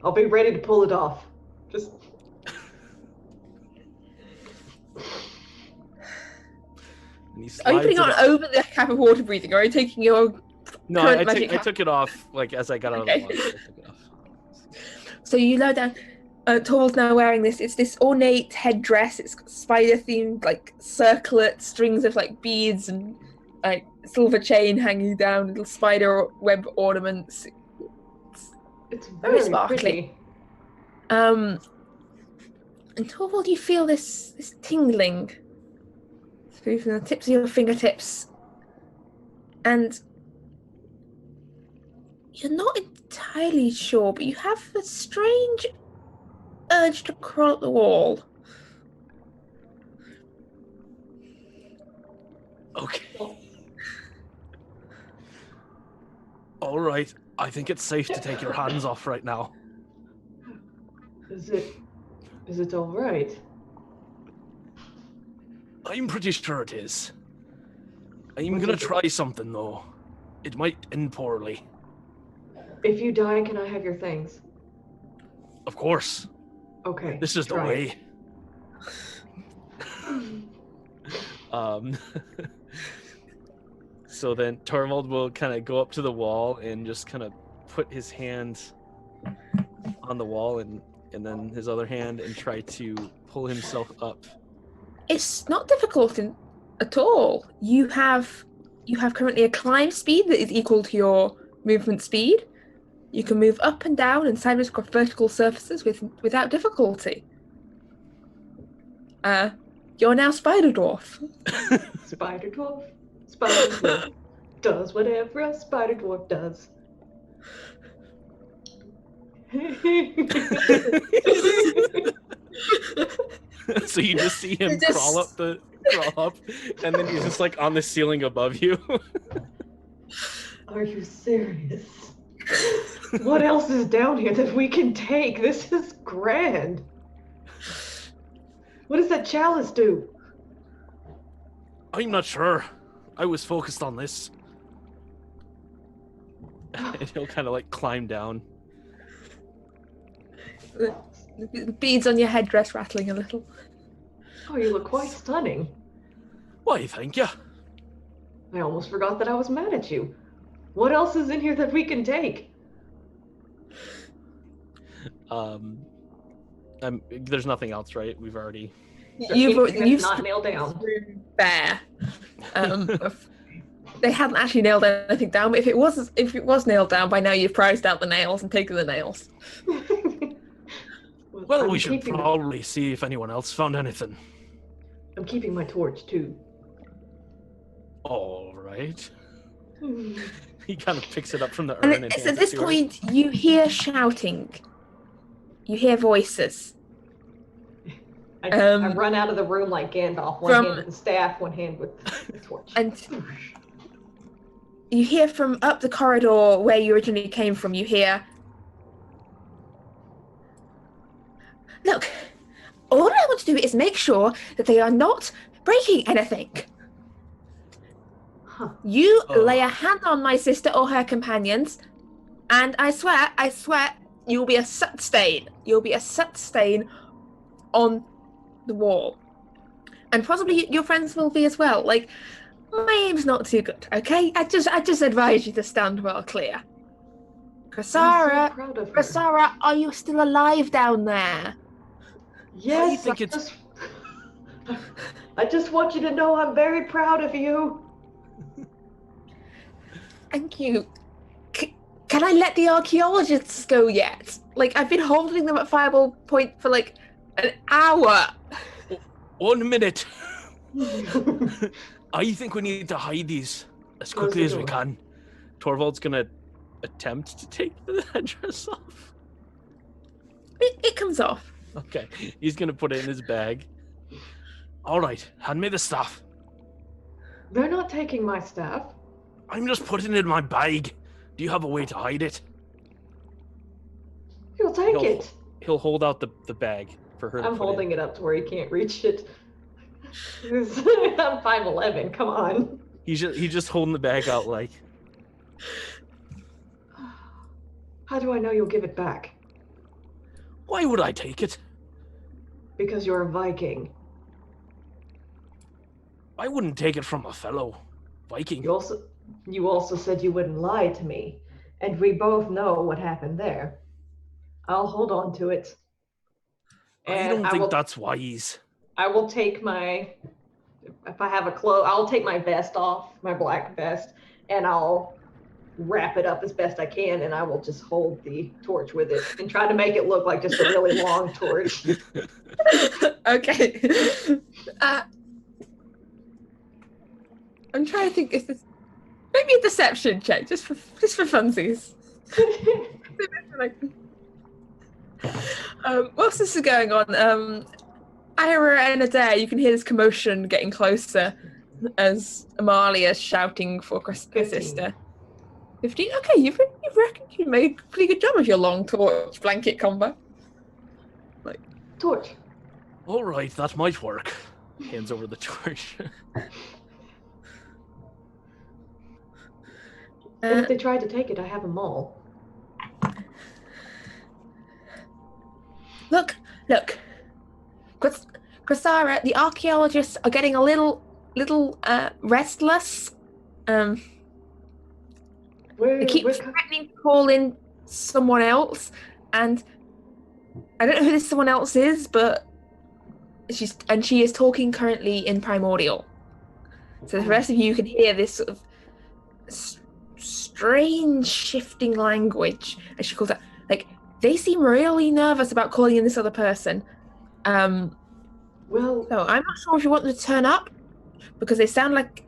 I'll be ready to pull it off. Just And he Are you slides putting it on up. over the cap of water breathing, or are you taking your No, current I magic took it off like as I got out Okay. of the water. I took it off. So you lower down. Torvald's now wearing this. It's this ornate headdress. It's got spider-themed, like, circlet strings of, like, beads and, like, silver chain hanging down, little spider web ornaments. It's very sparkly. pretty. And Torvald, you feel this tingling through the tips of your fingertips. And you're not entirely sure, but you have a strange urge to crawl up the wall. Okay. All right. I think it's safe to take your hands off right now. Is it all right? I'm pretty sure it is. I'm gonna try something though. It might end poorly. If you die, can I have your things? Of course. Okay. This is the try way. it. So then Torvald will kind of go up to the wall and just kind of put his hand on the wall and then his other hand and try to pull himself up. It's not difficult at all. You have currently a climb speed that is equal to your movement speed. You can move up and down and sideways across vertical surfaces without difficulty. You're now Spider Dwarf. Spider Dwarf. Spider Dwarf does whatever a Spider Dwarf does. So you just see him crawl up, and then he's just like on the ceiling above you. Are you serious? What else is down here that we can take? This is grand. What does that chalice do? I'm not sure. I was focused on this. And he'll kind of like climb down. The beads on your headdress rattling a little. Oh, you look quite stunning. Why, thank you. I almost forgot that I was mad at you. What else is in here that we can take? There's nothing else, right? We've already. You've not nailed down. Bare. They hadn't actually nailed anything down, but if it was nailed down by now, you've prized out the nails and taken the nails. Well, we should probably see if anyone else found anything. I'm keeping my torch too. All right. He kind of picks it up from the urn and at this point, you hear shouting. You hear voices. I run out of the room like Gandalf, one hand with the staff, one hand with the torch. And you hear from up the corridor where you originally came from, you hear, look, all I want to do is make sure that they are not breaking anything. Huh. You lay a hand on my sister or her companions, and I swear, you'll be a soot stain. You'll be a soot stain on the wall. And possibly your friends will be as well. Like, my aim's not too good, okay? I just advise you to stand well clear. Krasara, are you still alive down there? Yes, I just want you to know I'm very proud of you. Thank you. Can I let the archaeologists go yet? Like, I've been holding them at Fireball Point for like an hour. 1 minute. I think we need to hide these as quickly as we can. Torvald's gonna attempt to take the headdress off. It comes off. Okay, he's gonna put it in his bag. All right, hand me the staff. They're not taking my staff. I'm just putting it in my bag. Do you have a way to hide it? You'll take it. He'll hold out the bag for her. I'm holding it up to where he can't reach it. I'm 5'11". Come on. He's just holding the bag out like. How do I know you'll give it back? Why would I take it? Because you're a Viking. I wouldn't take it from a fellow Viking. You also said you wouldn't lie to me, and we both know what happened there. I'll hold on to it. I don't think that's wise. I will take my, if I have a cloak, I'll take my vest off, my black vest, and I'll wrap it up as best I can, and I will just hold the torch with it and try to make it look like just a really long torch. Okay. I'm trying to think if this maybe a deception check just for funsies. Whilst this is going on, Eira and Actaea, you can hear this commotion getting closer as Amalia is shouting for her sister. 15? Okay, you reckon you made a pretty good job of your long torch blanket combo. Torch. All right, that might work. Hands over the torch. And if they tried to take it, I have them all. Look. Krasara, the archaeologists are getting a little restless. They keep threatening to call in someone else, and I don't know who this someone else is, but she is talking currently in Primordial. So the rest of you can hear this sort of strange shifting language, as she calls it. Like, they seem really nervous about calling in this other person. Well, so I'm not sure if you want them to turn up, because they sound like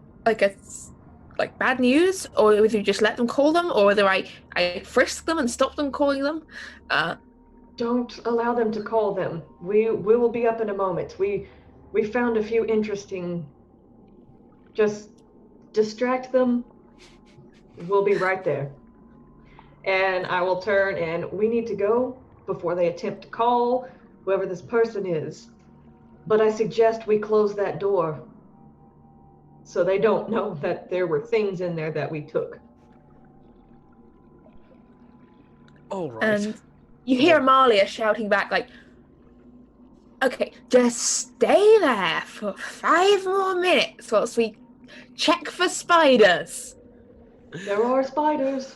bad news, or whether you just let them call them, or whether I frisk them and stop them calling them. Don't allow them to call them. We will be up in a moment. We found a few interesting. Just distract them. We'll be right there. And I will turn, and we need to go before they attempt to call whoever this person is. But I suggest we close that door so they don't know that there were things in there that we took. All right. And you hear Amalia shouting back, like, okay, just stay there for 5 more minutes whilst we check for spiders. There are spiders.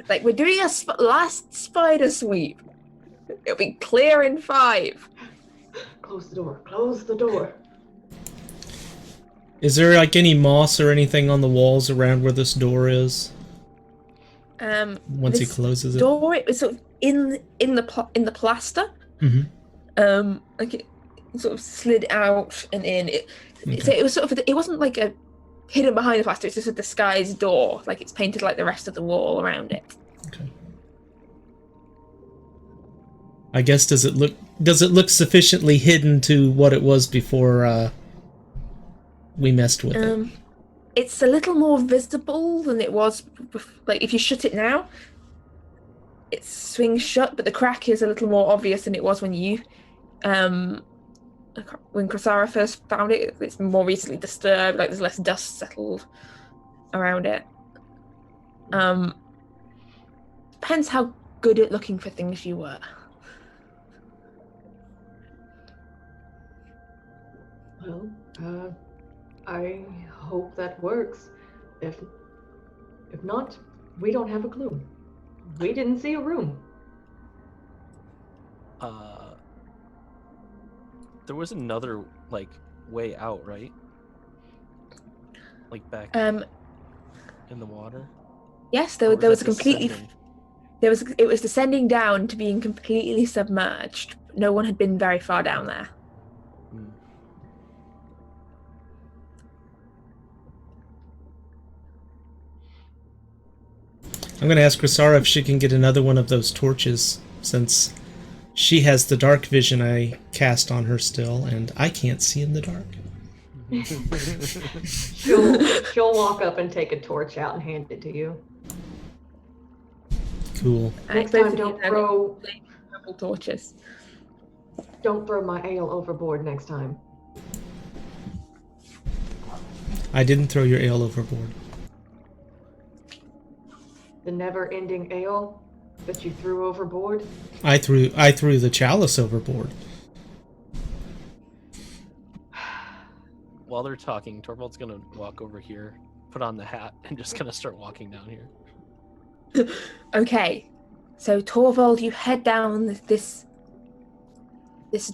Like, we're doing a last spider sweep. It'll be clear in 5. Close the door. Close the door. Is there like any moss or anything on the walls around where this door is? Once he closes it. Door, it was sort of in the plaster. Mm-hmm. Like it sort of slid out and in. Okay. So it was sort of, it wasn't like a hidden behind the plaster. It's just a disguised door. Like it's painted like the rest of the wall around it. Okay. I guess does it look sufficiently hidden to what it was before we messed with it? It's a little more visible than it was. Like if you shut it now, it swings shut, but the crack is a little more obvious than it was when you, when Krasara first found it. It's more recently disturbed. Like there's less dust settled around it. Depends how good at looking for things you were. Well, I hope that works. If not, we don't have a clue. We didn't see a room. There was another way out, right? Like back in the water. Yes, there was a completely. It was descending down to being completely submerged. No one had been very far down there. I'm going to ask Krasara if she can get another one of those torches, since she has the dark vision I cast on her still, and I can't see in the dark. She'll walk up and take a torch out and hand it to you. Cool. Next time, don't throw torches. Don't throw my ale overboard next time. I didn't throw your ale overboard. The never-ending ale that you threw overboard? I threw the chalice overboard. While they're talking, Torvald's gonna walk over here, put on the hat, and just gonna start walking down here. Okay, So Torvald, you head down this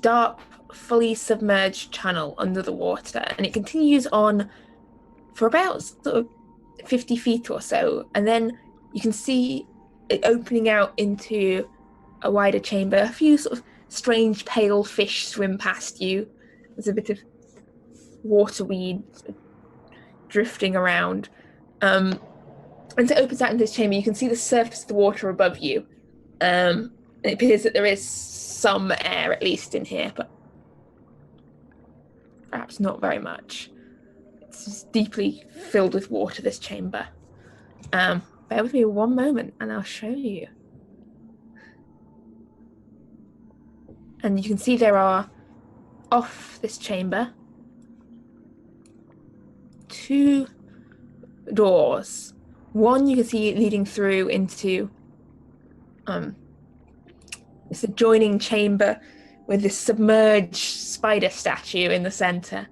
dark, fully submerged channel under the water, and it continues on for about sort of 50 feet or so, and then you can see it opening out into a wider chamber. A few sort of strange pale fish swim past you. There's a bit of waterweed drifting around. And it opens out into this chamber. You can see the surface of the water above you. It appears that there is some air, at least, in here, but perhaps not very much. It's just deeply filled with water, this chamber. Bear with me one moment, and I'll show you. And you can see there are, off this chamber, 2 doors. One you can see leading through into this adjoining chamber with this submerged spider statue in the center.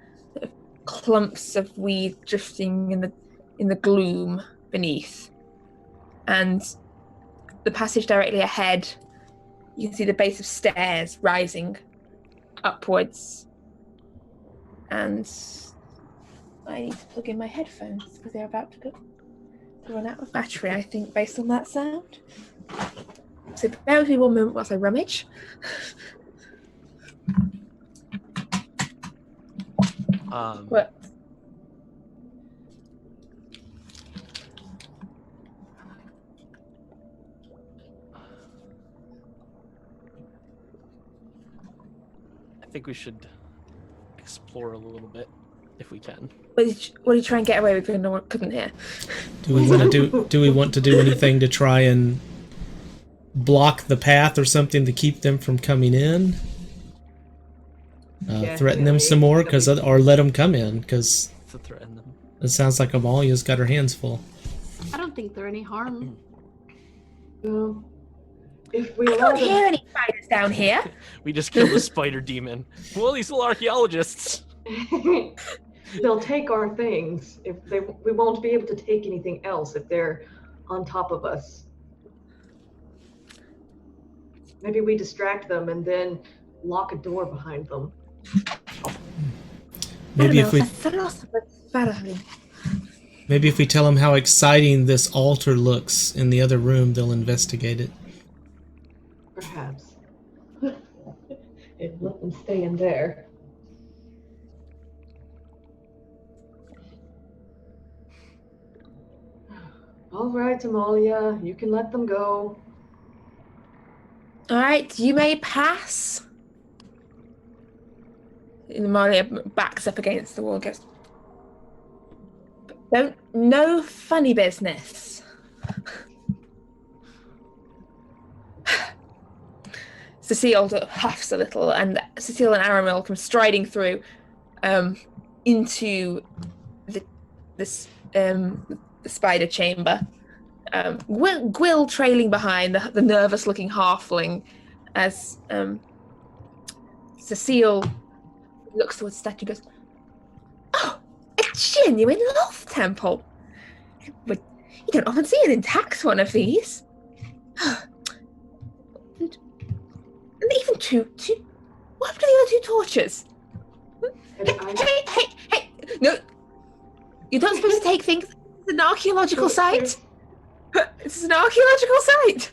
Clumps of weed drifting in the gloom beneath. And the passage directly ahead, you can see the base of stairs rising upwards. And I need to plug in my headphones because they're about to run out of battery, I think, based on that sound. So bear with me one moment whilst I rummage. What? I think we should explore a little bit if we can. What do you try and get away with when no one couldn't hear? Do we want to do anything to try and block the path or something to keep them from coming in? Threaten them some more, or let them come in, because To threaten them. it sounds like Amalia's got her hands full. I don't think they're any harm. No. If we I allow don't hear any spiders down here. We just killed the spider demon. Well, these little archaeologists. them, they'll take our things. We won't be able to take anything else if they're on top of us. Maybe we distract them and then lock a door behind them. Maybe if we tell them how exciting this altar looks in the other room, they'll investigate it. Perhaps. And let them stay in there. All right, Amalia, you can let them go. All right, you may pass. And Amalia backs up against the wall and goes, no funny business. Cecile huffs a little, and Cecile and Aramil come striding through into the spider chamber. Gwyll trailing behind, the nervous-looking halfling, as Cecile looks towards the statue and goes, "Oh, a genuine Lolth temple! But you don't often see an intact one of these. And even two. What happened to the other 2 torches? Hey! No, you're not supposed to take things. It's an archaeological site. It's an archaeological site.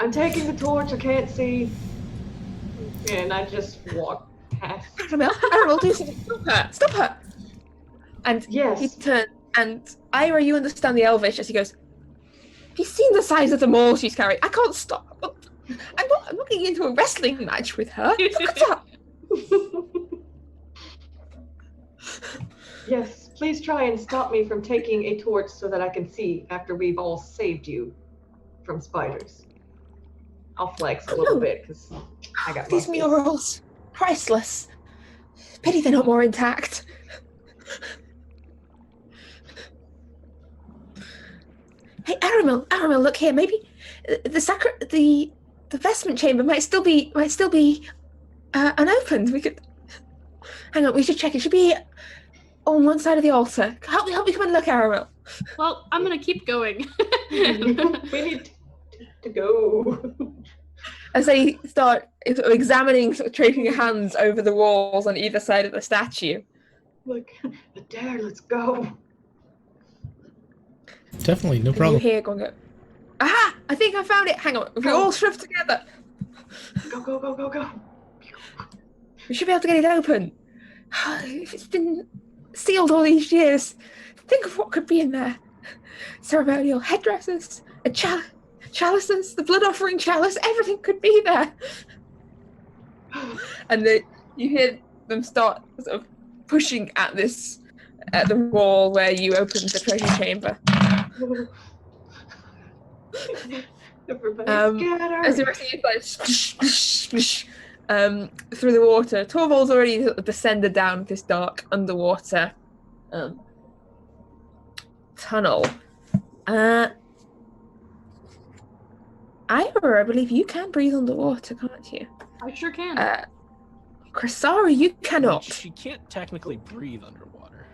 I'm taking the torch, I can't see. And I just walk past. Aramil, do something. Stop her. And Yes. he turns, and Ira, you understand the Elvish as he goes, have you seen the size of the maul she's carrying? I can't stop. I'm not getting into a wrestling match with her. Look at her. Yes, please try and stop me from taking a torch so that I can see after we've all saved you from spiders. I'll flex a little bit because I got These muscles. murals, priceless. Pity they're not more intact. Hey, Aramil, look here. Maybe the vestment chamber might still be unopened. We could hang on. We should check. It should be on one side of the altar. Help me come and look, Aramil. Well, I'm gonna keep going. We need to go. As they start examining, sort of tracing your hands over the walls on either side of the statue. Like, Adair, let's go. Definitely, no And problem. you hear going, aha! I think I found it. Hang on. If we all shrift together, Go. we should be able to get it open. If it's been sealed all these years, think of what could be in there. Ceremonial headdresses, chalices, the blood offering chalice, everything could be there. And you hear them start sort of pushing at the wall where you opened the treasure chamber. Everybody scatter. As the rest of you through the water, Torvald's already sort of descended down this dark underwater tunnel. Ira, I believe you can breathe underwater, can't you? I sure can. Chrysara, you cannot. She can't technically breathe underwater.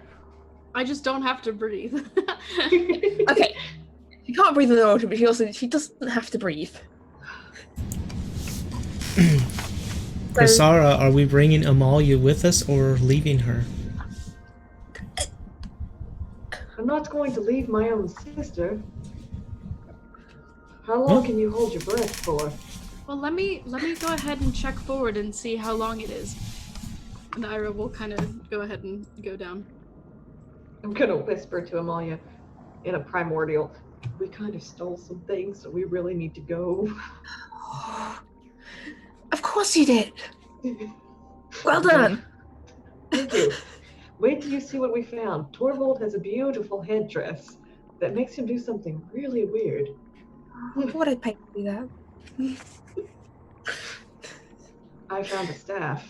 I just don't have to breathe. Okay. She can't breathe underwater, but she doesn't have to breathe. Chrysara, are we bringing Amalia with us or leaving her? I'm not going to leave my own sister. How long can you hold your breath for? Well, let me go ahead and check forward and see how long it is. And Ira will kind of go ahead and go down. I'm gonna whisper to Amalia in a primordial. We kind of stole some things, so we really need to go. Of course you did. Well done. Thank you. Wait till you see what we found. Torvald has a beautiful headdress that makes him do something really weird. What I'd pay to do that. I found a staff.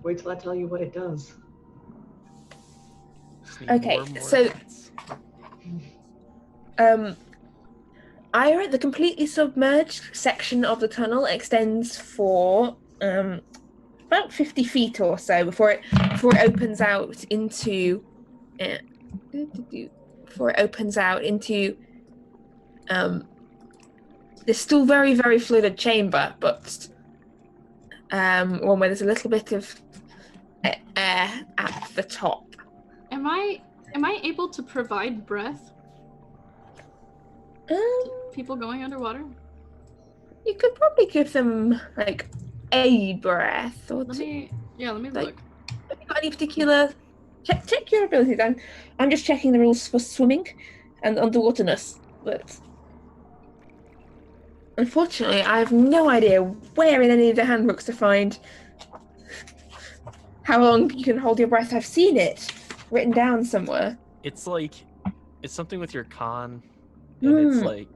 Wait till I tell you what it does. Okay, More so hats. Ira, the completely submerged section of the tunnel extends for about 50 feet or so before it opens out into this still very, very flooded chamber, but one where there's a little bit of air at the top. Am I able to provide breath? People going underwater? You could probably give them like a breath or Let two. me Like, look. Have you got any particular check your abilities? I'm just checking the rules for swimming and underwaterness, but unfortunately I have no idea where in any of the handbooks to find how long you can hold your breath. I've seen it written down somewhere. It's something with your con, and it's like,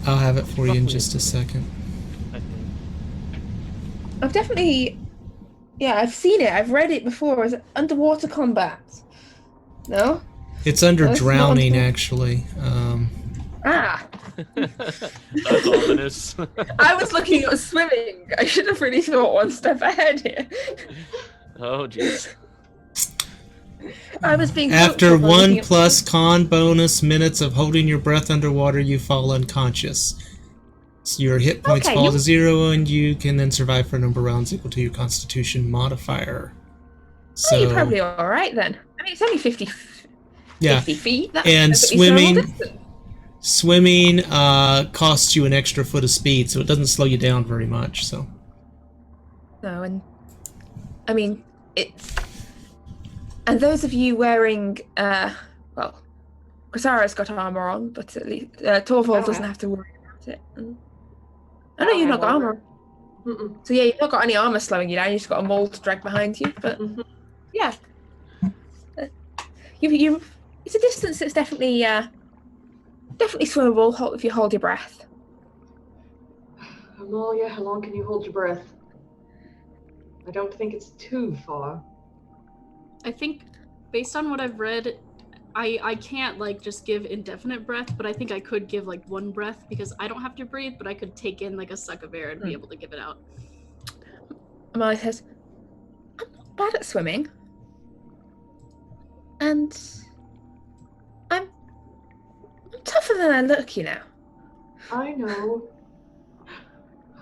I'll have it for you in just a second. I think. I've definitely, I've seen it. I've read it before. Is it underwater combat? No? It's under Oh, it's not drowning, under- actually. That's ominous. I was looking at swimming. I should have really thought one step ahead here. Oh, jeez. I was being After hopeful by 1 looking at- plus con bonus minutes of holding your breath underwater, you fall unconscious. So your hit points Okay, fall you- to 0, and you can then survive for a number of rounds equal to your Constitution modifier. So, Oh, you're probably all right then. I mean, it's only 50 yeah. feet. That's And a pretty thermal swimming- distance. Swimming costs you an extra foot of speed, so it doesn't slow you down very much. So, No, and I mean it's. And those of you wearing, well, Chrysara's got armor on, but at least Torvald doesn't have to worry about it. And... I know you've not got armor. Mm-mm. So yeah, you've not got any armor slowing you down. You've just got a mole to drag behind you. But yeah, you. It's a distance that's definitely swimmable if you hold your breath. Amalia, how long can you hold your breath? I don't think it's too far. I think based on what I've read, I can't like just give indefinite breath, but I think I could give like one breath because I don't have to breathe, but I could take in like a suck of air and be able to give it out. Amalia says, I'm not bad at swimming. And I'm tougher than I look, you know. I know.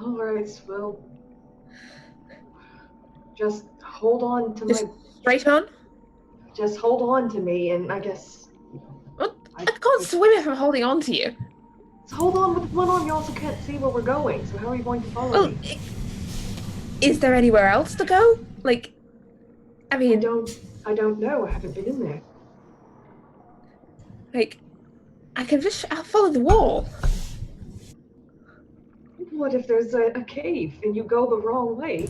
All right, Swill. Just hold on to Just my. straight on. Just hold on to me, and I guess. What? I can't swim if I'm holding on to you. Just hold on with one arm. You also can't see where we're going. So how are you going to follow Well, me? is there anywhere else to go? Like, I mean, I don't know. I haven't been in there. like, I'll follow the wall. What if there's a cave and you go the wrong way?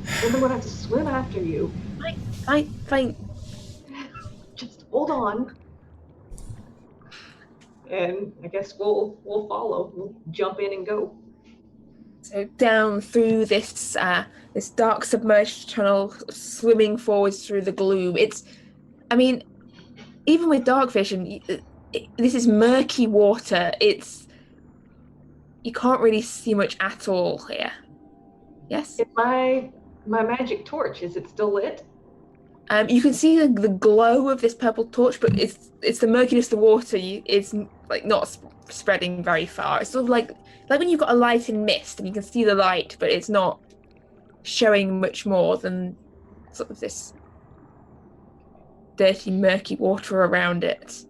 Then I'm gonna have to swim after you. Fine. Just hold on. And I guess we'll follow. We'll jump in and go. So down through this this dark submerged tunnel, swimming forwards through the gloom. I mean, even with dark vision, this is murky water. You can't really see much at all here. Yes? My magic torch, is it still lit? You can see the glow of this purple torch, but it's the murkiness of the water. It's like not spreading very far. It's sort of like when you've got a light in mist and you can see the light, but it's not showing much more than sort of this dirty, murky water around it.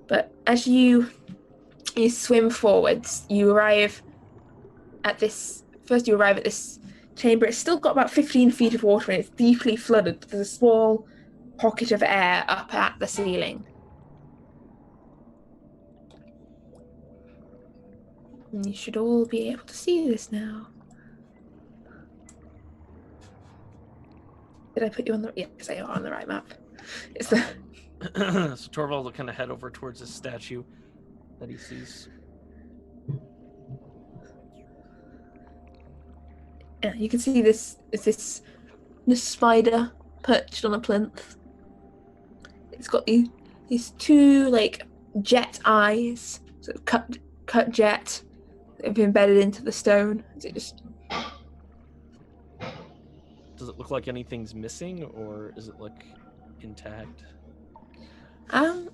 But as you swim forwards, you arrive at this chamber. It's still got about 15 feet of water and it's deeply flooded. There's a small pocket of air up at the ceiling. And you should all be able to see this now. Did I put you on the... Yes, I are on the right map. It's the... So Torvald will kind of head over towards this statue that he sees. Yeah, you can see this spider perched on a plinth. It's got these two like jet eyes, sort of cut jet, that have been embedded into the stone. It just... Does it look like anything's missing, or is it look intact?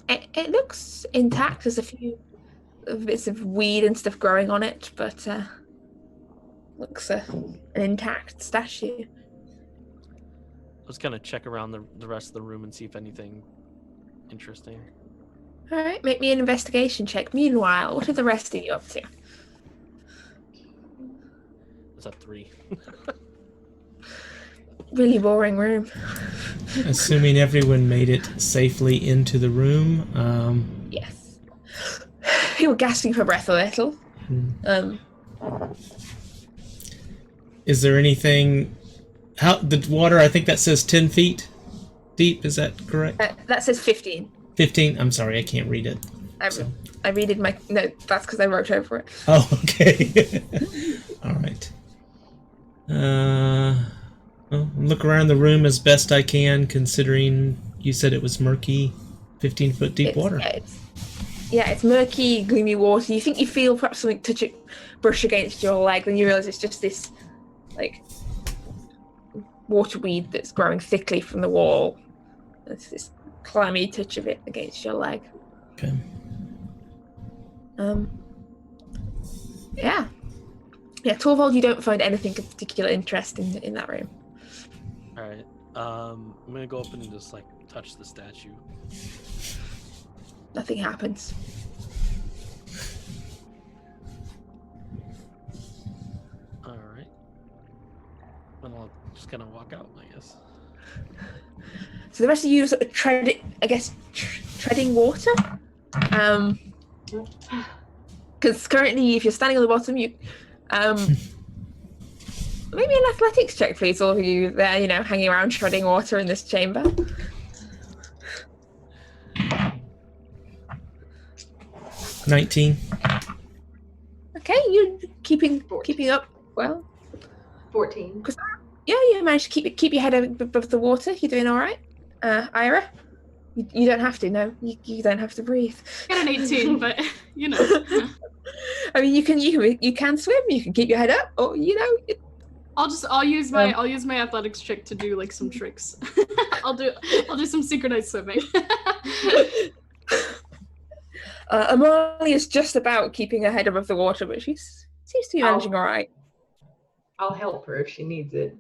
It looks intact. There's a few bits of weed and stuff growing on it, but looks an intact statue. Let's kind of check around the rest of the room and see if anything interesting. All right, make me an investigation check. Meanwhile, what are the rest of you up to? It's a 3. Really boring room. Assuming everyone made it safely into the room. Yes. You were gasping for breath a little. Is there anything... How the water, I think that says 10 feet deep, is that correct? That says 15. 15? I'm sorry, I can't read it. I read my... No, that's because I wrote over it. Oh, okay. All right. Well, look around the room as best I can, considering you said it was murky, 15-foot deep water. It's murky, gloomy water. You think you feel perhaps something brush against your leg, then you realise it's just this, like, water weed that's growing thickly from the wall. There's this clammy touch of it against your leg. Okay. Yeah, Torvald, you don't find anything of particular interest in that room. All right. I'm gonna go up and just like touch the statue. Nothing happens. All right. Then I'll just kind of walk out, I guess. So the rest of you are sort of treading water. Because currently, if you're standing on the bottom, you maybe an athletics check, please, all of you there, hanging around treading water in this chamber. 19. Okay, you're keeping up well. 14. Yeah, you managed to keep your head above the water. You're doing all right. Eira, you don't have to. No, you don't have to breathe. I got an 18, but I mean, you can swim. You can keep your head up, or I'll use my athletics check to do like some tricks. I'll do some synchronized swimming. Amalia's just about keeping her head above the water, but she seems to be managing all right. I'll help her if she needs it.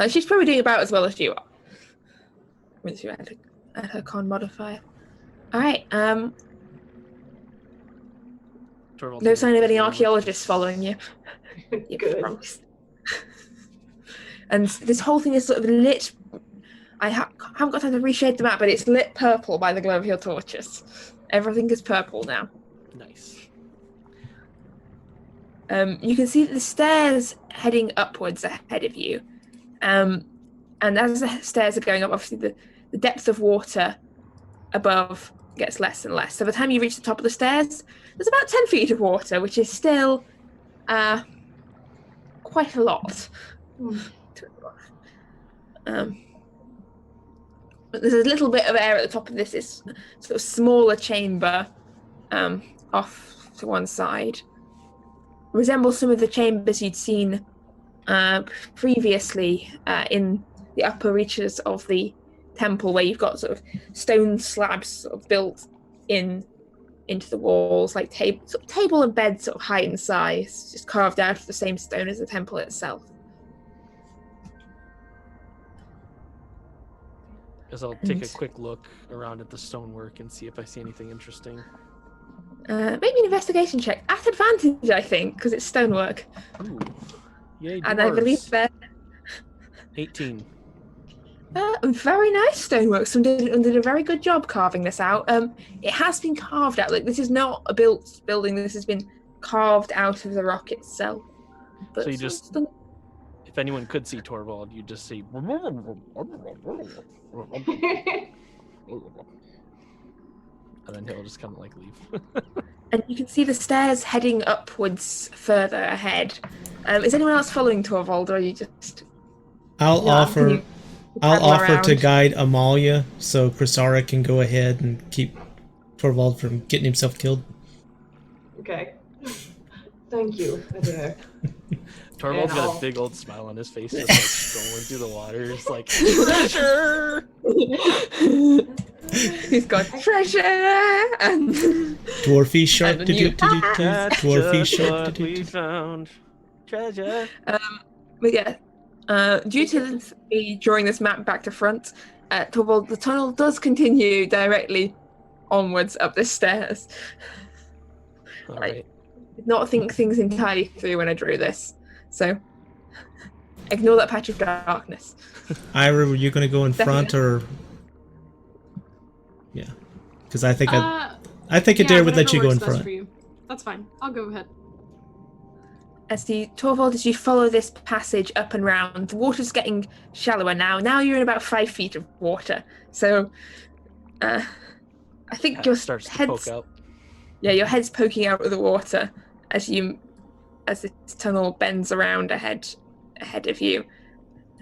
She's probably doing about as well as you are. With you at her con modifier. All right. No sign of any archaeologists following you. Good. Promised. And this whole thing is sort of lit. I haven't got time to reshade the map, but it's lit purple by the glow of your torches. Everything is purple now. Nice. You can see the stairs heading upwards ahead of you. And as the stairs are going up, obviously the depth of water above gets less and less. So by the time you reach the top of the stairs, there's about 10 feet of water, which is still quite a lot. But there's a little bit of air at the top of this sort of smaller chamber off to one side. Resembles some of the chambers you'd seen previously in the upper reaches of the temple, where you've got sort of stone slabs sort of built into the walls, like table and bed sort of height and size, just carved out of the same stone as the temple itself. Guess I'll take a quick look around at the stonework and see if I see anything interesting. Maybe an investigation check at advantage, I think, because it's stonework. Ooh. Yay, and I believe that 18. Very nice stonework. Someone did a very good job carving this out. It has been carved out. Like, this is not a built building. This has been carved out of the rock itself. But so you just, if anyone could see Torvald, you just see. And then he'll just kind of like leave. And you can see the stairs heading upwards further ahead. Is anyone else following Torvald, or are you just? I'll offer to guide Amalia so Chrysara can go ahead and keep Torvald from getting himself killed. Okay. Thank you. Torvald's got a big old smile on his face, just like strolling through the water. It's like, treasure! He's got treasure and dwarfy shark. Dwarfy shark. We found treasure. But yeah, due to me drawing this map back to front, Torvald, the tunnel does continue directly onwards up the stairs. Alright. I did not think things entirely through when I drew this, so ignore that patch of darkness. Ira, were you going to go in front or? Yeah, because I think Adair would let you go in front. For you. That's fine. I'll go ahead. Torvald, as you follow this passage up and round, the water's getting shallower now. Now you're in about 5 feet of water. So, I think your starts to head's poke out. Yeah, your head's poking out of the water as this tunnel bends around ahead of you.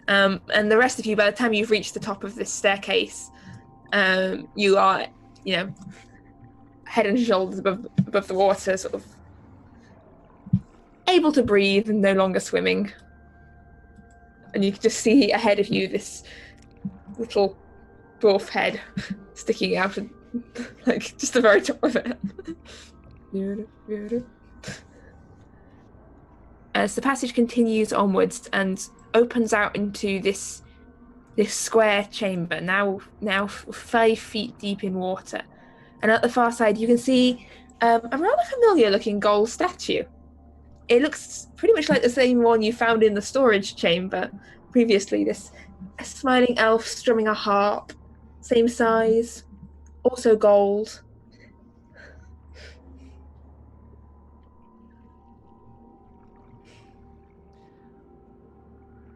And the rest of you, by the time you've reached the top of this staircase, you are, head and shoulders above the water, sort of able to breathe and no longer swimming. And you can just see ahead of you this little dwarf head sticking out, and, like, just the very top of it. As the passage continues onwards and opens out into this square chamber, now 5 feet deep in water. And at the far side, you can see a rather familiar-looking gold statue. It looks pretty much like the same one you found in the storage chamber previously. This smiling elf strumming a harp, same size, also gold.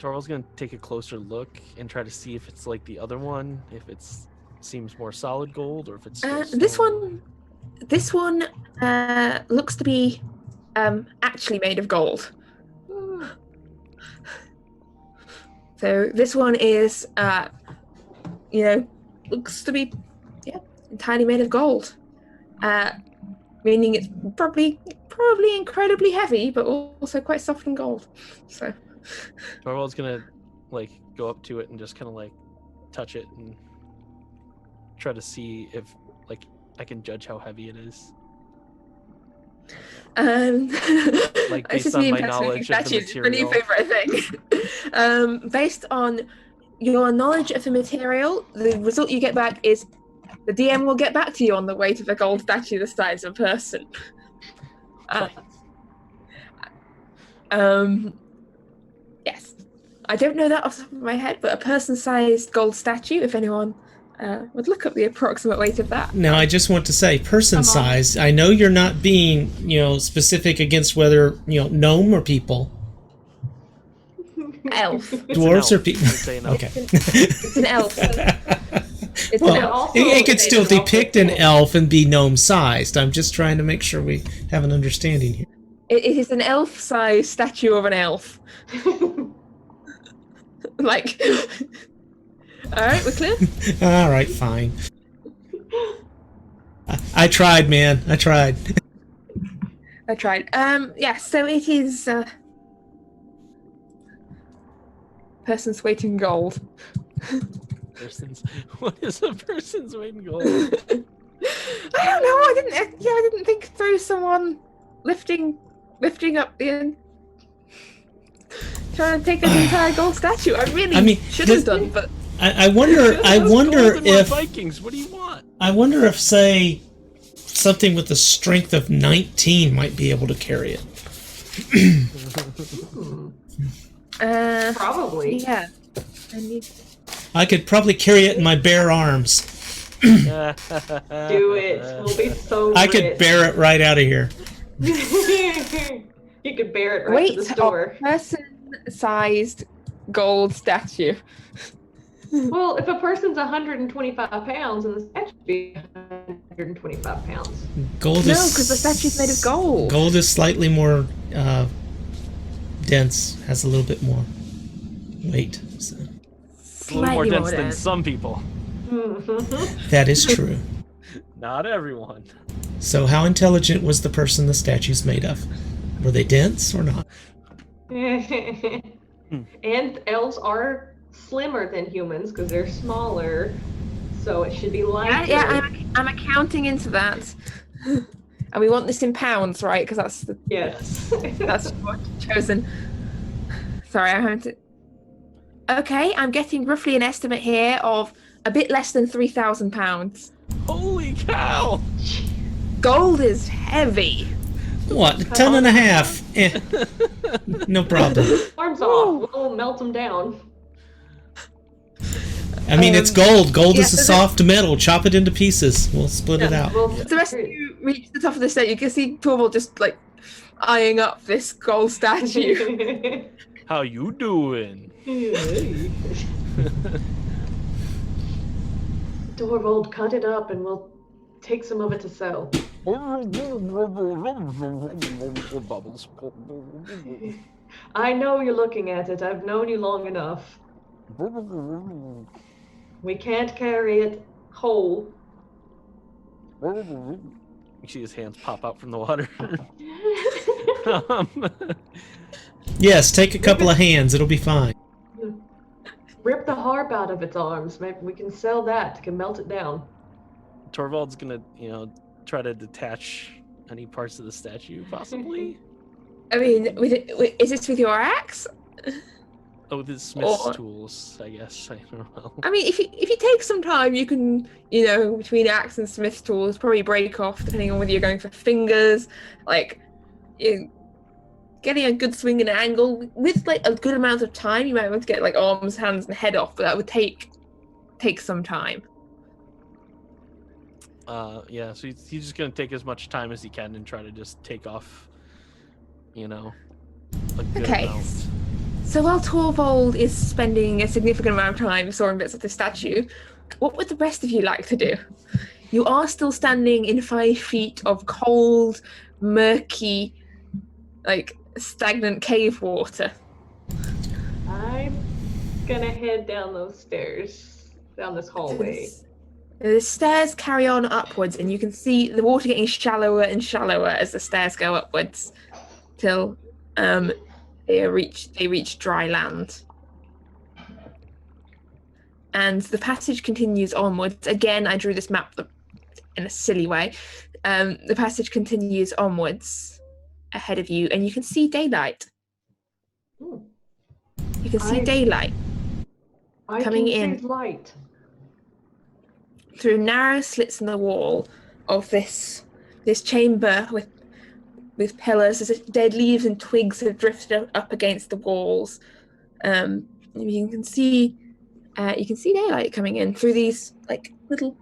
Torvald's gonna take a closer look and try to see if it's like the other one, if it seems more solid gold, or if it's this one looks to be actually made of gold. So this one is looks to be entirely made of gold, meaning it's probably incredibly heavy, but also quite soft and gold. So Torvald's gonna like go up to it and just kind of like touch it and try to see if like I can judge how heavy it is. Like based on my knowledge of the Really material. favorite thing. Based on your knowledge of the material, the result you get back is the DM will get back to you on the weight of a gold statue the size of a person. Yes. I don't know that off the top of my head, but a person-sized gold statue, if anyone would look up the approximate weight of that. Now, I just want to say, person-sized, I know you're not being, specific against whether, gnome or people. Elf. Dwarves or people. Okay. It's an elf. It's Well, an elf. it could still depict an elf and be gnome-sized. I'm just trying to make sure we have an understanding here. It is an elf-sized statue of an elf. Like, all right, we're clear? All right, fine. I tried, man. I tried. Yeah, so it is person's weight in gold. What is a person's weight in gold? I don't know. I didn't think through someone lifting up the trying to take an entire gold statue. I should have done, but I wonder if Vikings. What do you want? I wonder if, say, something with the strength of 19 might be able to carry it. Probably. Yeah. I could probably carry it in my bare arms. Do it. We'll be so rich. I could bear it right out of here. You could bear it right to the store. Person-sized gold statue. Well, if a person's 125 pounds, then the statue would be 125 pounds. Gold No, is... because the statue's made of gold. Gold is slightly more dense, has a little bit more weight. So. A little more dense than some people. That is true. Not everyone. So how intelligent was the person the statue's made of? Were they dense or not? And elves are slimmer than humans because they're smaller, so it should be lighter. Yeah, I'm accounting into that. And we want this in pounds, right? Because that's the that's what I've chosen. Sorry, I'm having to. Okay, I'm getting roughly an estimate here of a bit less than £3,000. Holy cow! Gold is heavy. What? A ton and a half? No problem. Arms off. We'll melt them down. I mean, it's gold. Gold is a soft metal. Chop it into pieces. We'll split it out. Well, the rest of you reach the top of the stage. You can see Torvald just like eyeing up this gold statue. How you doing? Torvald, cut it up and we'll take some of it to sell. Bubbles. I know you're looking at it. I've known you long enough. We can't carry it whole. You see his hands pop out from the water. Yes, take a couple of hands. It'll be fine. Rip the harp out of its arms. Maybe we can sell that. Can melt it down. Torvald's gonna, try to detach any parts of the statue, possibly. I mean, is this with your axe? Oh, with his smith's tools, I guess. I don't know. I mean, if you take some time, you can, between axe and smith's tools, probably break off, depending on whether you're going for fingers, getting a good swing and angle. With, a good amount of time, you might want to get, arms, hands, and head off, but that would take some time. Yeah, so he's just going to take as much time as he can and try to just take off, a good amount. So while Torvald is spending a significant amount of time sawing bits of the statue, what would the rest of you like to do? You are still standing in 5 feet of cold, murky, stagnant cave water. I'm gonna head down those stairs, down this hallway. The stairs carry on upwards, and you can see the water getting shallower and shallower as the stairs go upwards, till they reach dry land. And the passage continues onwards. Again, I drew this map in a silly way. The passage continues onwards ahead of you, and you can see daylight. Hmm. You can see I- daylight I coming can in. see light. Through narrow slits in the wall of this chamber with pillars, as if dead leaves and twigs have drifted up against the walls. You can see daylight coming in through these like little,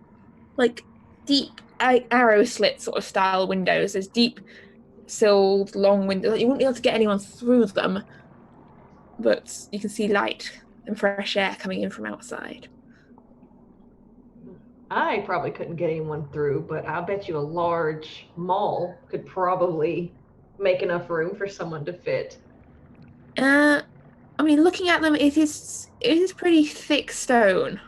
like deep arrow slit sort of style windows. There's deep silled long windows. You wouldn't be able to get anyone through them, but you can see light and fresh air coming in from outside. I probably couldn't get anyone through, but I bet you a large mall could probably make enough room for someone to fit. I mean, looking at them, it is pretty thick stone.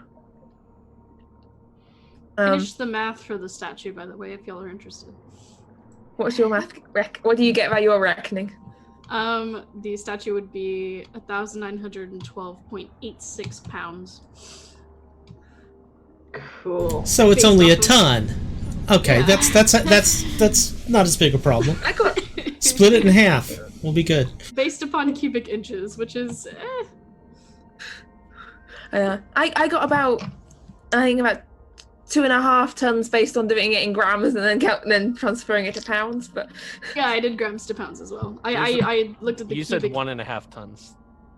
Finish the math for the statue, by the way, if y'all are interested. What's your math? What do you get by your reckoning? The statue would be 1,912.86 pounds. Cool. So it's Based only a off of- ton. Okay, Yeah. that's not as big a problem. I got Split it in half. We'll be good. Based upon cubic inches, which is I got about 2.5 tons based on doing it in grams and then transferring it to pounds. But yeah, I did grams to pounds as well. I looked at the You cubic. said 1.5 tons,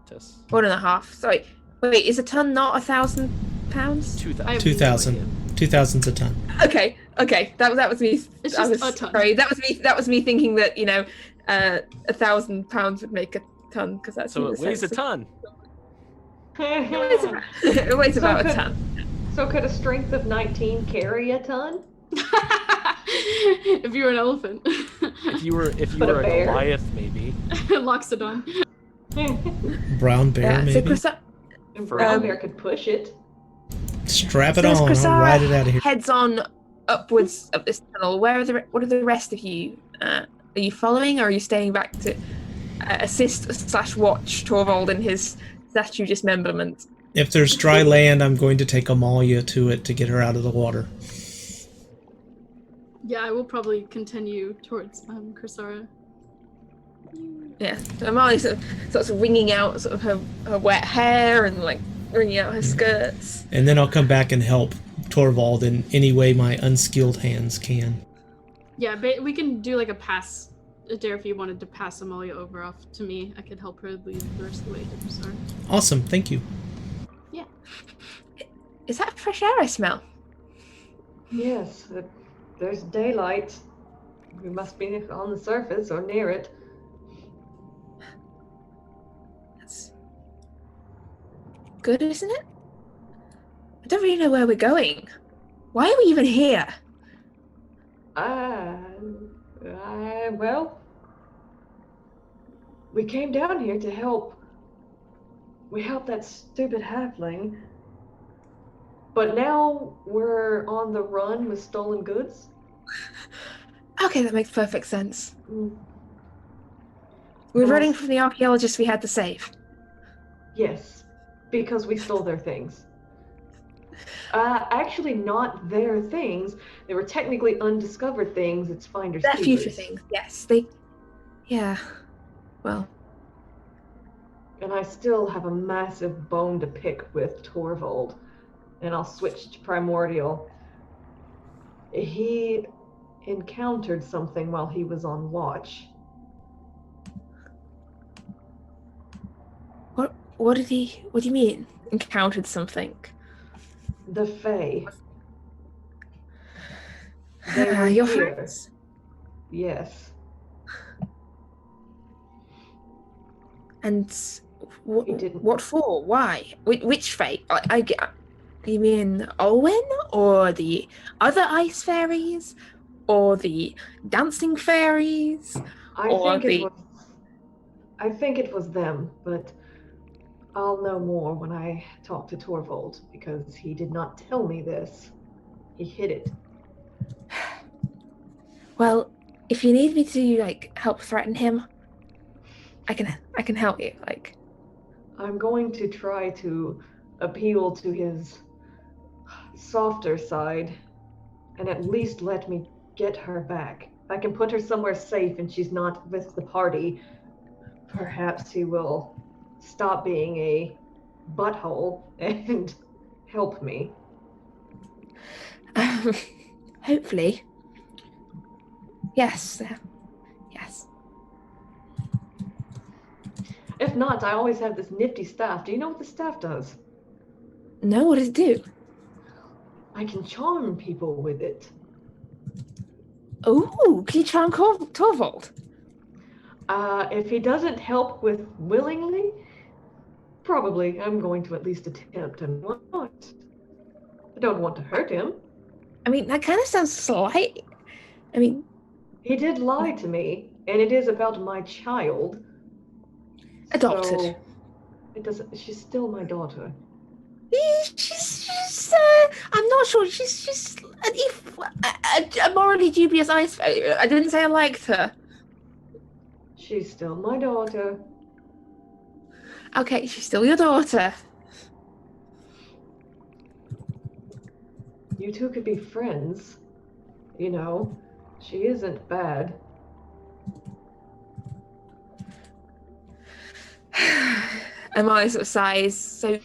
Tess. 1.5. Sorry, wait, is a ton not 1,000 pounds? 2,000. I have 2,000. no idea. 2,000's a ton. Okay, that was me. It's I just was a ton. sorry. That was me thinking that 1,000 pounds would make a ton because that's So it weighs a ton. It weighs about a ton. So could a strength of 19 carry a ton? If you were an elephant. If you were But a a bear? Goliath, maybe. Loxodon. Brown bear, So maybe? And brown bear could push it. Strap it as on. I'll Chrysara ride it out of here. heads on upwards of this tunnel, what are the rest of you? Are you following, or are you staying back to assist/watch Torvald in his statue dismemberment? If there's dry land, I'm going to take Amalia to it to get her out of the water. Yeah, I will probably continue towards Chrysara. Yeah, so Amalia's sort of wringing out sort of her wet hair and like wringing out her skirts. And then I'll come back and help Torvald in any way my unskilled hands can. Yeah, but we can do like a pass. Adair, if you wanted to pass Amalia over off to me, I could help her lead the rest of the way to Chrysara. Awesome, thank you. Yeah. Is that fresh air I smell? Yes, there's daylight. We must be on the surface or near it. That's good, isn't it? I don't really know where we're going. Why are we even here? Well, we came down here to help. We helped that stupid halfling. But now we're on the run with stolen goods. Okay, that makes perfect sense. Mm, We're Well, running from the archaeologists we had to save. yes, because we stole their things. Actually, not their things. They were technically undiscovered things. It's finders They're future keepers. things, yes. They. Yeah. Well, And I still have a massive bone to pick with Torvald. And I'll switch to Primordial. He encountered something while he was on watch. what do you mean? Encountered something? The Fae. They were Your here. friends? Yes. And He didn't. what for? Why? Which fate? You mean Olwen, or the other ice fairies, or the dancing fairies? I Or think it was them, but I'll know more when I talk to Torvald, because he did not tell me this. He hid it. Well, if you need me to help threaten him, I can help you. I'm going to try to appeal to his softer side and at least let me get her back. If I can put her somewhere safe and she's not with the party, perhaps he will stop being a butthole and help me. Hopefully. Yes. Yes. If not, I always have this nifty staff. Do you know what the staff does? No, what does it do? I can charm people with it. Oh, can you charm Torvald? If he doesn't help with willingly, probably I'm going to at least attempt and not. I don't want to hurt him. I mean, that kind of sounds slight. I mean, he did lie to me, and it is about my child. Adopted. So it doesn't. She's still my daughter. She's I'm not sure. She's a morally dubious Isfjell. I didn't say I liked her. She's still my daughter. Okay, she's still your daughter. You two could be friends. You know, she isn't bad. Amali sort of sighs. So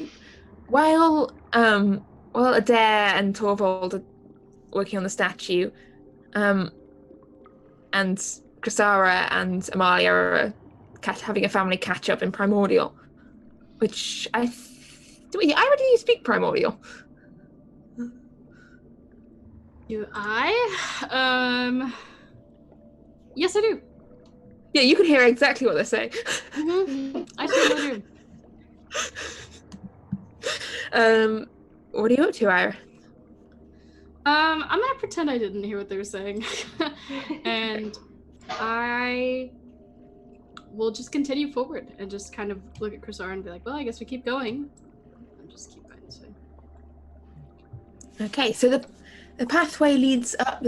while Actaea and Torvald are working on the statue, and Chrysara and Amalia are having a family catch up in Primordial, which I already speak Primordial. Do I? Yes, I do. Yeah, you can hear exactly what they're saying. Mm-hmm. I certainly do. What are you up to, Ira? I'm gonna pretend I didn't hear what they were saying, and I will just continue forward and just kind of look at Chrysara and be like, "Well, I guess we keep going," and just keep going this way. Okay, so the pathway leads up.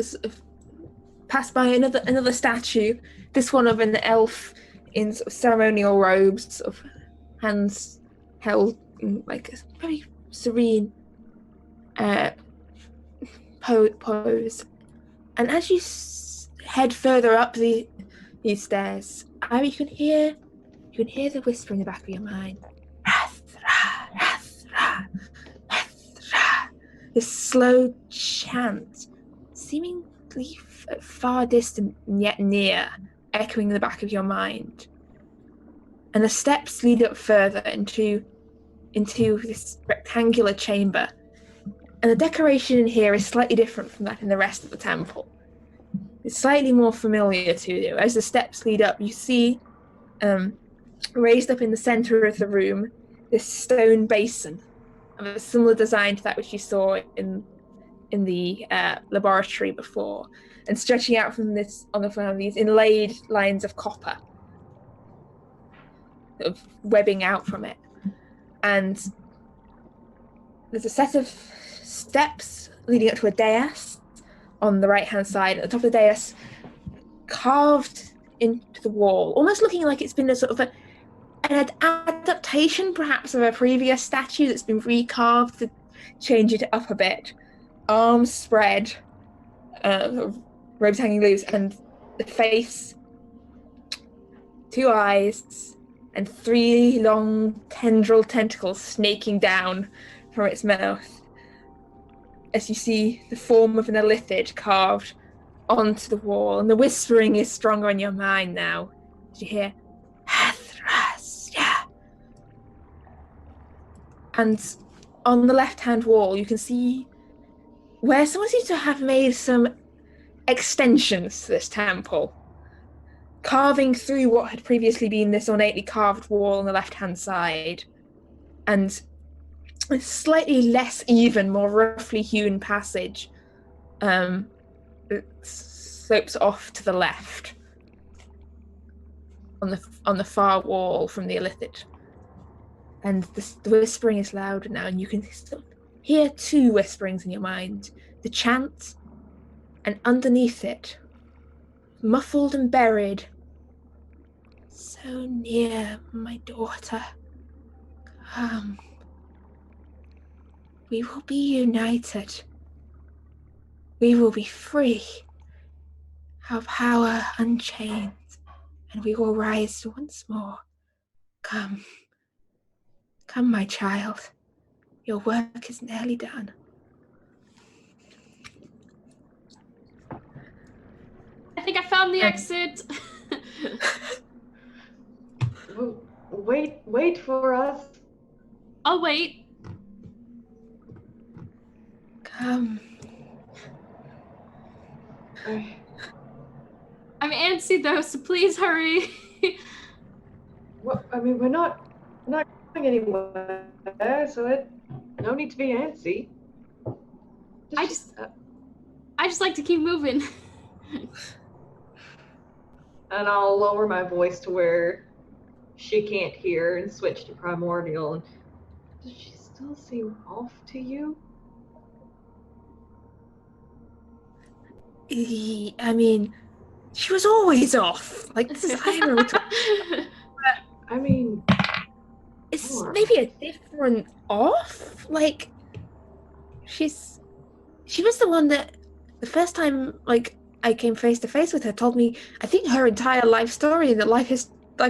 Passed by another statue. This one of an elf in sort of ceremonial robes, sort of hands held in like a very serene pose. And as you head further up these stairs, you can hear the whisper in the back of your mind. This slow chant, seemingly far distant and yet near, echoing in the back of your mind. And the steps lead up further into this rectangular chamber. And the decoration in here is slightly different from that in the rest of the temple. It's slightly more familiar to you. As the steps lead up, you see, raised up in the center of the room, this stone basin of a similar design to that which you saw in the laboratory before, and stretching out from this on the front of these inlaid lines of copper, sort of webbing out from it. And there's a set of steps leading up to a dais on the right-hand side. At the top of the dais, carved into the wall, almost looking like it's been a sort of an adaptation, perhaps, of a previous statue that's been recarved to change it up a bit. Arms spread, robes hanging loose, and the face, 2 eyes, and 3 long tendril tentacles snaking down from its mouth. As you see the form of an Illithid carved onto the wall, and the whispering is stronger in your mind now. As you hear, Hathrasya. And on the left-hand wall, you can see where someone seems to have made some extensions to this temple, carving through what had previously been this ornately carved wall on the left-hand side, and a slightly less even, more roughly hewn passage that slopes off to the left on the far wall from the Illithid. And the whispering is louder now, and you can still hear 2 whisperings in your mind. The chant, and underneath it, muffled and buried, so near, my daughter. Come. We will be united. we will be free. Our power unchained, and we will rise once more. Come, my child. Your work is nearly done. I think I found the exit. Wait for us. I'll wait. Come. I'm antsy though, so please hurry. Well, I mean, we're not going anywhere, so no need to be antsy. I just like to keep moving. And I'll lower my voice to where she can't hear and switch to primordial. And does she still seem off to you? I mean, she was always off. Like, this is Ira. I mean, It's sure. maybe a different off. Like, she was the one that the first time, like, I came face to face with her, told me, I think, her entire life story and the life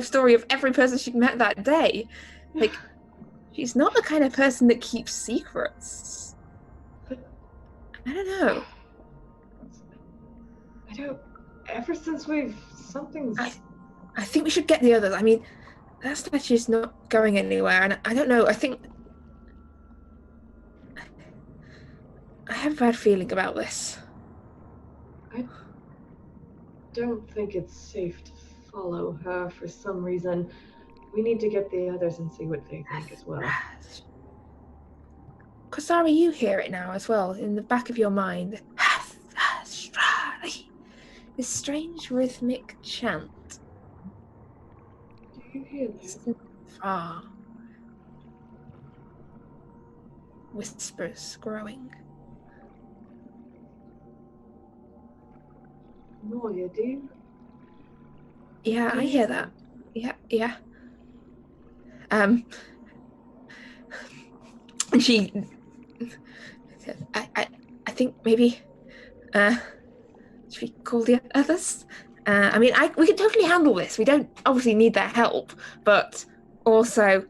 story of every person she met that day. Like, she's not the kind of person that keeps secrets. But I don't know. ever since something's... I think we should get the others. I mean, that statue's not going anywhere, and I don't know, I think... I have a bad feeling about this. I don't think it's safe to follow her for some reason. We need to get the others and see what they think as well. Kosara, you hear it now as well, in the back of your mind. This strange rhythmic chant. Do you hear this? Far. Whispers growing. Nolia, do you? Yeah, I hear that. Yeah. And she... I think maybe... should we call the others? I mean, we can totally handle this. We don't obviously need their help, but also...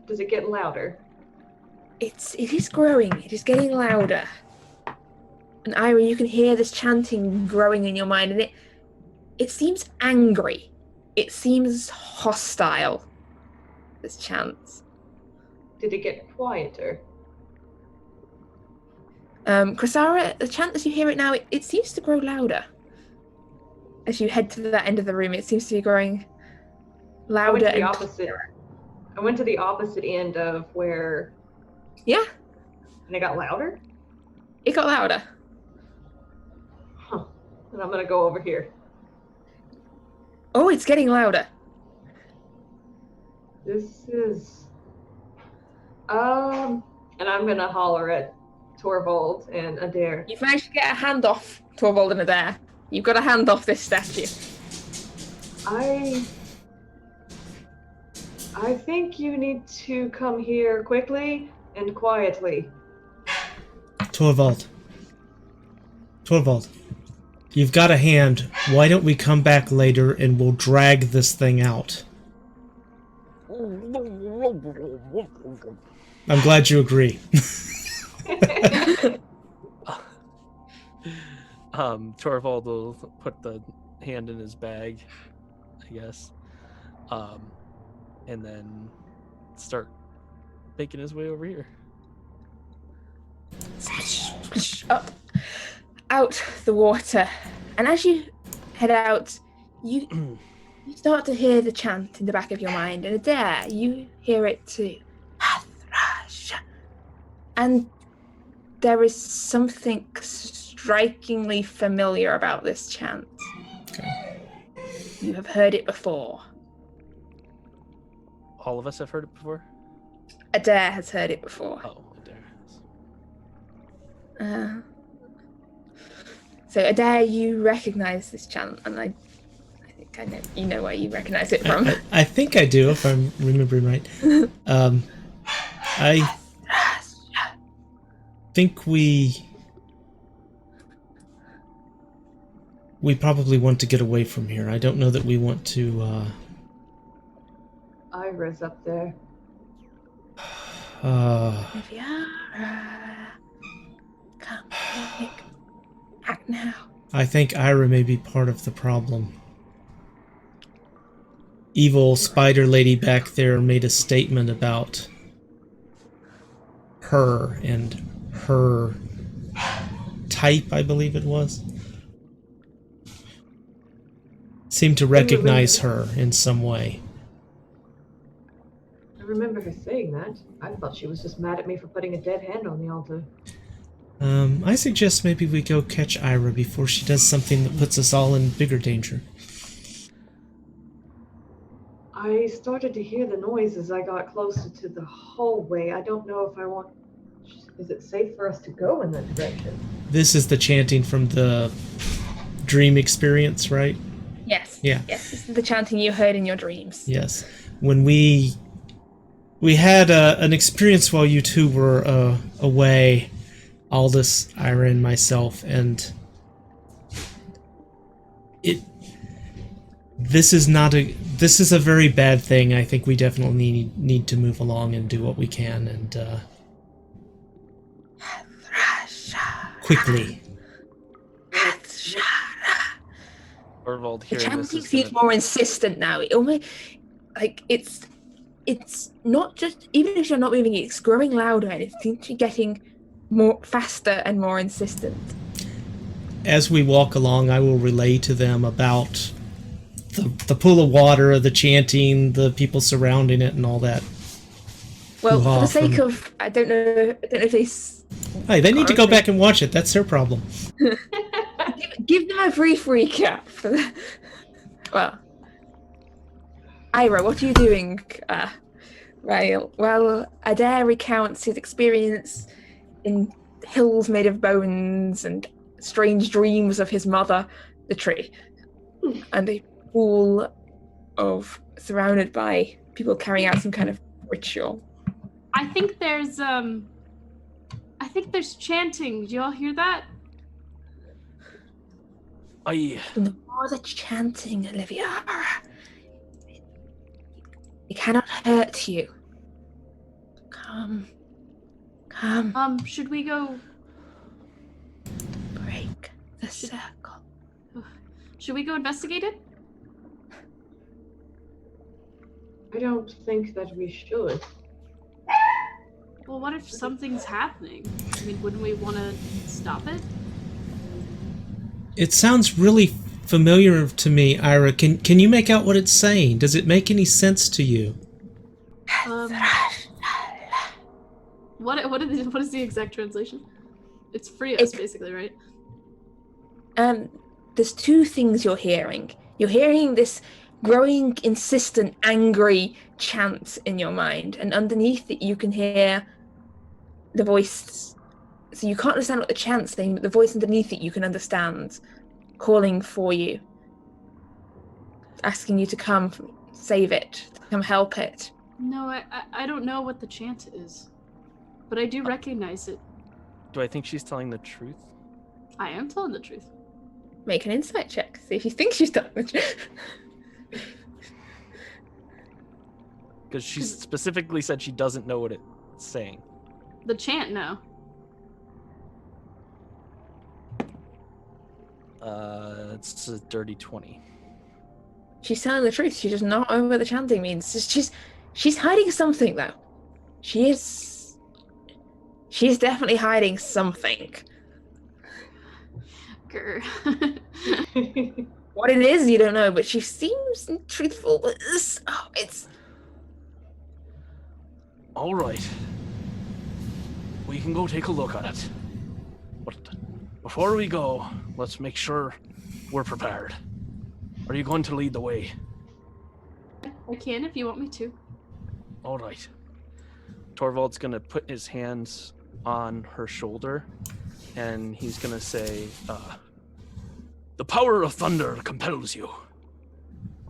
Does it get louder? It is growing. It is getting louder. And Ira, you can hear this chanting growing in your mind, and it seems angry. It seems hostile, this chant. Did it get quieter? Krasara, the chant as you hear it now, it seems to grow louder. As you head to that end of the room, it seems to be growing louder and clearer. I went to the opposite end of where... Yeah. And it got louder? It got louder. Huh. And I'm gonna go over here. Oh, it's getting louder. This is... And I'm gonna holler at Torvald and Adair. You've managed to get a hand off Torvald and Adair. You've got a hand off this statue. I think you need to come here quickly and quietly. Torvald, you've got a hand. Why don't we come back later and we'll drag this thing out? I'm glad you agree. Torvald will put the hand in his bag, I guess, and then start making his way over here. Up, out the water, and as you head out, you start to hear the chant in the back of your mind, and Adair, you hear it too. And there is something strikingly familiar about this chant. Okay. You have heard it before. All of us have heard it before? Adair has heard it before. Oh, Adair. So Adair, you recognize this chant, and I think I know you know where you recognize it from. I think I do, if I'm remembering right. think we probably want to get away from here. I don't know that we want to, Ira's up there. Olivia, come, quick. Act now. I think Ira may be part of the problem. Evil spider lady back there made a statement about her and her type, I believe it was. Seemed to recognize her in some way. I remember her saying that. I thought she was just mad at me for putting a dead hand on the altar. I suggest maybe we go catch Ira before she does something that puts us all in bigger danger. I started to hear the noise as I got closer to the hallway. I don't know if I want... Is it safe for us to go in that direction? This is the chanting from the dream experience, right? Yes. Yeah. Yes, this is the chanting you heard in your dreams. Yes. When we had an experience while you two were away, Aldous, Ira, and myself, and this is a very bad thing. I think we definitely need to move along and do what we can, and quickly. Torvald The hearing this chanting is feels more insistent now. It almost like it's not just, even if you're not moving, it's growing louder and it seems to be getting more faster and more insistent. As we walk along, I will relay to them about the pool of water, the chanting, the people surrounding it, and all that. Well, for the sake of, I don't know if they. Hey, they need to go back and watch it. That's their problem. Give them a brief recap. Well, Ira, what are you doing? Well, Adair recounts his experience in hills made of bones and strange dreams of his mother, the tree, and a pool of surrounded by people carrying out some kind of ritual. I think there's chanting. Do y'all hear that? The more the chanting, Olivia, it cannot hurt you. Come. Should we go? Break the circle. Should we go investigate it? I don't think that we should. Well, what if something's happening? I mean, wouldn't we want to stop it? It sounds really familiar to me, Ira. Can you make out what it's saying? Does it make any sense to you? What is the exact translation? It's free us, basically, right? There's two things you're hearing. You're hearing this growing, insistent, angry chant in your mind, and underneath it you can hear the voice. So you can't understand what the chant's saying, but the voice underneath it you can understand, calling for you, asking you to come save it, to come help it. No, I don't know what the chant is, but I do recognize it. Do I think she's telling the truth? I am telling the truth. Make an insight check. See if you think she's telling the truth. Because she specifically said she doesn't know what it's saying. The chant, no. It's a dirty 20. She's telling the truth. She does not know what the chanting means. She's hiding something, though. She is definitely hiding something. Grr. What it is, you don't know, but she seems truthful. But it's. All right. We can go take a look at it. But before we go, let's make sure we're prepared. Are you going to lead the way? I can if you want me to. All right. Torvald's going to put his hands on her shoulder, and he's going to say, the power of thunder compels you,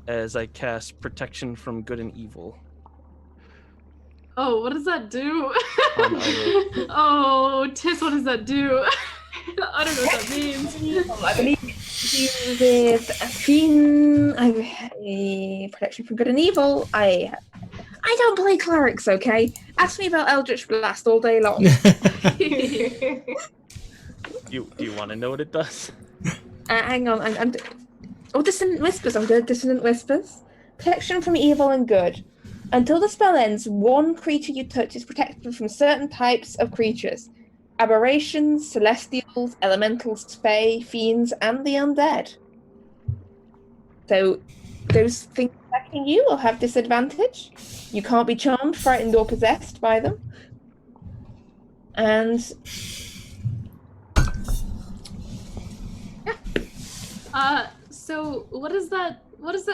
as I cast protection from good and evil. Oh, what does that do? On Ira. Oh, Tis, what does that do? I don't know what that means. I believe it's with a fiend. I have a protection from good and evil. I don't play clerics, okay? Ask me about Eldritch Blast all day long. Do you want to know what it does? Hang on, Dissonant Whispers. I'm good. Dissonant Whispers. Protection from evil and good. Until the spell ends, one creature you touch is protected from certain types of creatures. Aberrations, celestials, elementals, fae, fiends, and the undead. So, those things attacking you will have disadvantage. You can't be charmed, frightened, or possessed by them. And... So what is that? Does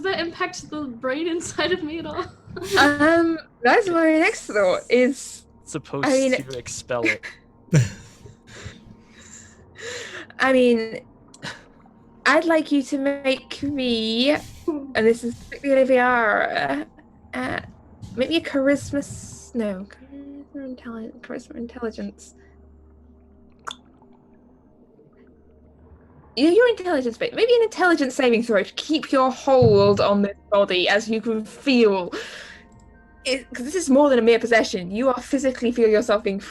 that impact the brain inside of me at all? That's my next thought is... Supposed to expel it. I mean, I'd like you to make me, and this is particularly Viara, maybe a charisma intelligence. Your intelligence, maybe an intelligence saving throw to keep your hold on this body as you can feel. Because this is more than a mere possession. You are physically feel yourself being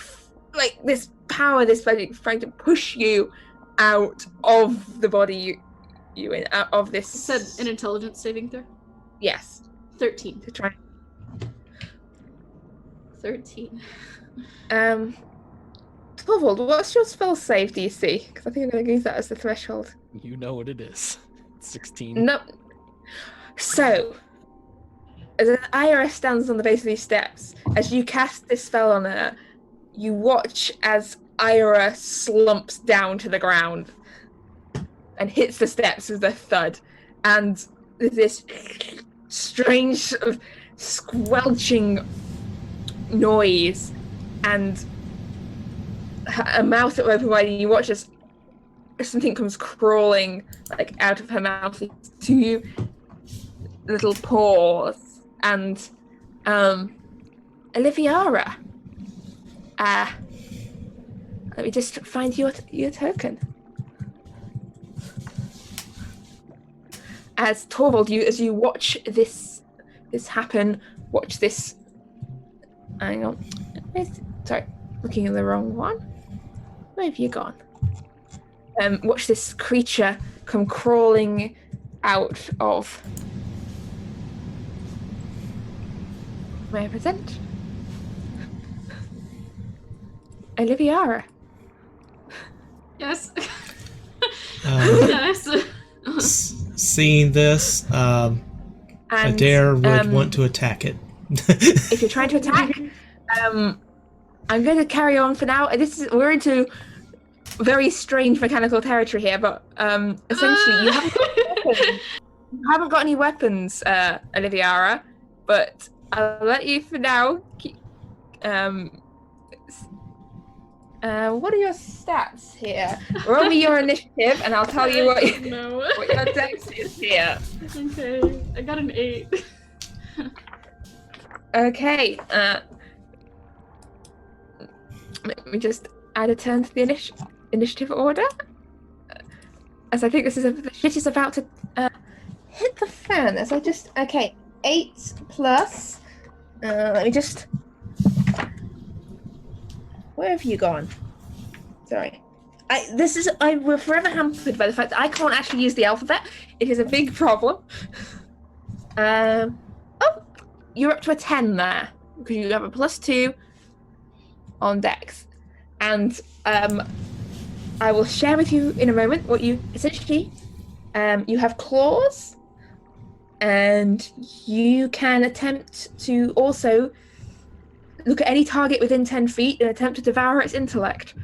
like this power, this magic trying to push you out of the body you in, out of this. You said an intelligence saving throw? Yes. 13. To try. 13. Lawful, what's your spell save DC? Because I think I'm going to use that as the threshold. You know what it is. 16. No. So, as Eira stands on the base of these steps, as you cast this spell on her, you watch as Eira slumps down to the ground and hits the steps with a thud. And there's this strange sort of squelching noise and a mouth that open wide, and you watch as something comes crawling like out of her mouth to you. Little paws and Oliviara. Let me just find your token. As Torvald, as you watch this happen, watch this. Hang on. Sorry, looking at the wrong one. Where have you gone? Watch this creature come crawling out of. May I present? Oliviara. Yes. Yes. Seeing this, Adair would want to attack it. If you're trying to attack, I'm going to carry on for now. We're into very strange mechanical territory here, but essentially you haven't got any weapons, Oliviara, but I'll let you for now. What are your stats here? Roll me your initiative, and I'll tell you what your dex is here. Okay, I got an 8. Okay. Let me just add a turn to the initiative order, as I think the shit is about to hit the fan. As I just 8 plus. Let me just. Where have you gone? Sorry. We're forever hampered by the fact that I can't actually use the alphabet. It is a big problem. You're up to a 10 there because you have a +2 on dex, and I will share with you in a moment what you essentially you have claws, and you can attempt to also look at any target within 10 feet and attempt to devour its intellect.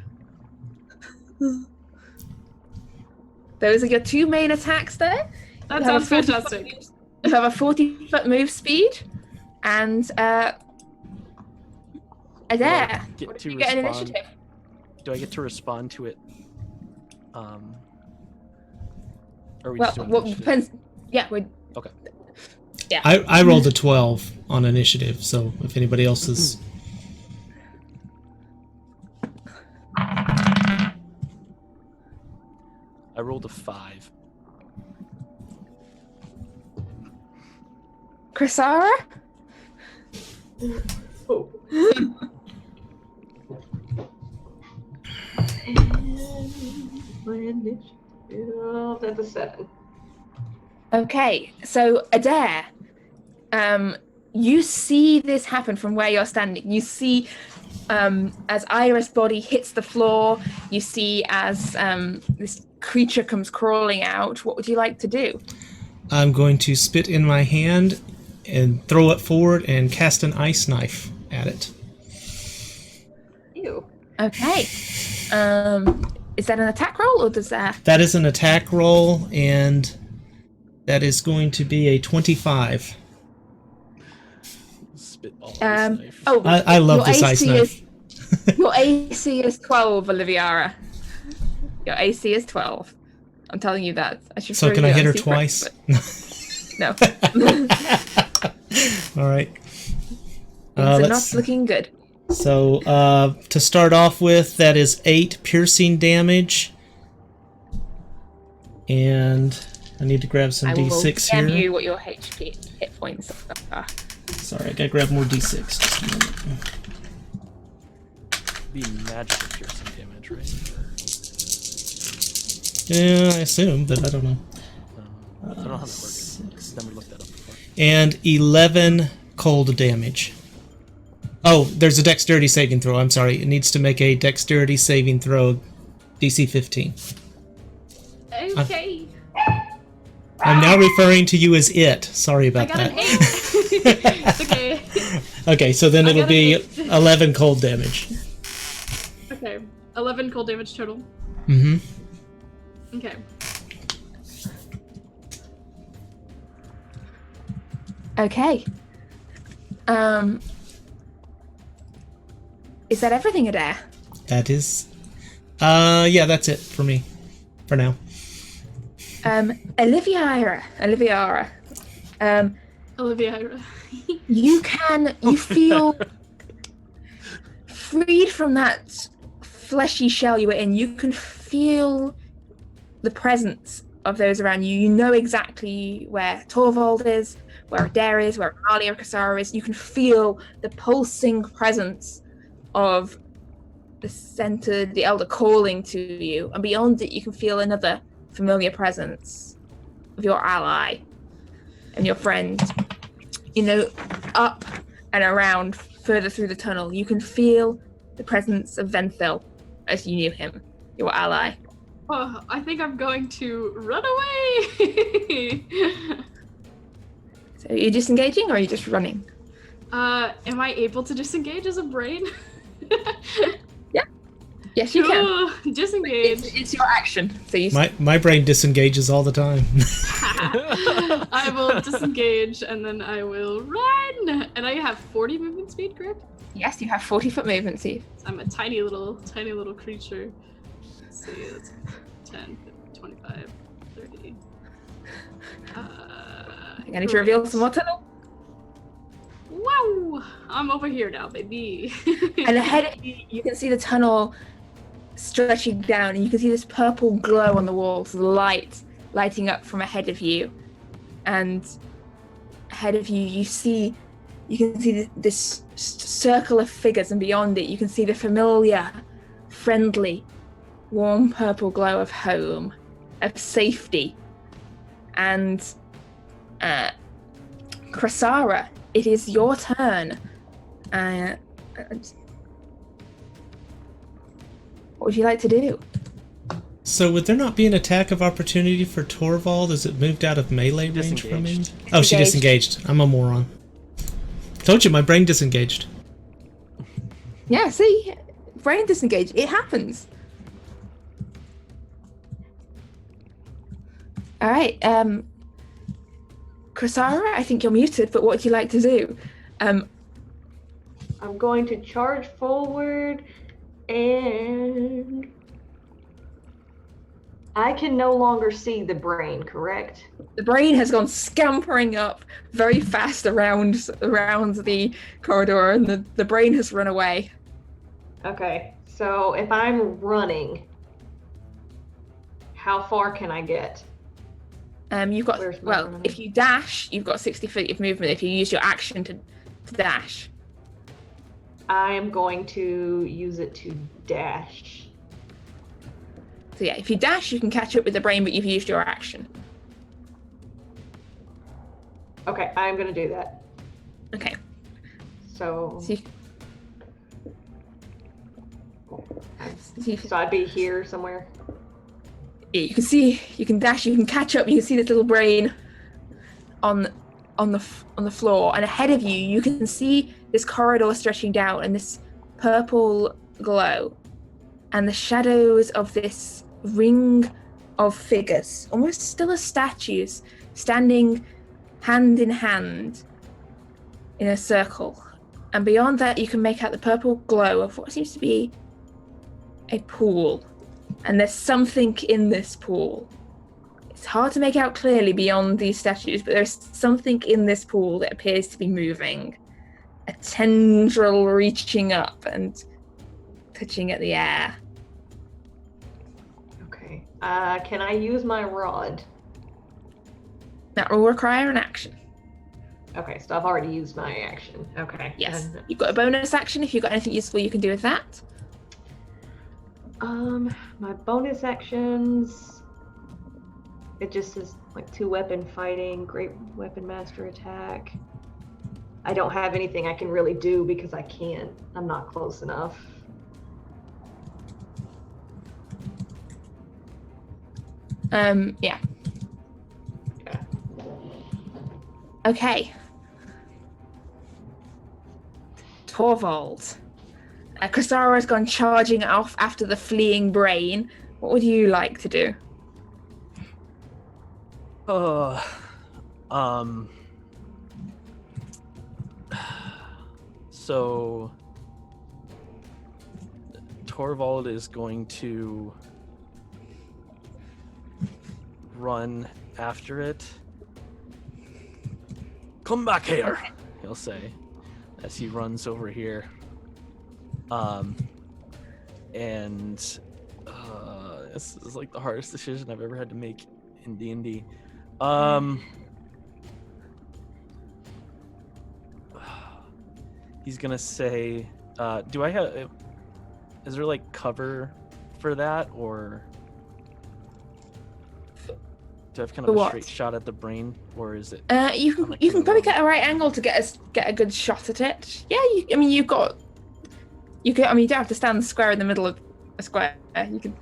Those are your 2 main attacks there. That sounds fantastic. You have a 40-foot move speed, and Adair, get you get an initiative. Do I get to respond to it? Or we Well, just doing what initiative? depends. Yeah, Okay. Yeah. I rolled a 12 on initiative, so if anybody else is... I rolled a 5. Chrysara? Oh. That's a 7. Okay, so Adair, you see this happen from where you're standing. You see as Ira's body hits the floor, you see as this creature comes crawling out. What would you like to do? I'm going to spit in my hand and throw it forward and cast an ice knife at it. Ew. Okay. Is that an attack roll or does that... That is an attack roll, and that is going to be a 25. Spitball knife. Oh, I love this ice knife. Your AC is 12, Oliviera. Your AC is 12. I'm telling you that. I should. So can I hit her twice? No. All right. Things are not looking good. So to start off with, that is 8 piercing damage. And I need to grab some D6 here. I will DM you what your HP hit points are. Sorry, I gotta grab more D6. Just a minute. Be magical piercing damage, right? Yeah, I assume, but I don't know. I don't know how that works. Never looked that up before. And 11 cold damage. Oh, there's a dexterity saving throw. I'm sorry. It needs to make a dexterity saving throw, DC 15. Okay. I'm now referring to you as it. Sorry about I got that. an 8. It's okay. Okay, so then I it'll got be an 8. 11 cold damage. Okay. 11 cold damage total. Mm-hmm. Okay. Okay. Is that everything, Adair? That is... yeah, that's it for me. For now. Olivia. Olivia. You feel freed from that fleshy shell you were in. You can feel the presence of those around you. You know exactly where Torvald is, where Adair is, where Amalia Chrysara is. You can feel the pulsing presence of the center, the elder calling to you. And beyond it, you can feel another familiar presence of your ally and your friend. You know, up and around, further through the tunnel, you can feel the presence of Venthil as you knew him, your ally. Oh, I think I'm going to run away. So are you disengaging or are you just running? Am I able to disengage as a brain? Yeah. Yes, you can. Disengage. It's your action. So you. My brain disengages all the time. I will disengage and then I will run. And I have 40 movement speed, correct? Yes, you have 40-foot movement, Steve. I'm a tiny little creature. Let's see, it's 10, 25, 30. I need to reveal some more tunnel. Wow! I'm over here now, baby. And ahead of you, you can see the tunnel stretching down, and you can see this purple glow on the walls, lighting up from ahead of you. And ahead of you, you can see this circle of figures, and beyond it, you can see the familiar, friendly, warm purple glow of home, of safety. And Chrysara, it is your turn. What would you like to do? So would there not be an attack of opportunity for Torvald as it moved out of melee range from me? Oh, she disengaged. I'm a moron. Told you, my brain disengaged. Yeah, see? Brain disengaged. It happens. All right. Chrysara, I think you're muted, but what would you like to do? I'm going to charge forward and I can no longer see the brain, correct? The brain has gone scampering up very fast around the corridor, and the brain has run away. Okay, so if I'm running, how far can I get? You've got Where's my running? if you dash, you've got 60 feet of movement. If you use your action to dash, I am going to use it to dash. so yeah, if you dash, you can catch up with the brain, but you've used your action. Okay, I'm gonna do that. Okay. So So so I'd be here somewhere. yeah, you can dash, you can catch up, you can see this little brain on the floor, and ahead of you, you can see this corridor stretching down and this purple glow, and the shadows of this ring of figures, almost still as statues, standing hand in hand in a circle. And beyond that, you can make out the purple glow of what seems to be a pool. And there's something in this pool. It's hard to make out clearly beyond these statues, but there's something in this pool that appears to be moving. A tendril reaching up and touching at the air. Okay. Can I use my rod? That will require an action. Okay, so I've already used my action. Okay. Yes. And, You've got a bonus action if you've got anything useful you can do with that. my bonus actions. It just says like 2-weapon fighting, great weapon master attack. I don't have anything I can really do because I can't. I'm not close enough. Yeah. Yeah. Okay. Torvald. Kristara has gone charging off after the fleeing brain. What would you like to do? So Torvald is going to run after it. Come back here, he'll say, as he runs over here. And this is like the hardest decision I've ever had to make in D&D. He's gonna say, do I have, is there like cover for that, or do I have kind of a straight shot at the brain, or is it? You can probably get a right angle to get a good shot at it. Yeah, you don't have to stand square in the middle of a square. You can,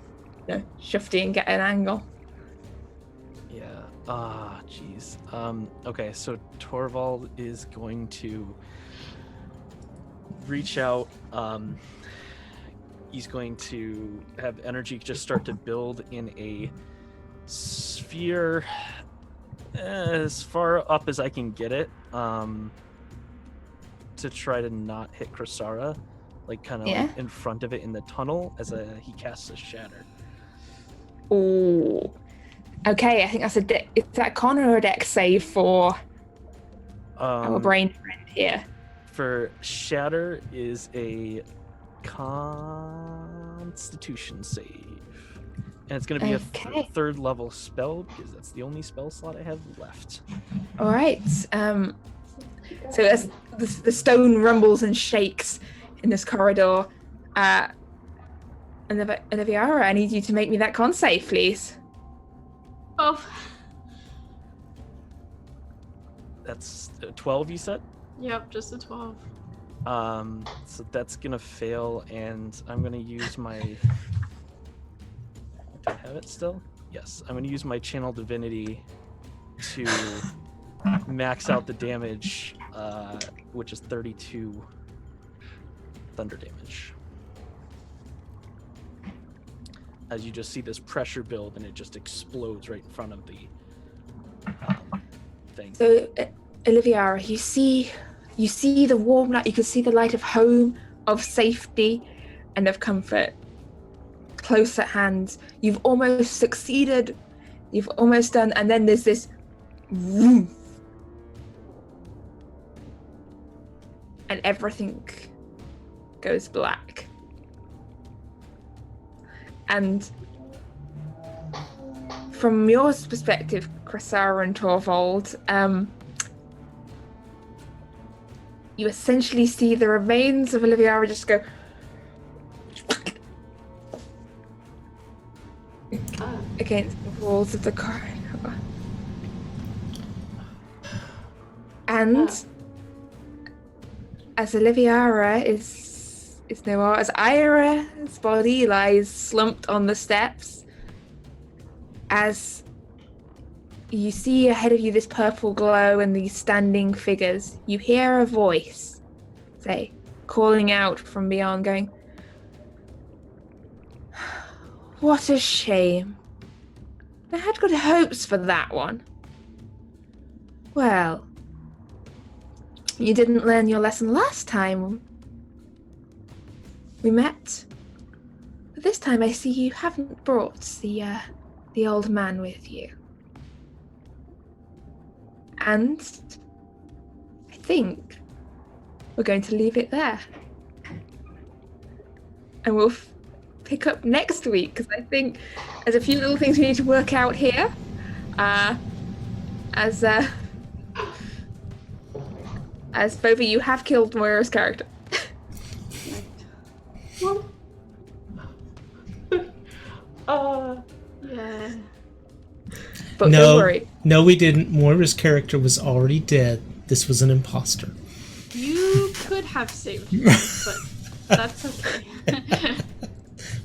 shufty and get an angle. Yeah. Jeez. Okay, so Torvald is going to reach out. He's going to have energy just start to build in a sphere as far up as I can get it, to try to not hit Kristara, like kind of like in front of it in the tunnel as he casts a shatter. Oh, okay. I think that's is that Connor or a dex save for our brain friend here? For shatter is a Constitution save. And it's going to be a third level spell because that's the only spell slot I have left. All right. So as the stone rumbles and shakes in this corridor, and Eira, I need you to make me that con save, please. Oh. That's 12, you said? Yep, just a 12. So that's going to fail, and I'm going to use my... Do I have it still? Yes. I'm going to use my Channel Divinity to max out the damage, which is 32 thunder damage. As you just see this pressure build, and it just explodes right in front of the thing. So, Olivia, you see the warm light. You can see the light of home, of safety, and of comfort close at hand. You've almost succeeded. You've almost done, and then there's this woof, and everything goes black. And from your perspective, Krasara and Torvald, you essentially see the remains of Oliviera just go against the walls of the corridor. And as Oliviera is no more, as Eira's body lies slumped on the steps, as you see ahead of you this purple glow and these standing figures, you hear a voice say, calling out from beyond, going, "What a shame. I had good hopes for that one. Well, you didn't learn your lesson last time we met. But this time I see you haven't brought the old man with you. And I think we're going to leave it there. And we'll pick up next week, because I think there's a few little things we need to work out here. As both of you have killed Moira's character. What? Yeah. But no, don't worry. No, we didn't. Moira's character was already dead. This was an imposter. You could have saved me, but that's okay.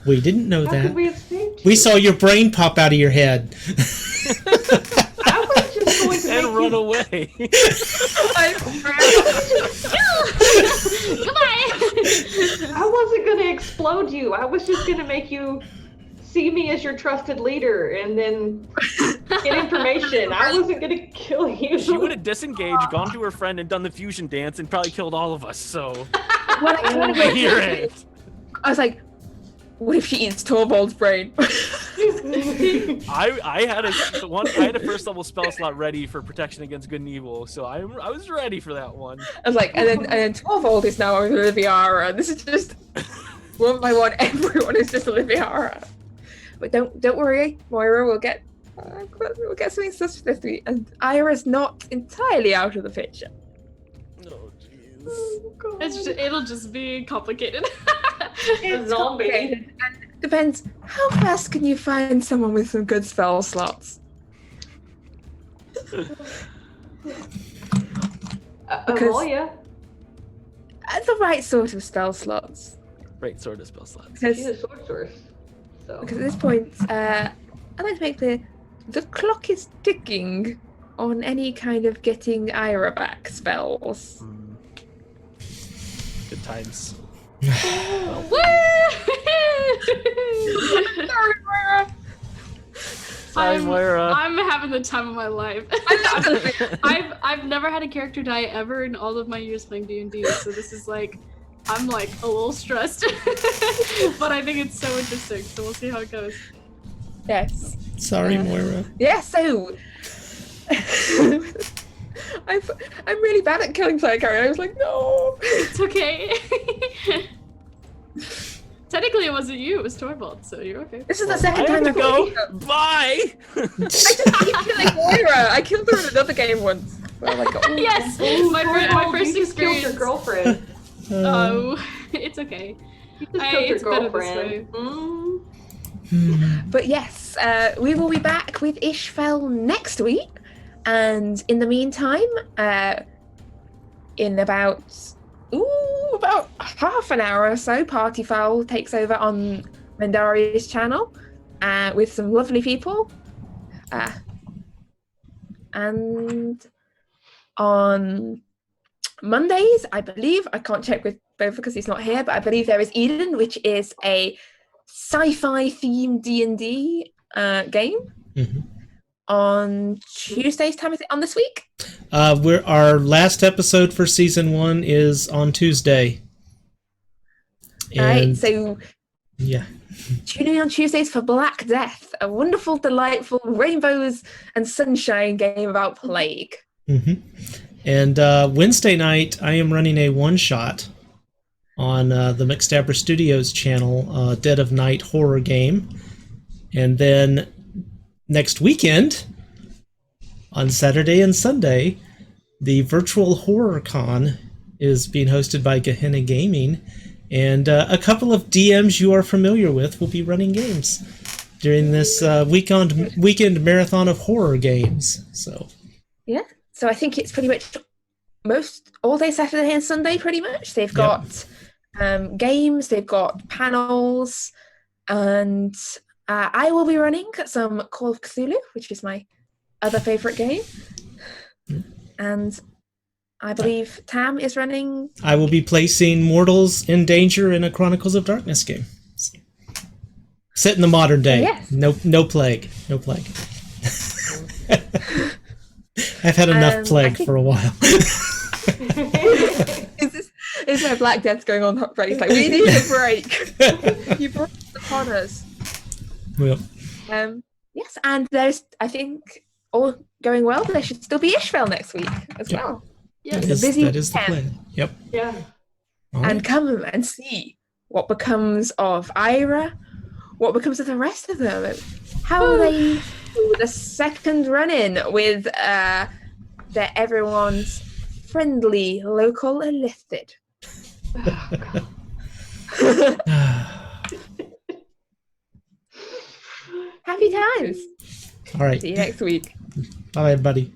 We didn't know How that. could we have saved you? We saw your brain pop out of your head. I was just going to And make run you... away. Goodbye. I wasn't going to explode you. I was just going to make you see me as your trusted leader and then get information. I wasn't going to kill you. She would have disengaged, gone to her friend, and done the fusion dance, and probably killed all of us. So When I hear it. I was like, what if she eats Torvald's brain? I had a first level spell slot ready for protection against good and evil, so I was ready for that one. I was like, and then Torvald is now Oliviera. This is just one by one. Everyone is just Oliviera. But don't worry, Moira. We'll get something sus this week, and Eira's not entirely out of the picture. Oh jeez. Oh, It'll just be complicated. It's zombie. complicated, and it depends. How fast can you find someone with some good spell slots? Amalia. The right sort of spell slots. Right sort of spell slots. Because She's a sorceress. So. at this point, I'd like to make clear the clock is ticking on any kind of getting Eira back spells. Good times. Woo! Sorry, Moira. Sorry, Moira. I'm having the time of my life. I love it. I've never had a character die ever in all of my years playing D&D, so this is like, I'm like a little stressed, but I think it's so interesting. So we'll see how it goes. Yes. Sorry, Moira. Yeah. So. I'm really bad at killing player characters. I was like, no. It's okay. Technically, it wasn't you. It was Torvald, so you're okay. This is the I second have time to I've go. Bye. I just keep killing Moira. I killed her in another game once. Where I'm like, oh, Yes, Oh, my Torvald, first you just killed your experience. girlfriend. Oh, it's okay. You just killed your It's better this girlfriend. way. But yes, we will be back with Isfjell next week. And in the meantime, in about half an hour or so, Party Foul takes over on Mandari's channel with some lovely people. And on Mondays, I believe, I can't check with both because he's not here, but I believe there is Eden, which is a sci-fi themed D&D game. Mm-hmm. On Tuesday's time, is it on this week? Our last episode for season 1 is on Tuesday. All right, so Yeah. Tune in on Tuesdays for Black Death, a wonderful, delightful rainbows and sunshine game about plague. And Wednesday night, I am running a one-shot on the McStabber Studios channel, Dead of Night horror game. And then next weekend, on Saturday and Sunday, the virtual horror con is being hosted by Gehenna Gaming, and a couple of DMs you are familiar with will be running games during this weekend marathon of horror games. So yeah, so I think it's pretty much most all day Saturday and Sunday. Pretty much, they've got games, they've got panels, and I will be running some Call of Cthulhu, which is my other favorite game, and I believe Tam is running. I will be placing mortals in danger in a Chronicles of Darkness game. Set in the modern day. Yes. No plague. No plague. I've had enough plague for a while. Is there Black Death going on? Right, it's like, we need a break. You brought it upon us. Yep. Yes, and there's, I think, all going well, there should still be Isfjell next week as well. Yes. That is the plan. Yep. Yeah. All right. And come and see what becomes of Eira, what becomes of the rest of them, how they do the second run-in with their everyone's friendly local illicit. Happy times. All right. See you next week. Bye, everybody.